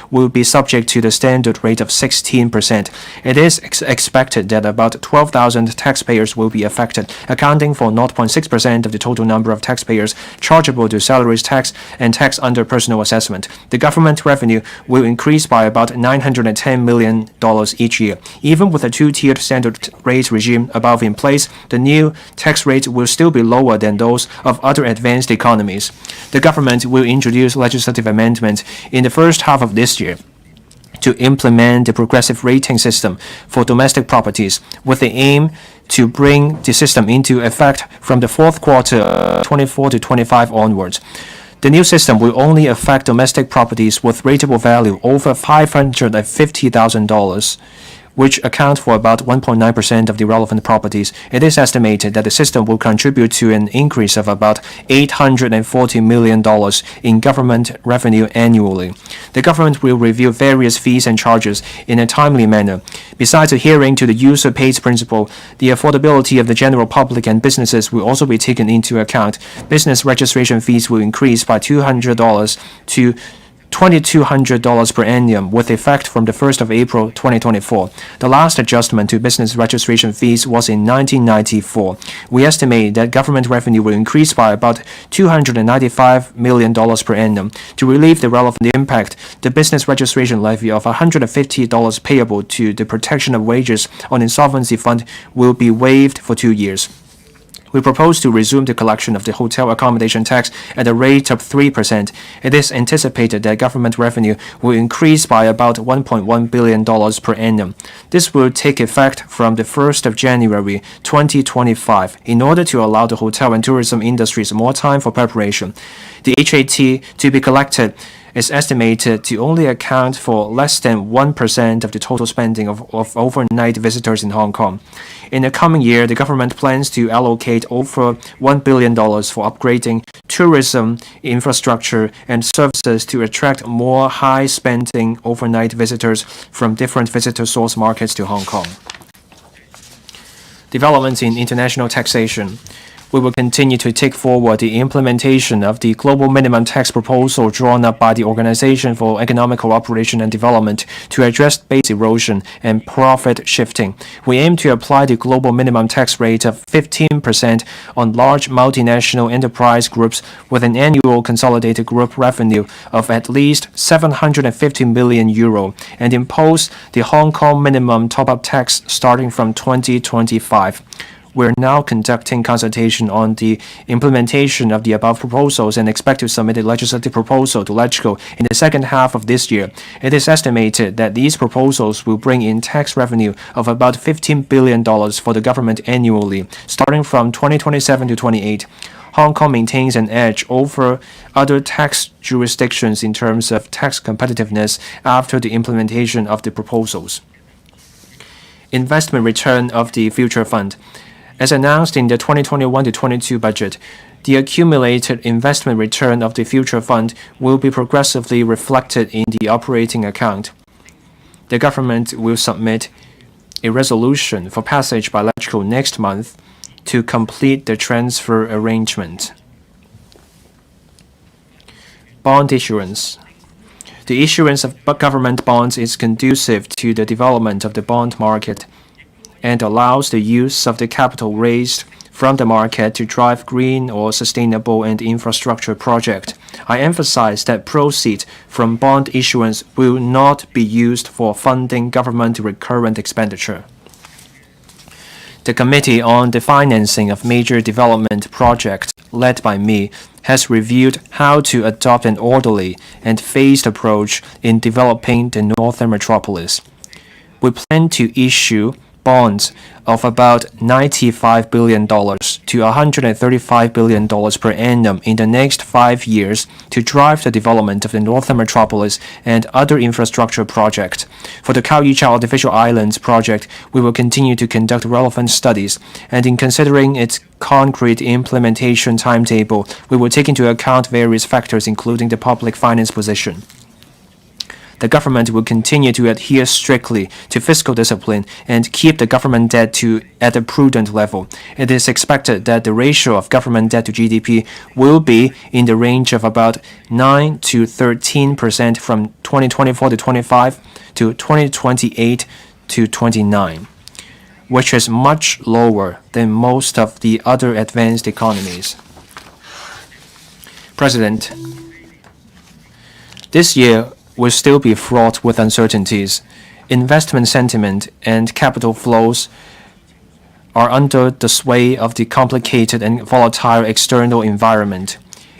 will be subject to the standard rate of 16%. It is expected that about 12,000 taxpayers will be affected, accounting for 0.6% of the total number of taxpayers chargeable to salaries tax and tax under personal assessment. The government revenue will increase by about $910 million each year. Even with a two-tiered standard rate regime above in place, the new tax rate will still be lower than those of other advanced economies. The government will introduce legislative amendments in the first half of this year to implement the progressive rating system for domestic properties with the aim to bring the system into effect from the fourth quarter 24-25 onwards. The new system will only affect domestic properties with rateable value over $550,000, which account for about 1.9% of the relevant properties. It is estimated that the system will contribute to an increase of about $840 million in government revenue annually. The government will review various fees and charges in a timely manner. Besides adhering to the user pays principle, the affordability of the general public and businesses will also be taken into account. Business registration fees will increase by $200 to $2,200 per annum with effect from the 1st of April 2024. The last adjustment to business registration fees was in 1994. We estimate that government revenue will increase by about $295 million per annum. To relieve the relevant impact, the business registration levy of $150 payable to the protection of wages on insolvency fund will be waived for 2 years. We propose to resume the collection of the hotel accommodation tax at a rate of 3%. It is anticipated that government revenue will increase by about $1.1 billion per annum. This will take effect from the 1st of January 2025 in order to allow the hotel and tourism industries more time for preparation. The HAT to be collected is estimated to only account for less than 1% of the total spending of overnight visitors in Hong Kong. In the coming year, the government plans to allocate over $1 billion for upgrading tourism infrastructure and services to attract more high-spending overnight visitors from different visitor source markets to Hong Kong. Developments in international taxation. We will continue to take forward the implementation of the global minimum tax proposal drawn up by the Organization for Economic Cooperation and Development to address base erosion and profit shifting. We aim to apply the global minimum tax rate of 15% on large multinational enterprise groups with an annual consolidated group revenue of at least €750 million and impose the Hong Kong minimum top-up tax starting from 2025. We're now conducting consultation on the implementation of the above proposals and expect to submit a legislative proposal to LegCo in the second half of this year. It is estimated that these proposals will bring in tax revenue of about $15 billion for the government annually, starting from 2027 to 28. Hong Kong maintains an edge over other tax jurisdictions in terms of tax competitiveness after the implementation of the proposals. Investment return of the Future Fund. As announced in the 2021-22 budget, the accumulated investment return of the Future Fund will be progressively reflected in the operating account. The government will submit a resolution for passage by LegCo next month to complete the transfer arrangement. Bond issuance. The issuance of government bonds is conducive to the development of the bond market and allows the use of the capital raised from the market to drive green or sustainable and infrastructure projects. I emphasize that proceeds from bond issuance will not be used for funding government recurrent expenditure. The Committee on the Financing of Major Development Projects, led by me, has reviewed how to adopt an orderly and phased approach in developing the northern metropolis. We plan to issue bonds of about $95 billion to $135 billion per annum in the next 5 years to drive the development of the northern metropolis and other infrastructure projects. For the Kaoyichao Artificial Islands project, we will continue to conduct relevant studies, and in considering its concrete implementation timetable, we will take into account various factors including the public finance position. The government will continue to adhere strictly to fiscal discipline and keep the government debt at a prudent level. It is expected that the ratio of government debt to GDP will be in the range of about 9 to 13% from 2024 to 25 to 2028 to 29, which is much lower than most of the other advanced economies. President, this year will still be fraught with uncertainties. Investment sentiment and capital flows are under the sway of the complicated and volatile external environment.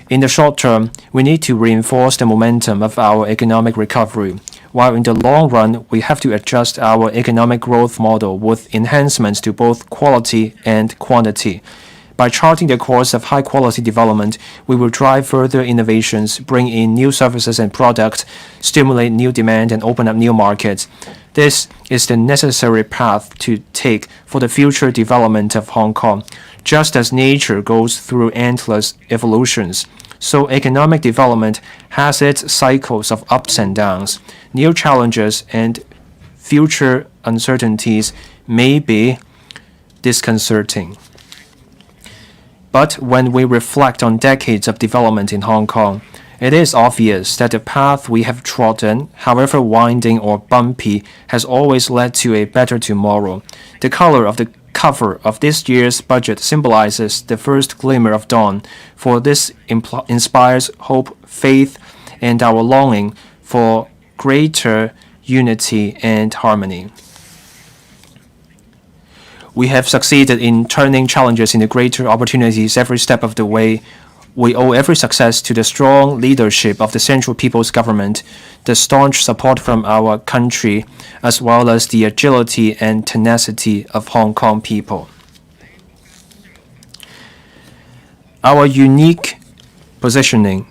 In the short term, we need to reinforce the momentum of our economic recovery, while in the long run, we have to adjust our economic growth model with enhancements to both quality and quantity. By charting the course of high-quality development, we will drive further innovations, bring in new services and products, stimulate new demand, and open up new markets. This is the necessary path to take for the future development of Hong Kong. Just as nature goes through endless evolutions, so economic development has its cycles of ups and downs. New challenges and future uncertainties may be disconcerting. But when we reflect on decades of development in Hong Kong, it is obvious that the path we have trodden, however winding or bumpy, has always led to a better tomorrow. The color of the cover of this year's budget symbolizes the first glimmer of dawn, for this inspires hope, faith, and our longing for greater unity and harmony. We have succeeded in turning challenges into greater opportunities every step of the way. We owe every success to the strong leadership of the Central People's Government, the staunch support from our country, as well as the agility and tenacity of Hong Kong people. Our unique positioning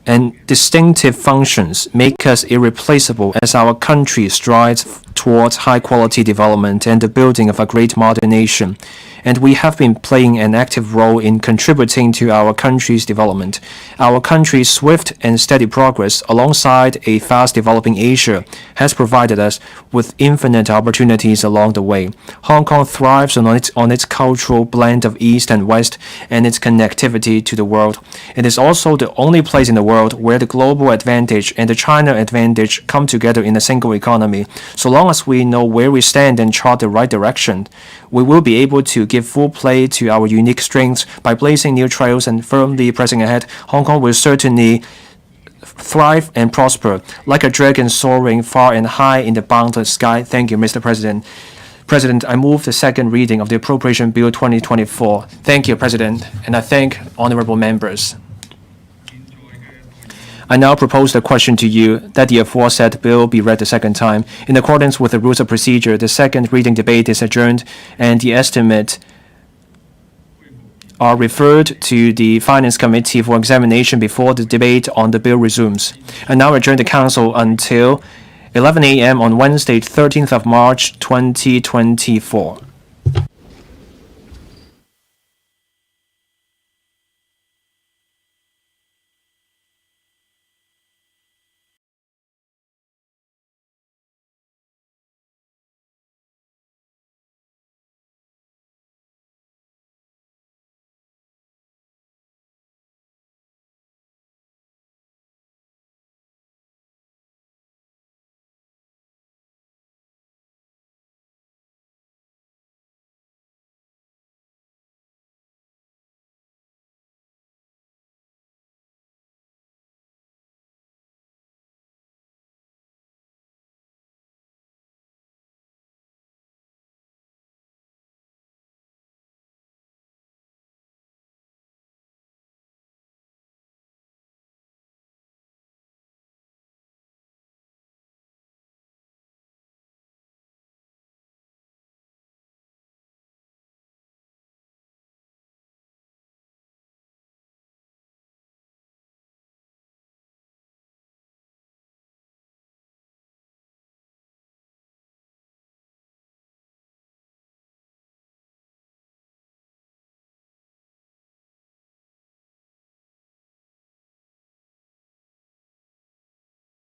and distinctive functions make us irreplaceable as our country strides towards high-quality development and the building of a great modern nation, and we have been playing an active role in contributing to our country's development. Our country's swift and steady progress alongside a fast-developing Asia has provided us with infinite opportunities along the way. Hong Kong thrives on its cultural blend of East and West and its connectivity to the world. It is also the only place in the world where the global advantage and the China advantage come together in a single economy. So long as we know where we stand and chart the right direction, we will be able to give full play to our unique strengths by blazing new trails and firmly pressing ahead. Hong Kong will certainly thrive and prosper like a dragon soaring far and high in the boundless sky. Thank you, Mr. President. President, I move the second reading of the Appropriation Bill 2024. Thank you, President, and I thank honorable members. I now propose the question to you that the aforesaid bill be read the second time. In accordance with the rules of procedure, the second reading debate is adjourned and the estimate are referred to the Finance Committee for examination before the debate on the bill resumes. I now adjourn the Council until 11 a.m. on Wednesday, 13th of March, 2024.